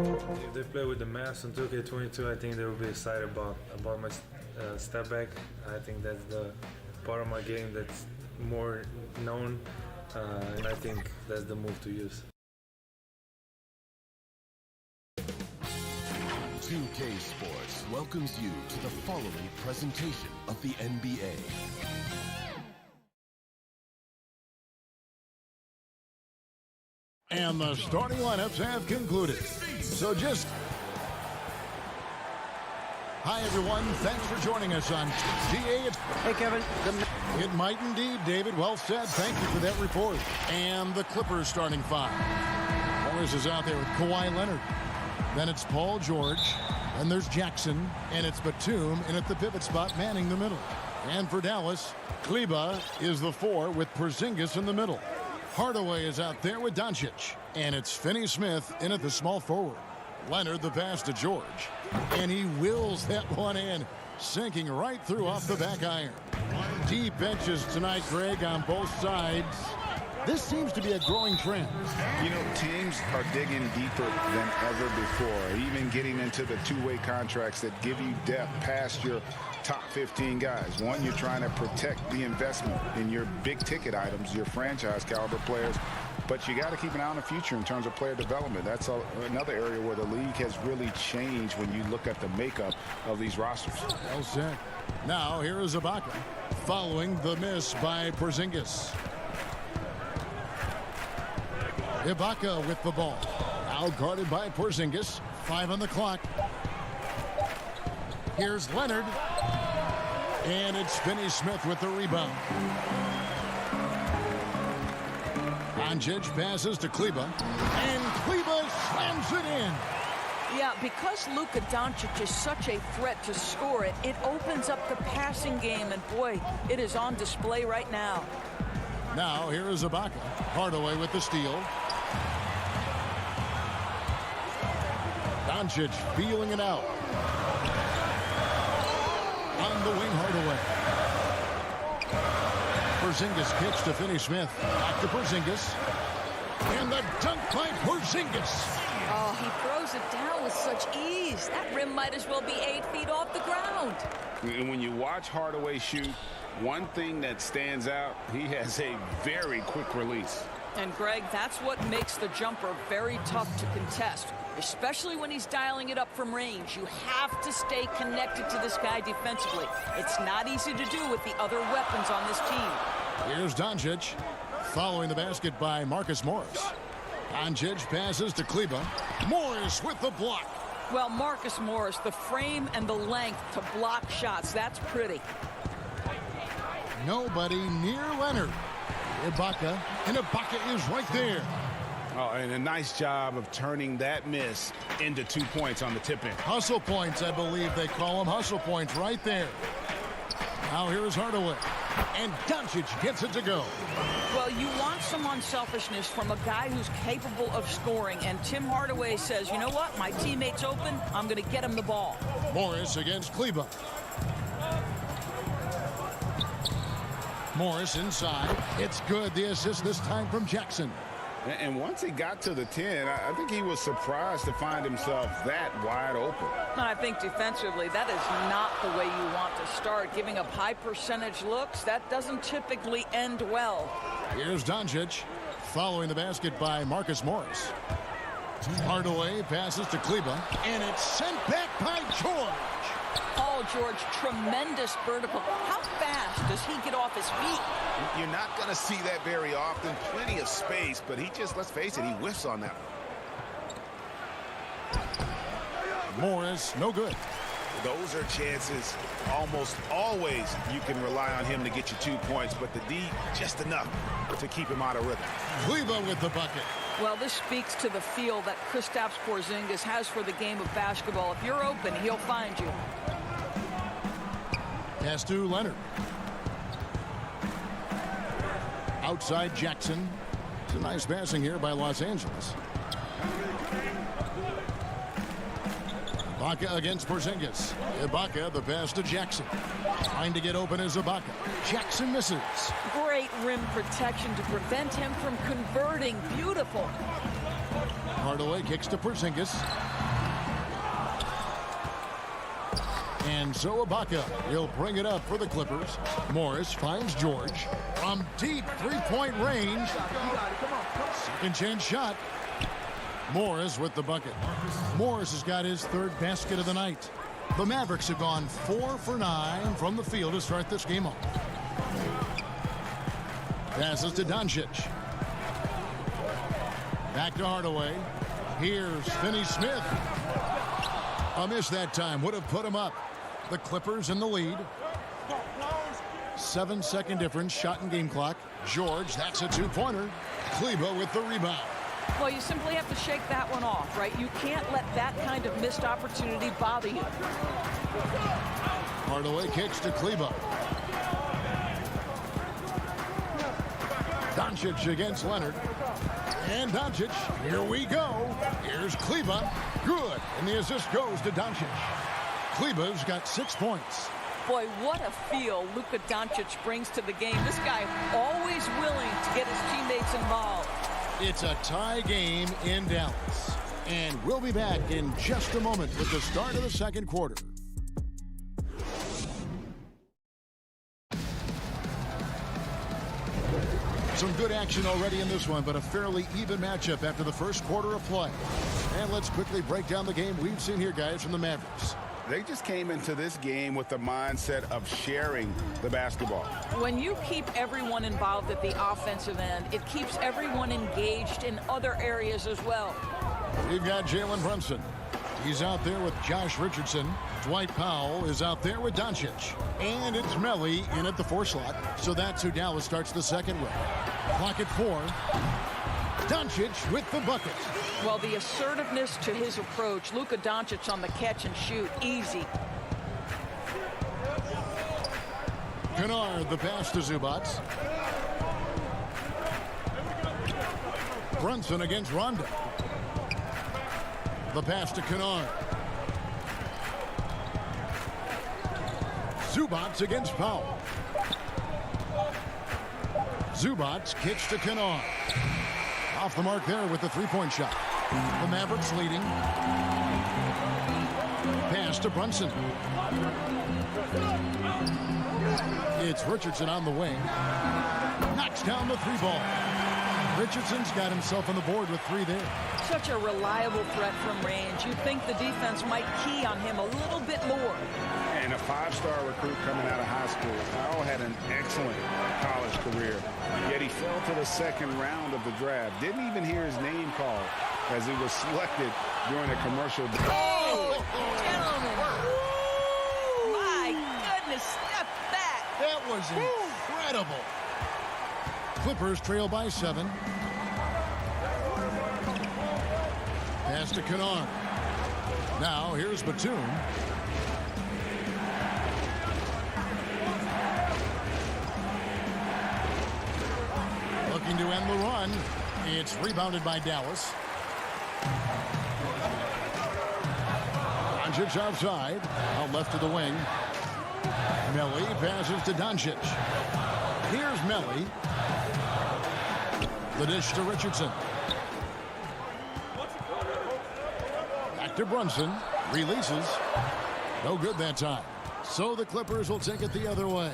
If they play with the Mavs on 2K22, I think they will be excited about my step back. I think that's the part of my game that's more known, and I think that's the move to use. 2K Sports welcomes you to the following presentation of the NBA. And the starting lineups have concluded. So hi, everyone. Thanks for joining us on GA. Hey, Kevin. It might indeed, David. Well said. Thank you for that report. And the Clippers starting five. Morris is out there with Kawhi Leonard. Then it's Paul George. And there's Jackson. And it's Batum. And at the pivot spot, manning the middle. And for Dallas, Kleber is the 4 with Porzingis in the middle. Hardaway is out there with Doncic. And it's Finney-Smith in at the small forward. Leonard the pass to George. And he wills that one in, sinking right through off the back iron. Deep benches tonight, Greg, on both sides. This seems to be a growing trend. You know, teams are digging deeper than ever before, even getting into the two-way contracts that give you depth past your top 15 guys. One, you're trying to protect the investment in your big-ticket items, your franchise-caliber players. But you got to keep an eye on the future in terms of player development. That's another area where the league has really changed when you look at the makeup of these rosters. Well said. Now, here is Ibaka following the miss by Porzingis. Ibaka with the ball. Now guarded by Porzingis. 5 on the clock. Here's Leonard. And it's Finney-Smith with the rebound. Doncic passes to Kleber. And Kleber slams it in. Yeah, because Luka Doncic is such a threat to score it, it opens up the passing game, and boy, it is on display right now. Now, here is Ibaka. Hardaway with the steal. Doncic feeling it out. On the wing, Hardaway. Porzingis kicks to Finney-Smith. Back to Porzingis. And the dunk by Porzingis. Oh, he throws it down with such ease. That rim might as well be 8 feet off the ground. And when you watch Hardaway shoot, one thing that stands out, he has a very quick release. And, Greg, that's what makes the jumper very tough to contest, especially when he's dialing it up from range. You have to stay connected to this guy defensively. It's not easy to do with the other weapons on this team. Here's Doncic following the basket by Marcus Morris. Doncic passes to Kleber. Morris with the block. Well, Marcus Morris, the frame and the length to block shots, that's pretty. Nobody near Leonard. Ibaka, and Ibaka is right there. Oh, and a nice job of turning that miss into 2 points on the tip-in. Hustle points, I believe they call them. Hustle points right there. Now here is Hardaway. And Doncic gets it to go. Well, you want some unselfishness from a guy who's capable of scoring. And Tim Hardaway says, you know what? My teammate's open. I'm going to get him the ball. Morris against Kleber. Morris inside. It's good. The assist this time from Jackson. And once he got to the 10, I think he was surprised to find himself that wide open. And I think defensively, that is not the way you want to start. Giving up high percentage looks, that doesn't typically end well. Here's Doncic following the basket by Marcus Morris. Hardaway passes to Kleber, and it's sent back by George. Paul George, tremendous vertical. How fast does he get off his feet? You're not going to see that very often. Plenty of space, but he just, let's face it, he whiffs on that one. Morris, no good. Those are chances almost always you can rely on him to get you 2 points, but the D, just enough to keep him out of rhythm. Kleber with the bucket. Well, this speaks to the feel that Kristaps Porzingis has for the game of basketball. If you're open, he'll find you. Pass to Leonard. Outside Jackson. It's a nice passing here by Los Angeles. Ibaka against Porzingis. Ibaka, the pass to Jackson. Trying to get open is Ibaka. Jackson misses. Great rim protection to prevent him from converting. Beautiful. Hardaway kicks to Porzingis. And so Ibaka will bring it up for the Clippers. Morris finds George from deep three-point range. Second chance shot. Morris with the bucket. Morris has got his third basket of the night. The Mavericks have gone 4 for 9 from the field to start this game off. Passes to Doncic. Back to Hardaway. Here's Finney-Smith. A miss that time would have put him up. The Clippers in the lead. 7-second difference, shot and game clock. George, that's a two-pointer. Kleber with the rebound. Well, you simply have to shake that one off, right? You can't let that kind of missed opportunity bother you. Hardaway kicks to Kleber. Doncic against Leonard. And Doncic, here we go. Here's Kleber. Good. And the assist goes to Doncic. Kleber's got 6 points. Boy, what a feel Luka Doncic brings to the game. This guy always willing to get his teammates involved. It's a tie game in Dallas. And we'll be back in just a moment with the start of the second quarter. Some good action already in this one, but a fairly even matchup after the first quarter of play. And let's quickly break down the game we've seen here, guys, from the Mavericks. They just came into this game with the mindset of sharing the basketball. When you keep everyone involved at the offensive end, it keeps everyone engaged in other areas as well. We've got Jalen Brunson. He's out there with Josh Richardson. Dwight Powell is out there with Doncic. And it's Melli in at the 4 slot. So that's who Dallas starts the second with. Clock at 4. Doncic with the bucket. Well, the assertiveness to his approach. Luka Doncic on the catch and shoot. Easy. Kennard the pass to Zubac. Brunson against Rondo. The pass to Kennard. Zubac against Powell. Zubac kicks to Kennard. Off the mark there with the three-point shot. The Mavericks leading. Pass to Brunson. It's Richardson on the wing. Knocks down the 3 ball. Richardson's got himself on the board with 3 there. Such a reliable threat from range. You'd think the defense might key on him a little bit more. And a 5-star recruit coming out of high school. Powell had an excellent college career, yet he fell to the second round of the draft. Didn't even hear his name called as he was selected during a commercial. Oh, gentlemen. My goodness, step back. That was incredible. Clippers trail by 7. Pass to Kennard. Now here's Batum. Looking to end the run. It's rebounded by Dallas. Doncic outside. Out left to the wing. Melli passes to Doncic. Here's Melli. The dish to Richardson. Back to Brunson. Releases. No good that time. So the Clippers will take it the other way.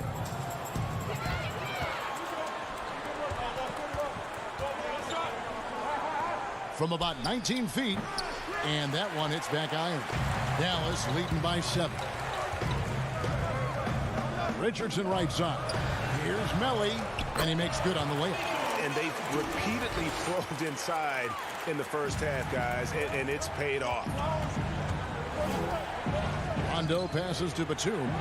From about 19 feet. And that one hits back iron. Dallas leading by 7. Richardson right side. Here's Melli. And he makes good on the layup. And they've repeatedly probed inside in the first half, guys, and it's paid off. Rondo passes to Batum.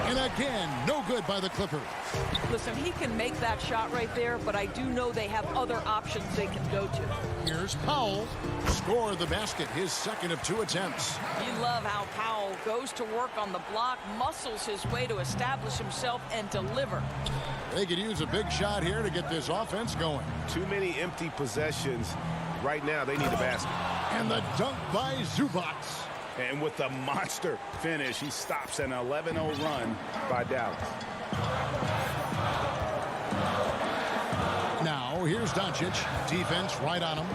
And again, no good by the Clippers. Listen, he can make that shot right there, but I do know they have other options they can go to. Here's Powell. Score the basket, his second of 2 attempts. You love how Powell goes to work on the block, muscles his way to establish himself and deliver. They could use a big shot here to get this offense going. Too many empty possessions. Right now, they need the basket. And the dunk by Zubac. And with the monster finish, he stops an 11-0 run by Dallas. Now So here's Doncic. Defense right on him.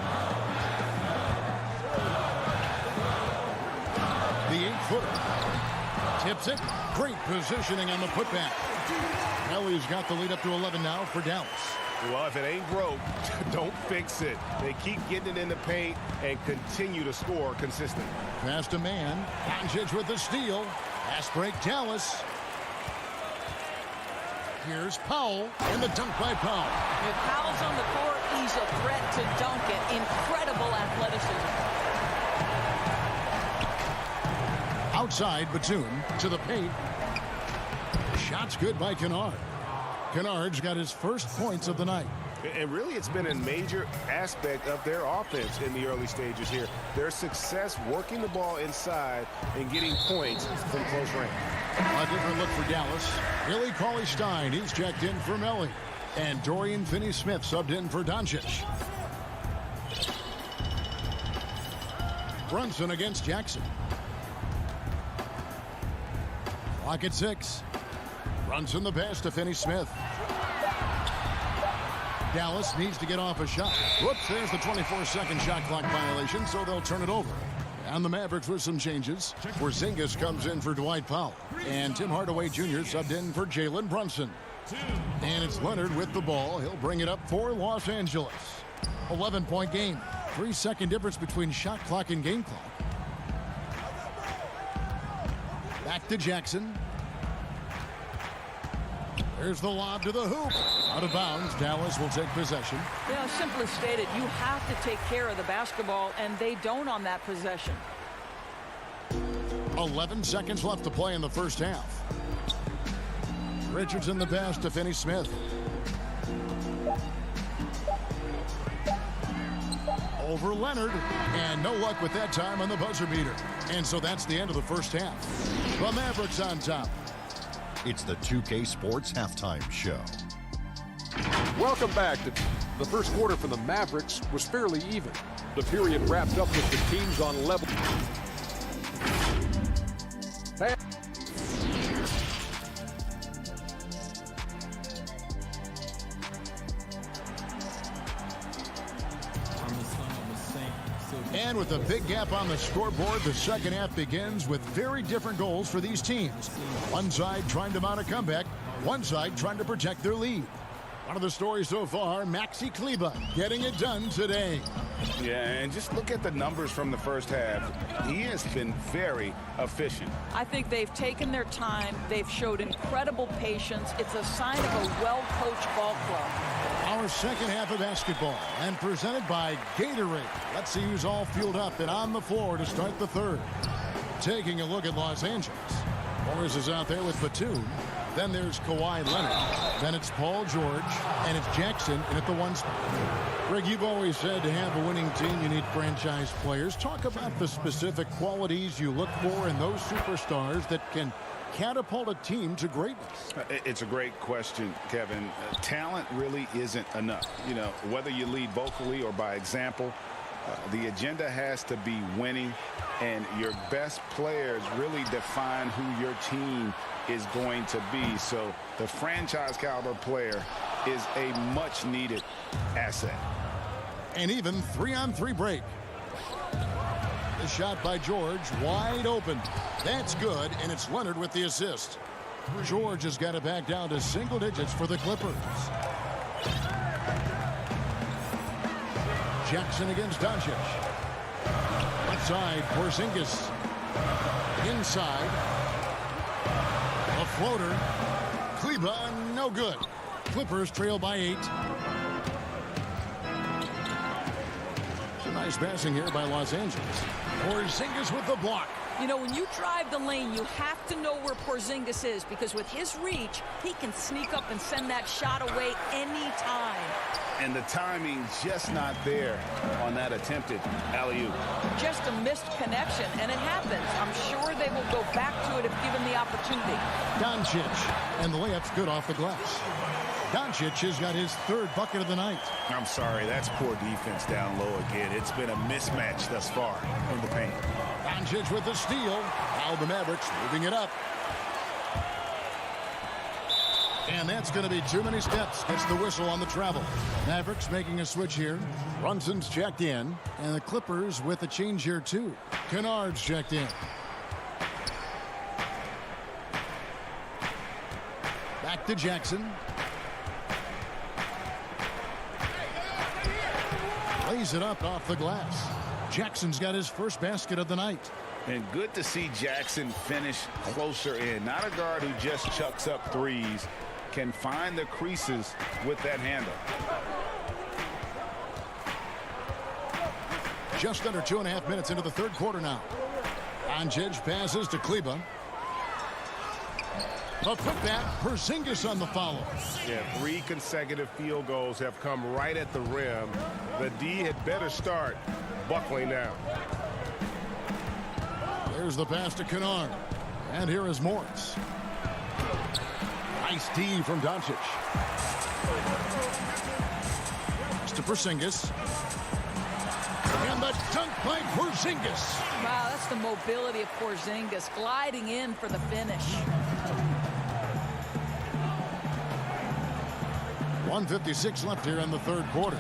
The 8-footer. Tips it. Great positioning on the putback. Kelly's got the lead up to 11 now for Dallas. Well, if it ain't broke, don't fix it. They keep getting it in the paint and continue to score consistently. Past a man. Doncic with the steal. Pass break, Dallas. Here's Powell, and the dunk by Powell. If Powell's on the court, he's a threat to dunk it. Incredible athleticism. Outside, Batum to the paint. Shot's good by Kennard. Kennard's got his first points of the night. And really, it's been a major aspect of their offense in the early stages here. Their success working the ball inside and getting points from close range. A different look for Dallas. Billy Cauley-Stein, he's checked in for Melly. And Dorian Finney-Smith subbed in for Doncic. Brunson against Jackson. Clock at 6. Brunson the pass to Finney-Smith. Dallas needs to get off a shot. Whoops, there's the 24-second shot clock violation, so they'll turn it over. And the Mavericks with some changes. Porzingis comes in for Dwight Powell. And Tim Hardaway Jr. subbed in for Jalen Brunson. And it's Leonard with the ball. He'll bring it up for Los Angeles. 11-point game. 3-second difference between shot clock and game clock. Back to Jackson. There's the lob to the hoop. Out of bounds. Dallas will take possession. Yeah, simply stated, you have to take care of the basketball, and they don't on that possession. 11 seconds left to play in the first half. Richardson the pass to Finney-Smith. Over Leonard. And no luck with that time on the buzzer beater. And so that's the end of the first half. The Mavericks on top. It's the 2K Sports Halftime Show. Welcome back. The first quarter for the Mavericks was fairly even. The period wrapped up with the teams on level. And with a big gap on the scoreboard, the second half begins with very different goals for these teams. One side trying to mount a comeback, one side trying to protect their lead. One of the stories so far, Maxi Kleber getting it done today. Yeah, and just look at the numbers from the first half. He has been very efficient. I think they've taken their time. They've showed incredible patience. It's a sign of a well-coached ball club. Our second half of basketball, and presented by Gatorade. Let's see who's all fueled up and on the floor to start the third. Taking a look at Los Angeles. Morris is out there with Batum. Then there's Kawhi Leonard. Then it's Paul George. And it's Jackson in at the 1 spot. Greg, you've always said to have a winning team, you need franchise players. Talk about the specific qualities you look for in those superstars that can catapult a team to greatness. It's a great question, Kevin. Talent really isn't enough. You know, whether you lead vocally or by example, the agenda has to be winning, and your best players really define who your team is going to be. So the franchise caliber player is a much needed asset. And even 3-on-3 break. The shot by George, wide open. That's good, and it's Leonard with the assist. George has got it back down to single digits for the Clippers. Jackson against Doncic. Left side, Porzingis. Inside. A floater. Kleber, no good. Clippers trail by 8. Some nice passing here by Los Angeles. Porzingis with the block. You know, when you drive the lane, you have to know where Porzingis is, because with his reach, he can sneak up and send that shot away anytime. And the timing just not there on that attempted alley-oop. Just a missed connection, and it happens. I'm sure they will go back to it if given the opportunity. Doncic, and the layup's good off the glass. Doncic has got his third bucket of the night. I'm sorry, that's poor defense down low again. It's been a mismatch thus far in the paint. Doncic with the steal. Now the Mavericks moving it up. And that's going to be too many steps. Gets the whistle on the travel. Mavericks making a switch here. Brunson's checked in. And the Clippers with a change here, too. Kennard's checked in. Back to Jackson. Lays it up off the glass. Jackson's got his first basket of the night. And good to see Jackson finish closer in. Not a guard who just chucks up threes. Can find the creases with that handle. Just under 2.5 minutes into the third quarter now. Doncic passes to Kleber. A putback. Porzingis on the follow. Yeah, 3 consecutive field goals have come right at the rim. The D had better start buckling down. There's the pass to Kennard. And here is Morris. Nice D from Doncic. It's to Porzingis. And the dunk by Porzingis. Wow, that's the mobility of Porzingis gliding in for the finish. 1:56 left here in the third quarter.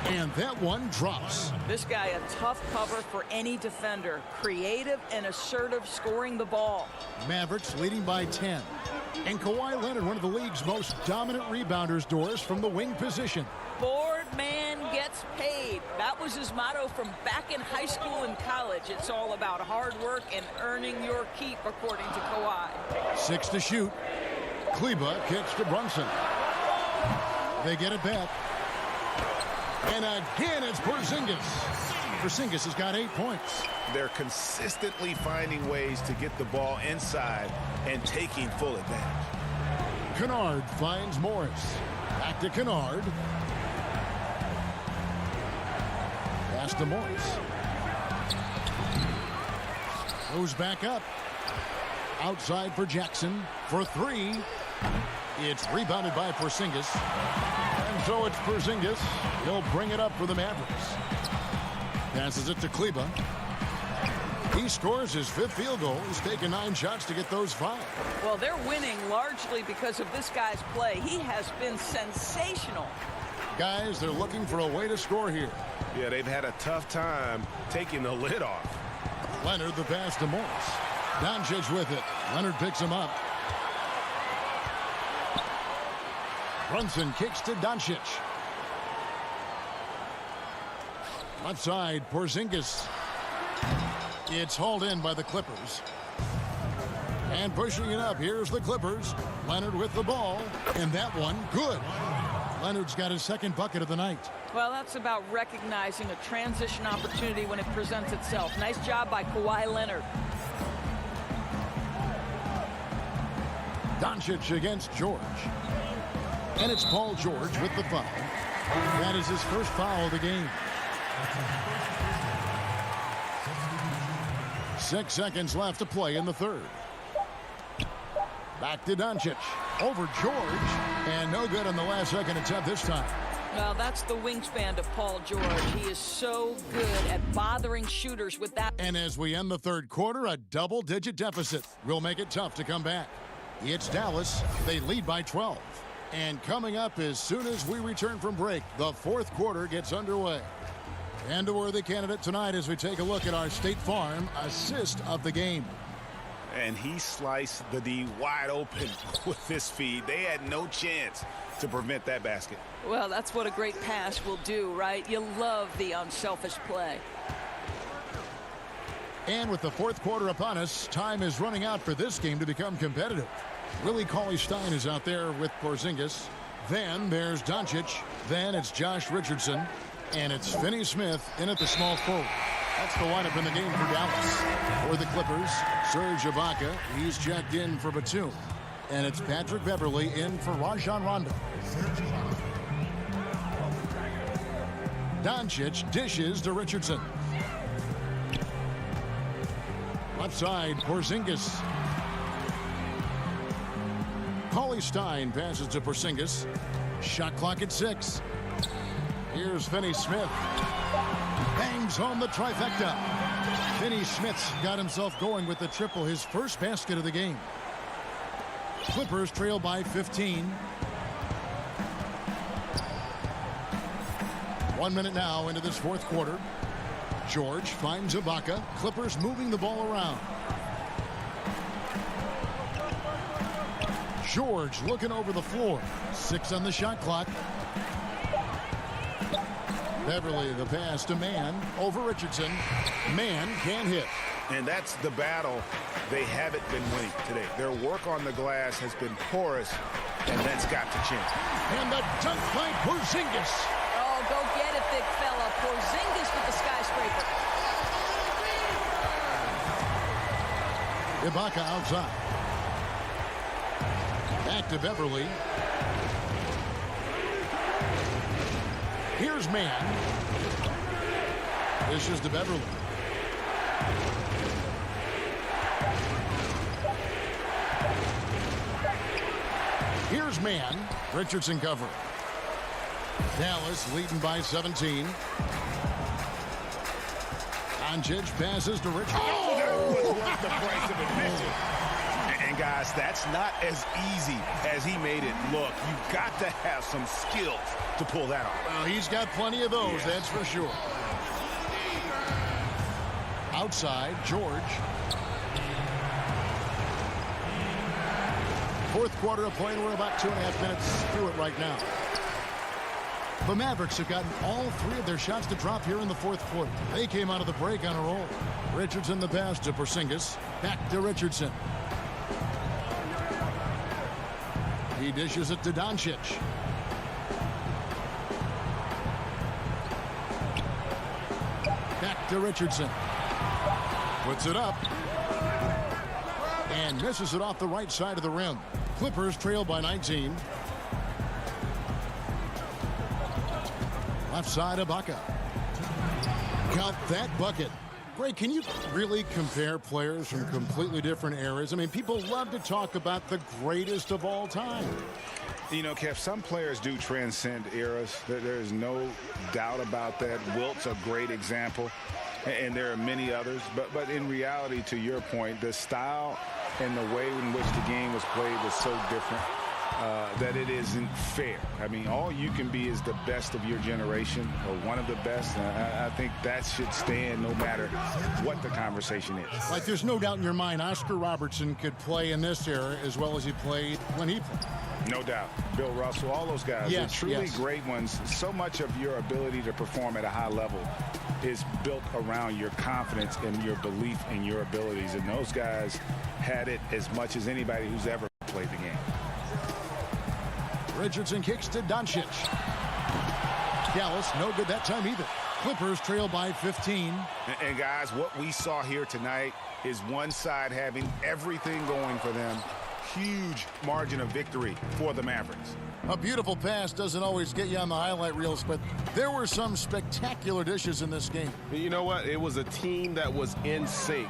And that one drops. This guy a tough cover for any defender. Creative and assertive scoring the ball. Mavericks leading by 10. And Kawhi Leonard, one of the league's most dominant rebounders, Doris, from the wing position. Board man gets paid. That was his motto from back in high school and college. It's all about hard work and earning your keep, according to Kawhi. 6 to shoot. Kleber kicks to Brunson. They get it back. And again, it's Porzingis. Porzingis has got 8 points. They're consistently finding ways to get the ball inside and taking full advantage. Kennard finds Morris. Back to Kennard. Pass to Morris. Goes back up. Outside for Jackson for 3. It's rebounded by Porzingis. And so it's Porzingis. He'll bring it up for the Mavericks. Passes it to Kleber. He scores his 5th field goal. He's taken 9 shots to get those 5. Well, they're winning largely because of this guy's play. He has been sensational. Guys, they're looking for a way to score here. Yeah, they've had a tough time taking the lid off. Leonard the pass to Morris. Doncic with it. Leonard picks him up. Brunson kicks to Doncic. Left side, Porzingis. It's hauled in by the Clippers. And pushing it up, here's the Clippers. Leonard with the ball. And that one, good. Leonard's got his 2nd bucket of the night. Well, that's about recognizing a transition opportunity when it presents itself. Nice job by Kawhi Leonard. Doncic against George. And it's Paul George with the foul. That is his first foul of the game. 6 seconds left to play in the third. Back to Doncic. Over George. And no good on the last second attempt this time. Well, that's the wingspan of Paul George. He is so good at bothering shooters with that. And as we end the third quarter, a double-digit deficit will make it tough to come back. It's Dallas. They lead by 12. And coming up as soon as we return from break, the fourth quarter gets underway. And a worthy candidate tonight as we take a look at our State Farm assist of the game. And he sliced the D wide open with this feed. They had no chance to prevent that basket. Well, that's what a great pass will do, right? You love the unselfish play. And with the fourth quarter upon us, time is running out for this game to become competitive. Willie Cauley-Stein is out there with Porzingis. Then there's Doncic. Then it's Josh Richardson. And it's Finney-Smith in at the small forward. That's the lineup in the game for Dallas. For the Clippers, Serge Ibaka. He's checked in for Batum. And it's Patrick Beverley in for Rajon Rondo. Doncic dishes to Richardson. Left side, Porzingis. Cauley-Stein passes to Porzingis. Shot clock at 6. Here's Finney-Smith. Bangs home the trifecta. Finney-Smith's got himself going with the triple, his first basket of the game. Clippers trail by 15. 1 minute now into this fourth quarter. George finds Ibaka. Clippers moving the ball around. George looking over the floor. 6 on the shot clock. Beverly the pass to Mann over Richardson. Mann can't hit. And that's the battle they haven't been winning today. Their work on the glass has been porous, and that's got to change. And the dunk by Porzingis. Oh, go get it, big fella. Porzingis with the skyscraper. Ibaka outside. Back to Beverly. Here's Mann. This is to Beverly. Here's Mann. Richardson covering. Dallas leading by 17. Doncic passes to Richardson. Oh, that was worth the price of admission. And guys, that's not as easy as he made it look. You've got to have some skills to pull that off. Well, he's got plenty of those, that's for sure. Outside, George. Fourth quarter of play, and we're about 2.5 minutes through it right now. The Mavericks have gotten all 3 of their shots to drop here in the fourth quarter. They came out of the break on a roll. Richardson the pass to Porzingis. Back to Richardson. He dishes it to Doncic. Back to Richardson. Puts it up. And misses it off the right side of the rim. Clippers trail by 19. Left side, Ibaka. Got that bucket. Greg, can you really compare players from completely different eras? I mean, people love to talk about the greatest of all time. You know, Kev, some players do transcend eras. There's no doubt about that. Wilt's a great example, and there are many others. But in reality, to your point, the style and the way in which the game was played was so different that it isn't fair. I mean, all you can be is the best of your generation, or one of the best. And I think that should stand no matter what the conversation is. Like, there's no doubt in your mind Oscar Robertson could play in this era as well as he played when he played. No doubt. Bill Russell, all those guys, they're truly great ones. So much of your ability to perform at a high level is built around your confidence and your belief in your abilities. And those guys had it as much as anybody who's ever played the game. Richardson kicks to Doncic. Dallas, no good that time either. Clippers trail by 15. And guys, what we saw here tonight is one side having everything going for them. Huge margin of victory for the Mavericks. A beautiful pass doesn't always get you on the highlight reels, but there were some spectacular dishes in this game. You know what? It was a team that was in sync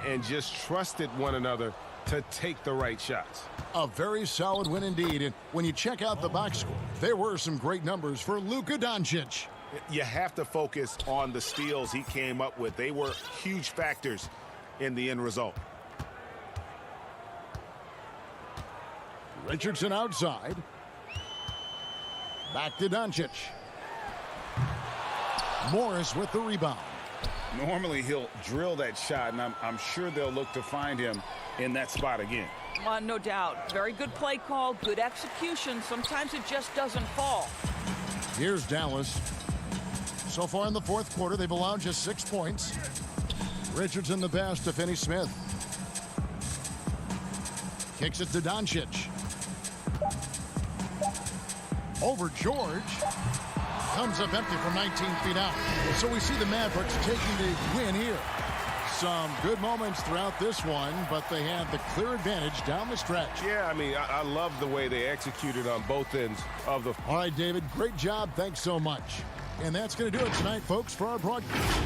and just trusted one another to take the right shots. A very solid win indeed. And when you check out the box score, there were some great numbers for Luka Doncic. You have to focus on the steals he came up with. They were huge factors in the end result. Richardson outside. Back to Doncic. Morris with the rebound. Normally he'll drill that shot, and I'm sure they'll look to find him in that spot again. No doubt. Very good play call, good execution. Sometimes it just doesn't fall. Here's Dallas. So far in the fourth quarter, they've allowed just 6 points. Richardson the pass to Finney-Smith. Kicks it to Doncic. Over George. Comes up empty from 19 feet out. So we see the Mavericks taking the win here. Some good moments throughout this one, but they have the clear advantage down the stretch. Yeah, I mean, I love the way they executed on both ends of the... All right, David, great job. Thanks so much. And that's going to do it tonight, folks, for our broadcast.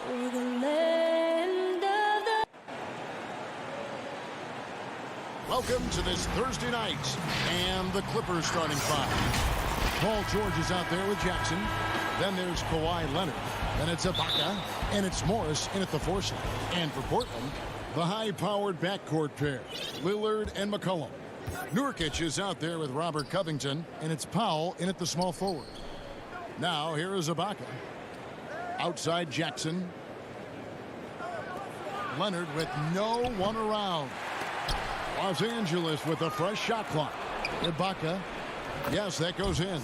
Over the land of the... Welcome to this Thursday night, and the Clippers starting five. Paul George is out there with Jackson. Then there's Kawhi Leonard. Then it's Ibaka, and it's Morris in at the four slot. And for Portland, the high-powered backcourt pair, Lillard and McCollum. Nurkic is out there with Robert Covington, and it's Powell in at the small forward. Now here is Ibaka. Outside Jackson. Leonard with no one around. Los Angeles with a fresh shot clock. Ibaka Yes, that goes in.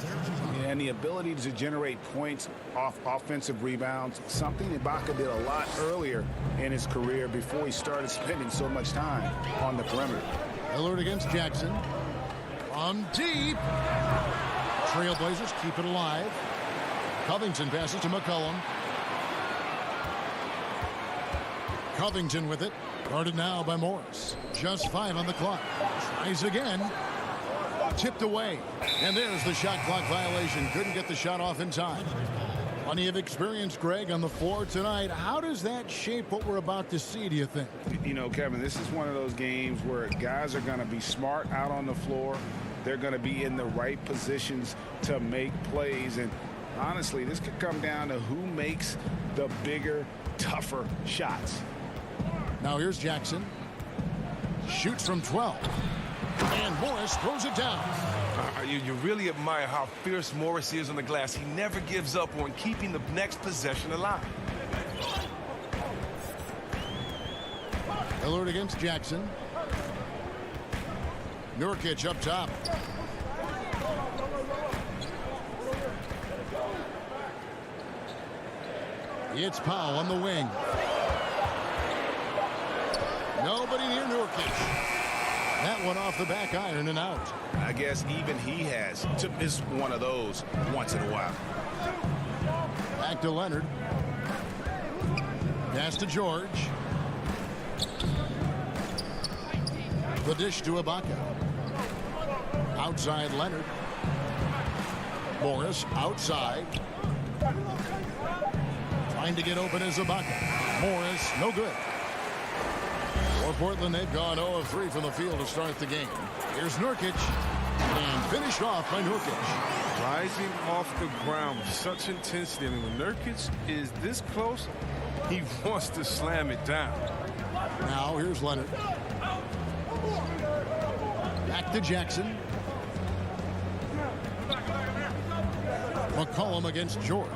And the ability to generate points off offensive rebounds, something Ibaka did a lot earlier in his career before he started spending so much time on the perimeter. Lillard against Jackson. From deep. Trailblazers keep it alive. Covington passes to McCollum. Covington with it. Guarded now by Morris. Just 5 on the clock. Tries again. Tipped away. And there's the shot clock violation. Couldn't get the shot off in time. Plenty of experience, Greg, on the floor tonight. How does that shape what we're about to see, do you think? You know, Kevin, this is one of those games where guys are going to be smart out on the floor. They're going to be in the right positions to make plays. And honestly, this could come down to who makes the bigger, tougher shots. Now here's Jackson. Shoots from 12. And Morris throws it down. You really admire how fierce Morris is on the glass. He never gives up on keeping the next possession alive. Lillard against Jackson. Nurkic up top. It's Powell on the wing. Nobody near Nurkic. That one off the back iron and out. I guess even he has to miss one of those once in a while. Back to Leonard. Pass to George. The dish to Ibaka. Outside Leonard. Morris outside. Trying to get open is Ibaka. Morris, no good. For Portland, they've gone 0 of 3 from the field to start the game. Here's Nurkic. And finished off by Nurkic. Rising off the ground with such intensity. I mean, when Nurkic is this close, he wants to slam it down. Now here's Leonard. Back to Jackson. McCollum against George.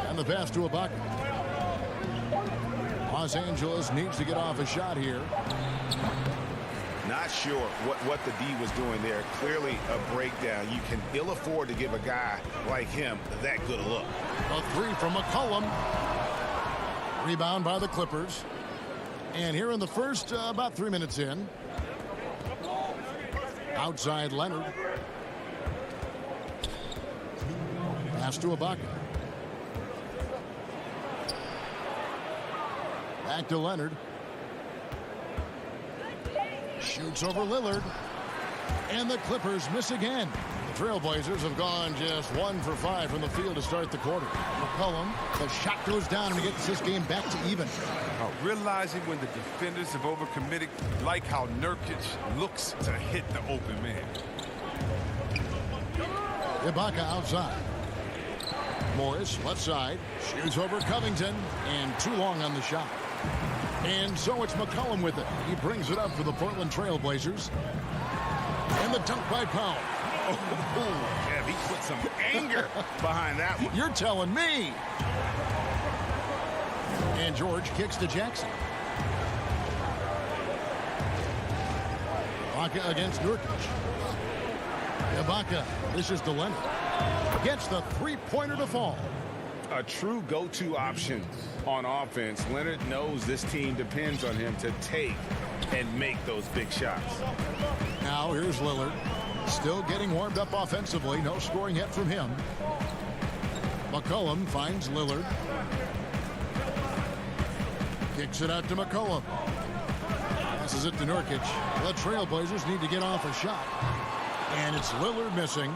And the pass to Ibaka. Los Angeles needs to get off a shot here. Not sure what the D was doing there. Clearly a breakdown. You can ill afford to give a guy like him that good a look. A 3 from McCollum. Rebound by the Clippers. And here in the first, about 3 minutes in. Outside Leonard. Pass to Ibaka. Back to Leonard. Shoots over Lillard. And the Clippers miss again. The Trailblazers have gone just 1 for 5 from the field to start the quarter. McCollum, the shot goes down and he gets this game back to even. Realizing when the defenders have overcommitted, like how Nurkic looks to hit the open man. Ibaka outside. Morris, left side, shoots over Covington, and too long on the shot. And so it's McCollum with it. He brings it up for the Portland Trailblazers. And the dunk by Powell. Oh, yeah, he put some anger behind that one. You're telling me. And George kicks to Jackson. Ibaka against Nurkic. Ibaka, this is to Leonard. Gets the three-pointer to fall. A true go-to option on offense. Leonard knows this team depends on him to take and make those big shots. Now here's Lillard. Still getting warmed up offensively. No scoring yet from him. McCollum finds Lillard. Kicks it out to McCollum. Passes it to Nurkic. The Trailblazers need to get off a shot. And it's Lillard missing.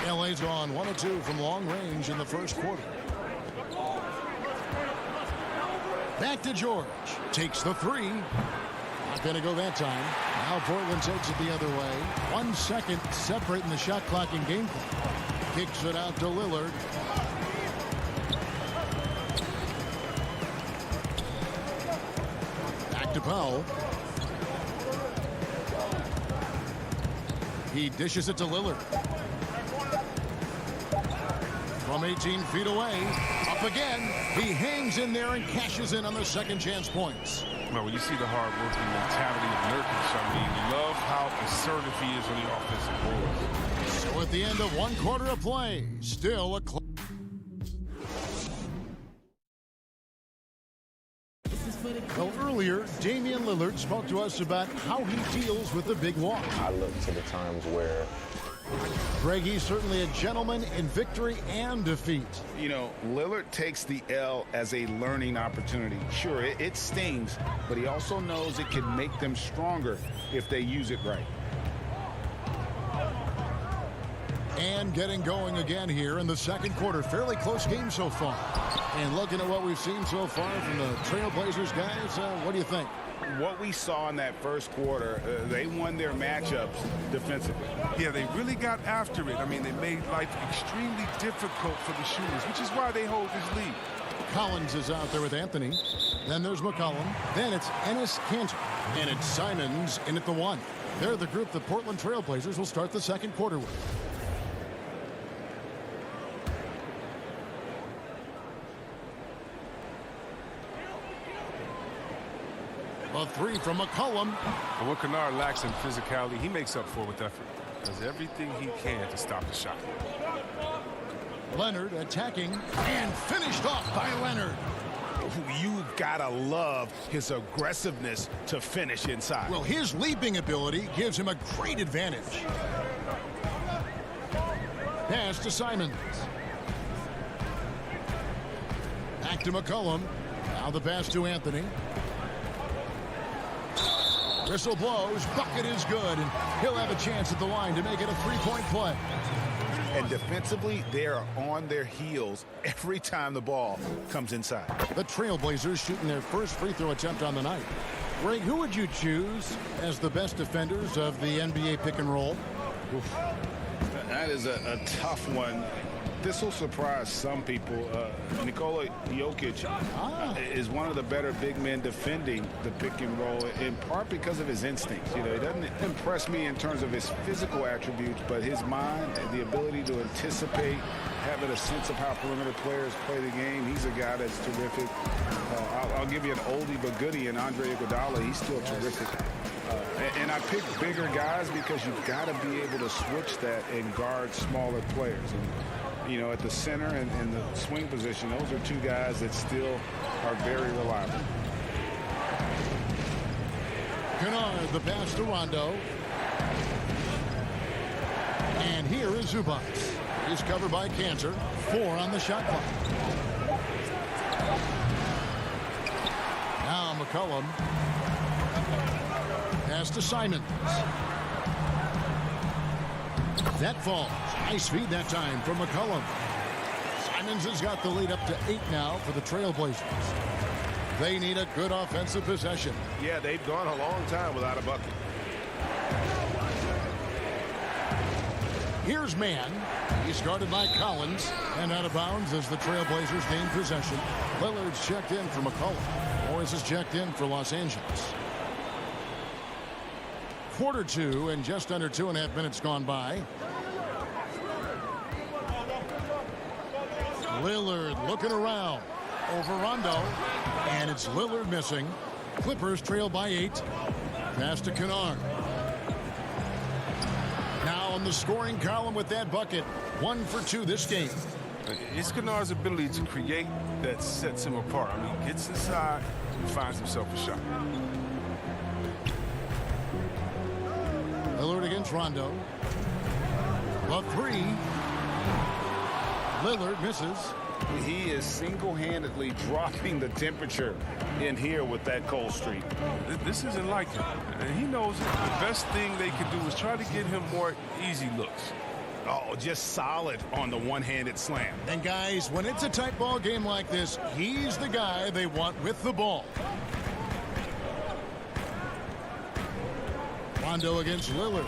LA's gone 1 of 2 from long range in the first quarter. Back to George. Takes the 3. Not going to go that time. Now Portland takes it the other way. 1 second separating the shot clock and game clock. Kicks it out to Lillard. Back to Powell. He dishes it to Lillard. From 18 feet away. Up again. He hangs in there and cashes in on the second chance points. Well, when you see the hard-working mentality of Nurkic, I mean, love how assertive he is on the offensive boards. So at the end of one quarter of play, still a Well, earlier, Damian Lillard spoke to us about how he deals with the big loss. I look to the times where Greg, he's certainly a gentleman in victory and defeat. You know, Lillard takes the L as a learning opportunity. Sure, it stings, but he also knows it can make them stronger if they use it right. And getting going again here in the second quarter. Fairly close game so far. And looking at what we've seen so far from the Trailblazers guys, what do you think? What we saw in that first quarter, they won their matchups defensively. Yeah, they really got after it. I mean, they made life extremely difficult for the shooters, which is why they hold this lead. Collins is out there with Anthony. Then there's McCollum. Then it's Enes Kanter. And it's Simons in at the one. They're the group the Portland Trailblazers will start the second quarter with. A three from McCollum. And what Kennard lacks in physicality, he makes up for with effort. Does everything he can to stop the shot. Leonard attacking and finished off by Leonard. You've got to love his aggressiveness to finish inside. Well, his leaping ability gives him a great advantage. Pass to Simons. Back to McCollum. Now the pass to Anthony. Whistle blows, bucket is good, and he'll have a chance at the line to make it a three-point play. And defensively, they are on their heels every time the ball comes inside. The Trailblazers shooting their first free throw attempt on the night. Greg, who would you choose as the best defenders of the NBA pick and roll? Oof. That is a tough one. This will surprise some people. Nikola Jokic is one of the better big men defending the pick and roll, in part because of his instincts. You know, he doesn't impress me in terms of his physical attributes, but his mind, the ability to anticipate, having a sense of how perimeter players play the game. He's a guy that's terrific. I'll give you an oldie but goodie in Andre Iguodala. He's still terrific. And I pick bigger guys because you've got to be able to switch that and guard smaller players. And, you know, at the center and the swing position, those are two guys that still are very reliable. Kennard, the pass to Rondo. And here is Zubac. He's covered by Kanter. 4 on the shot clock. Now McCollum. Pass to Simons. That falls. Nice feed that time from McCollum. Simons has got the lead up to 8 now for the Trailblazers. They need a good offensive possession. Yeah, they've gone a long time without a bucket. Here's Mann. He's guarded by Collins and out of bounds as the Trailblazers gain possession. Lillard's checked in for McCollum. Morris is checked in for Los Angeles. Quarter 2 and just under 2.5 minutes gone by. Lillard looking around over Rondo, and it's Lillard missing. Clippers trail by 8. Pass to Kennard. Now on the scoring column with that bucket. 1 for 2 this game. It's Kennard's ability to create that sets him apart. I mean, gets inside and finds himself a shot. Lillard against Rondo. A 3. Lillard misses. He is single-handedly dropping the temperature in here with that cold streak. This isn't like him, and he knows it. The best thing they can do is try to get him more easy looks. Oh, just solid on the one-handed slam. And guys, when it's a tight ball game like this, he's the guy they want with the ball. Rondo against Lillard.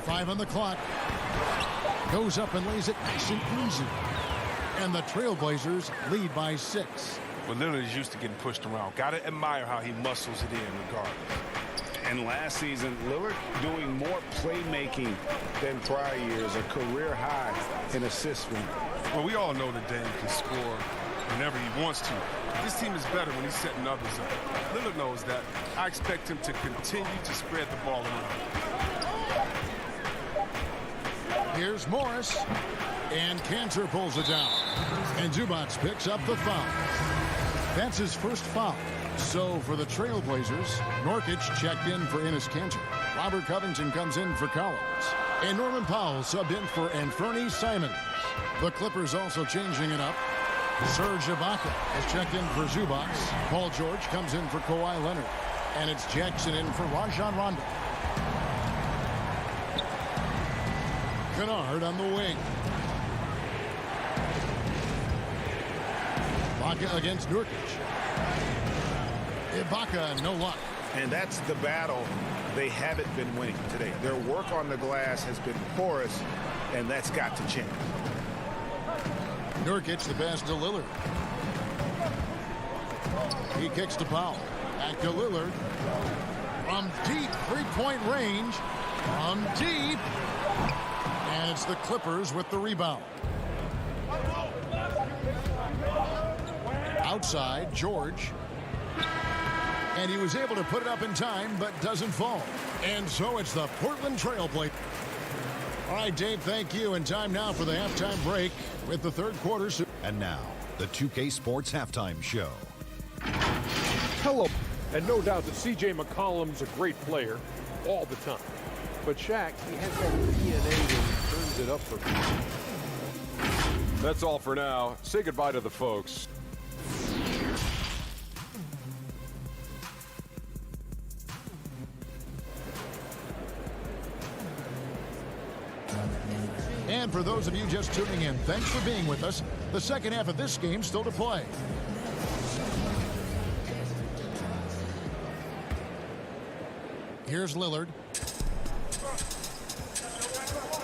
5 on the clock. Goes up and lays it nice and easy. And the Trailblazers lead by 6. But Lillard is used to getting pushed around. Got to admire how he muscles it in regardless. And last season, Lillard doing more playmaking than prior years, a career high in assists. Well, we all know that Dame can score whenever he wants to. This team is better when he's setting others up. Lillard knows that. I expect him to continue to spread the ball around. Here's Morris. And Cantor pulls it down. And Zubac picks up the foul. That's his first foul. So for the Trailblazers, Nurkic checked in for Enes Kanter. Robert Covington comes in for Collins. And Norman Powell subbed in for Anthony Simons. The Clippers also changing it up. Serge Ibaka has checked in for Zubac. Paul George comes in for Kawhi Leonard. And it's Jackson in for Rajon Rondo. Kennard on the wing. Ibaka against Nurkic. Ibaka, no luck. And that's the battle they haven't been winning today. Their work on the glass has been porous, and that's got to change. Nurkic the pass to Lillard. He kicks to Powell. Back to Lillard. From deep three-point range. From deep. And it's the Clippers with the rebound. Outside, George. And he was able to put it up in time, but doesn't fall. And so it's the Portland Trailblazers. All right, Dave, thank you. And time now for the halftime break with the third quarter. And now, the 2K Sports Halftime Show. Hello. And no doubt that C.J. McCollum's a great player all the time. But Shaq, he has that DNA that turns it up for people. That's all for now. Say goodbye to the folks. And for those of you just tuning in, thanks for being with us. The second half of this game still to play. Here's Lillard.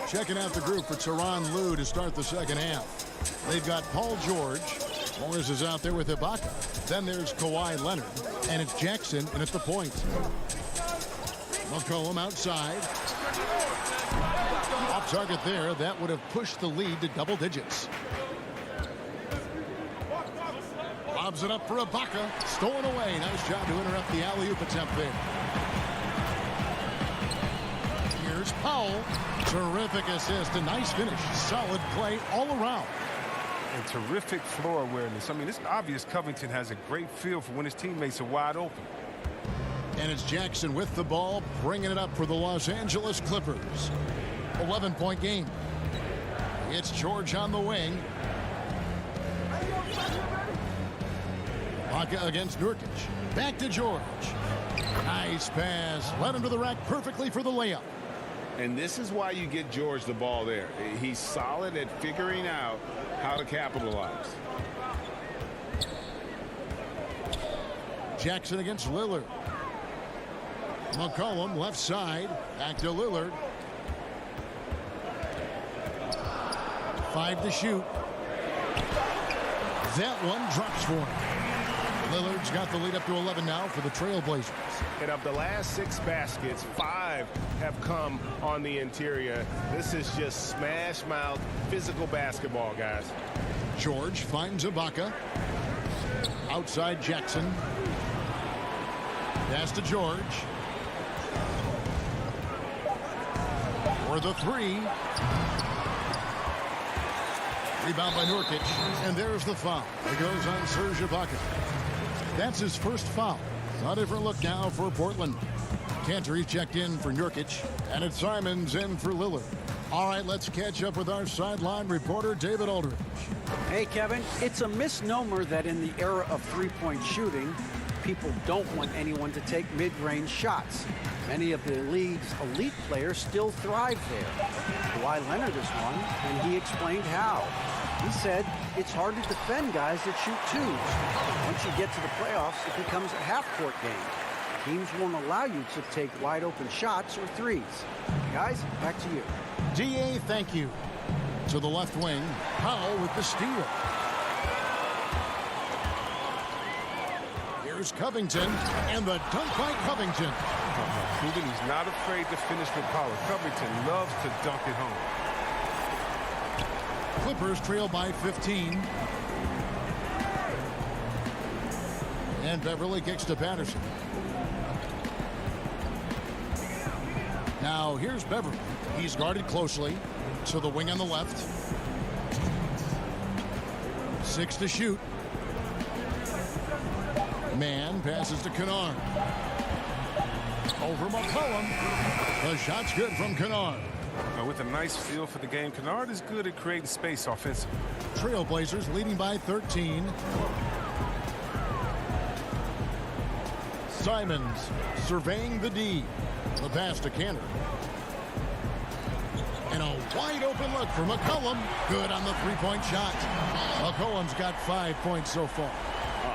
Checking out the group for Tyronn Lue to start the second half. They've got Paul George. Morris is out there with Ibaka. Then there's Kawhi Leonard. And it's Jackson, and at the point. McCollum outside. Off target there. That would have pushed the lead to double digits. Lobs it up for Ibaka. Stolen away. Nice job to interrupt the alley-oop attempt there. Here's Powell. Terrific assist. A nice finish. Solid play all around. And terrific floor awareness. I mean, it's obvious Covington has a great feel for when his teammates are wide open. And it's Jackson with the ball, bringing it up for the Los Angeles Clippers. 11-point game. It's George on the wing. Ibaka against Nurkic. Back to George. Nice pass. Led him to the rack perfectly for the layup. And this is why you get George the ball there. He's solid at figuring out how to capitalize. Jackson against Lillard. McCollum left side. Back to Lillard. 5 to shoot. That one drops for him. Lillard's got the lead up to 11 now for the Trailblazers. And of the last 6 baskets, 5 have come on the interior. This is just smash mouth physical basketball, guys. George finds Ibaka. Outside Jackson. Pass to George. For the 3. Rebound by Nurkic. And there's the foul. It goes on Serge Ibaka. That's his first foul. A different look now for Portland. Cantor checked in for Nurkic. And it's Simons in for Lillard. All right, let's catch up with our sideline reporter, David Aldridge. Hey, Kevin, it's a misnomer that in the era of three-point shooting, people don't want anyone to take mid-range shots. Many of the league's elite players still thrive there. Kawhi Leonard is one, and he explained how. He said it's hard to defend guys that shoot twos. Once you get to the playoffs, it becomes a half-court game. Teams won't allow you to take wide-open shots or threes. Guys, back to you. D.A., thank you. To the left wing, Powell with the steal. Here's Covington, and the dunk by Covington. Proving he's not afraid to finish with power. Covington loves to dunk it home. Clippers trail by 15. And Beverly kicks to Patterson. Now here's Beverly. He's guarded closely. To the wing on the left. 6 to shoot. Man passes to Kennard. Over McCollum. The shot's good from Kennard. With a nice feel for the game, Kennard is good at creating space offensively. Trailblazers leading by 13. Simons surveying the D. The pass to Cantor. And a wide open look for McCollum. Good on the three-point shot. McCollum's got 5 points so far.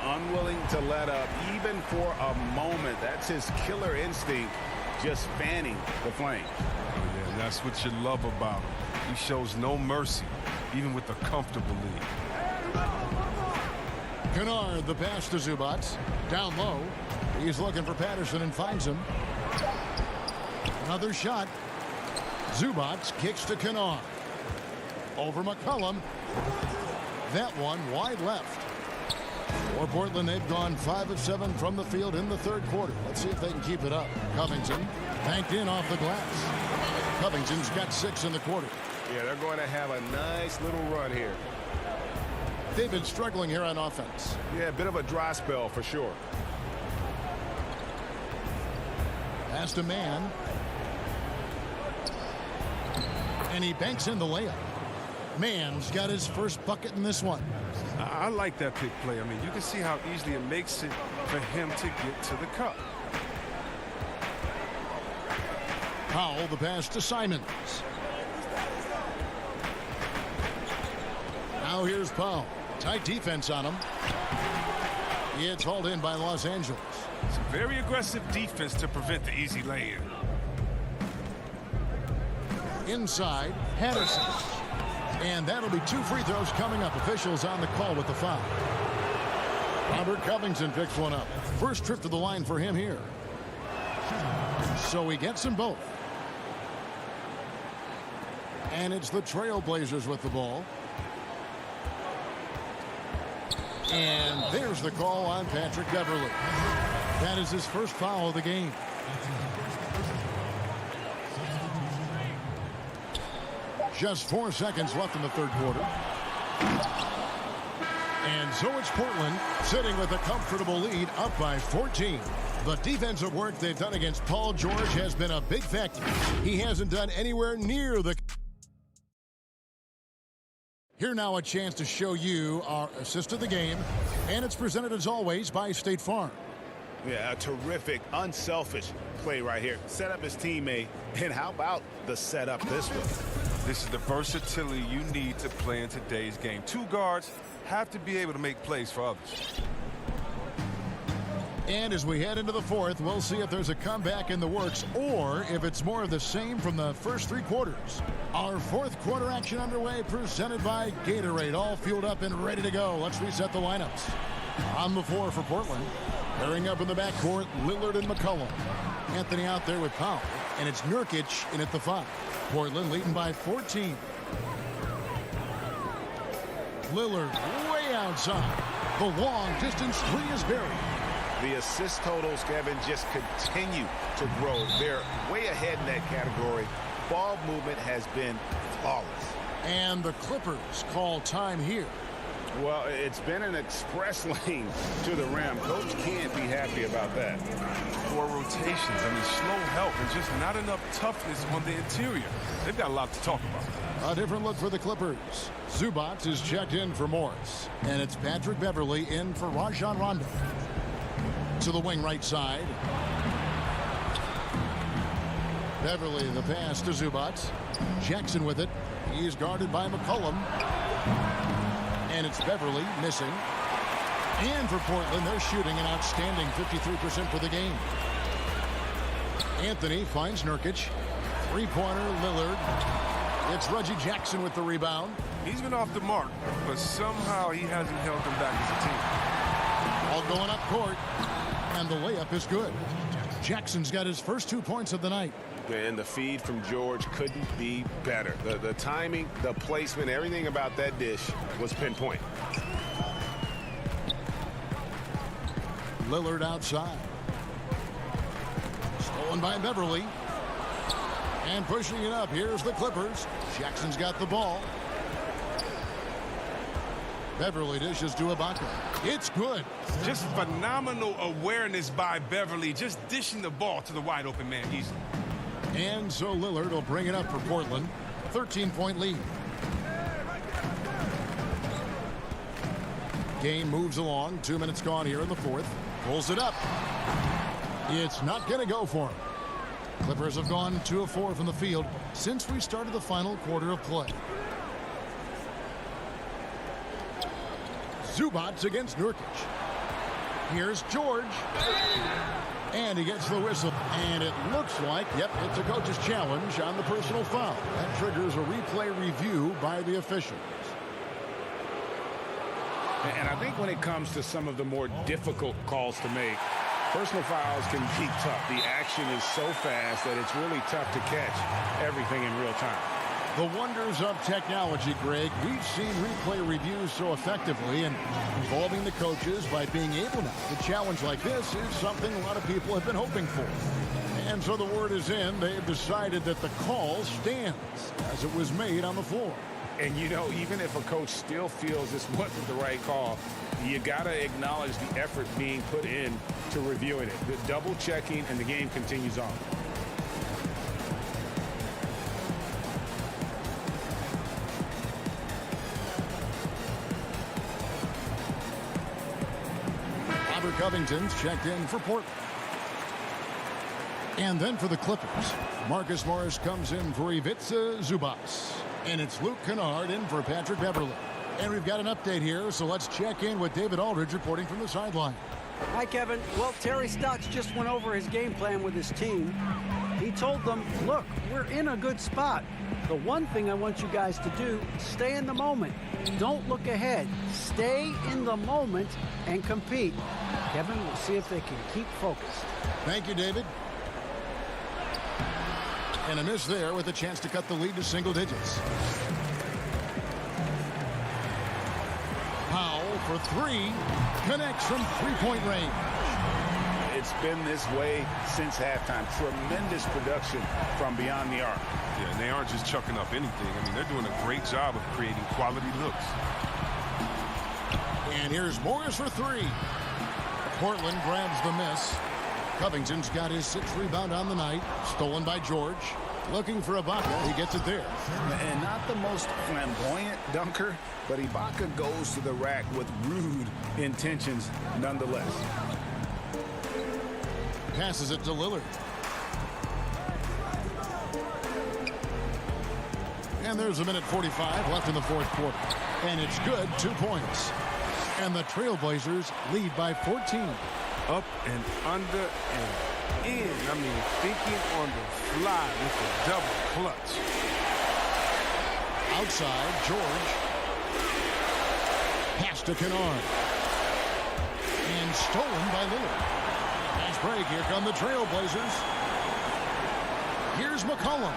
Unwilling to let up even for a moment. That's his killer instinct, just fanning the flame. Oh, yeah, that's what you love about him. He shows no mercy, even with a comfortable lead. Kennard, the pass to Zubac. Down low. He's looking for Patterson and finds him. Another shot. Zubac kicks to Kennard. Over McCollum. That one wide left. For Portland, they've gone 5 of 7 from the field in the third quarter. Let's see if they can keep it up. Covington banked in off the glass. Covington's got 6 in the quarter. Yeah, they're going to have a nice little run here. They've been struggling here on offense. Yeah, a bit of a dry spell for sure. Pass to Man. And he banks in the layup. Man's got his first bucket in this one. I like that pick play. I mean, you can see how easily it makes it for him to get to the cup. Powell, the pass to Simons. Now here's Powell. Tight defense on him. It's hauled in by Los Angeles. It's a very aggressive defense to prevent the easy lay-in. Inside, Patterson. And that'll be 2 free throws coming up. Officials on the call with the foul. Robert Covington picks one up. First trip to the line for him here. So he gets them both. And it's the Trailblazers with the ball. And there's the call on Patrick Beverly. That is his first foul of the game. Just 4 seconds left in the third quarter. And so it's Portland sitting with a comfortable lead, up by 14. The defensive work they've done against Paul George has been a big factor. He hasn't done anywhere near the... Here now a chance to show you our assist of the game. And it's presented as always by State Farm. Yeah, a terrific, unselfish play right here. Set up his teammate. And how about the setup this way? This is the versatility you need to play in today's game. 2 guards have to be able to make plays for others. And as we head into the fourth, we'll see if there's a comeback in the works or if it's more of the same from the first 3 quarters. Our fourth quarter action underway, presented by Gatorade, all fueled up and ready to go. Let's reset the lineups. On the floor for Portland, pairing up in the backcourt, Lillard and McCollum. Anthony out there with Powell, and it's Nurkic in at the 5. Portland leading by 14. Lillard way outside. The long distance 3 is buried. The assist totals, Kevin, just continue to grow. They're way ahead in that category. Ball movement has been flawless. And the Clippers call time here. Well, it's been an express lane to the rim. Coach can't be happy about that. 4 rotations. I mean, slow help and just not enough toughness on the interior. They've got a lot to talk about. A different look for the Clippers. Zubac is checked in for Morris. And it's Patrick Beverly in for Rajon Rondo. To the wing right side. Beverly, the pass to Zubac. Jackson with it. He's guarded by McCollum. And it's Beverly missing. And for Portland, they're shooting an outstanding 53% for the game. Anthony finds Nurkic. 3-pointer, Lillard. It's Reggie Jackson with the rebound. He's been off the mark, but somehow he hasn't held them back as a team. All going up court. And the layup is good. Jackson's got his first 2 points of the night. And the feed from George couldn't be better. The timing, the placement, everything about that dish was pinpoint. Lillard outside. Stolen by Beverly. And pushing it up. Here's the Clippers. Jackson's got the ball. Beverly dishes to Ibaka. It's good. Just phenomenal awareness by Beverly, just dishing the ball to the wide open man easily. And so Lillard will bring it up for Portland. 13-point lead. Game moves along. 2 minutes gone here in the fourth. Pulls it up. It's not going to go for him. Clippers have gone 2 of 4 from the field since we started the final quarter of play. Zubac against Nurkic. Here's George. And he gets the whistle. And it looks like, yep, it's a coach's challenge on the personal foul. That triggers a replay review by the officials. And I think when it comes to some of the more difficult calls to make, personal fouls can be tough. The action is so fast that it's really tough to catch everything in real time. The wonders of technology, Greg. We've seen replay reviews so effectively, and involving the coaches by being able now to challenge like this is something a lot of people have been hoping for. And so the word is in. They've decided that the call stands as it was made on the floor. And, you know, even if a coach still feels this wasn't the right call, you got to acknowledge the effort being put in to reviewing it. The double checking, and the game continues on. Robert Covington's checked in for Portland. And then for the Clippers, Marcus Morris comes in for Ivica Zubac. And it's Luke Kennard in for Patrick Beverly. And we've got an update here, so let's check in with David Aldridge reporting from the sideline. Hi, Kevin. Well, Terry Stotts just went over his game plan with his team. He told them, look, we're in a good spot. The one thing I want you guys to do, stay in the moment. Don't look ahead. Stay in the moment and compete. Kevin, we'll see if they can keep focused. Thank you, David. And a miss there with a chance to cut the lead to single digits. Powell for three. Connects from three-point range. It's been this way since halftime. Tremendous production from beyond the arc. Yeah, and they aren't just chucking up anything. I mean, they're doing a great job of creating quality looks. And here's Morris for three. Portland grabs the miss. Covington's got his 6th rebound on the night. Stolen by George. Looking for Ibaka. He gets it there. And not the most flamboyant dunker, but Ibaka goes to the rack with rude intentions nonetheless. Passes it to Lillard. And there's a minute 45 left in the fourth quarter. And it's good, 2 points. And the Trailblazers lead by 14. Up and under and in. I mean, thinking on the fly with a double clutch. Outside, George. Pass to Kennard. And stolen by Lillard. Nice break. Here come the Trailblazers. Here's McCollum.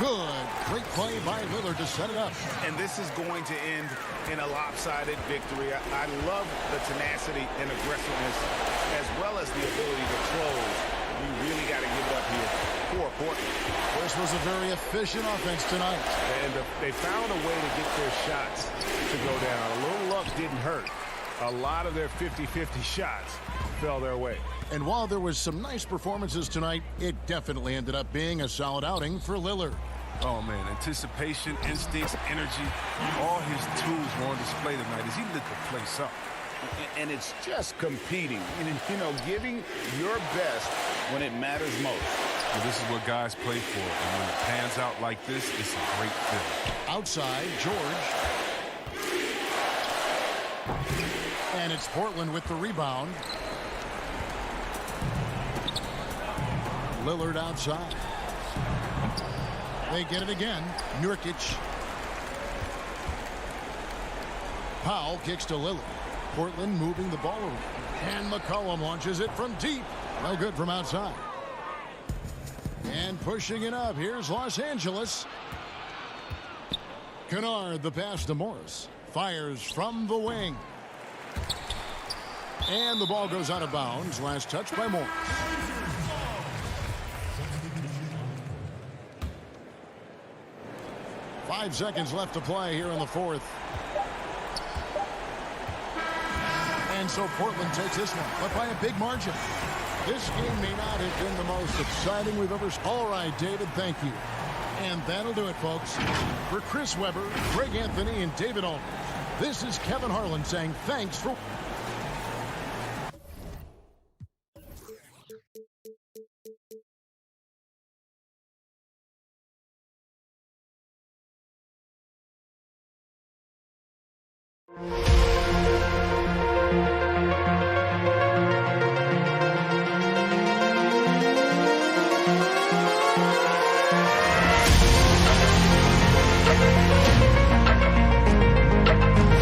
Good. Great play by Lillard to set it up. And this is going to end in a lopsided victory. I love the tenacity and aggressiveness as well as the ability to close. You really got to give it up here for Portland. This was a very efficient offense tonight. And they found a way to get their shots to go down. A little luck didn't hurt. A lot of their 50-50 shots fell their way. And while there was some nice performances tonight, it definitely ended up being a solid outing for Lillard. Oh, man, anticipation, instincts, energy, all his tools were on display tonight as he lit the place up. And it's just competing, you know, giving your best when it matters most. Well, this is what guys play for, and when it pans out like this, it's a great feeling. Outside, George. And it's Portland with the rebound. Lillard outside. They get it again. Nurkic. Powell kicks to Lillard. Portland moving the ball around. And McCollum launches it from deep. No good from outside. And pushing it up. Here's Los Angeles. Kennard, the pass to Morris. Fires from the wing. And the ball goes out of bounds. Last touch by Morris. Five seconds left to play here in the fourth. And so Portland takes this one, but by a big margin. This game may not have been the most exciting we've ever seen. All right, David, thank you. And that'll do it, folks. For Chris Webber, Greg Anthony, and David Aldridge, this is Kevin Harlan saying thanks for... Thank you.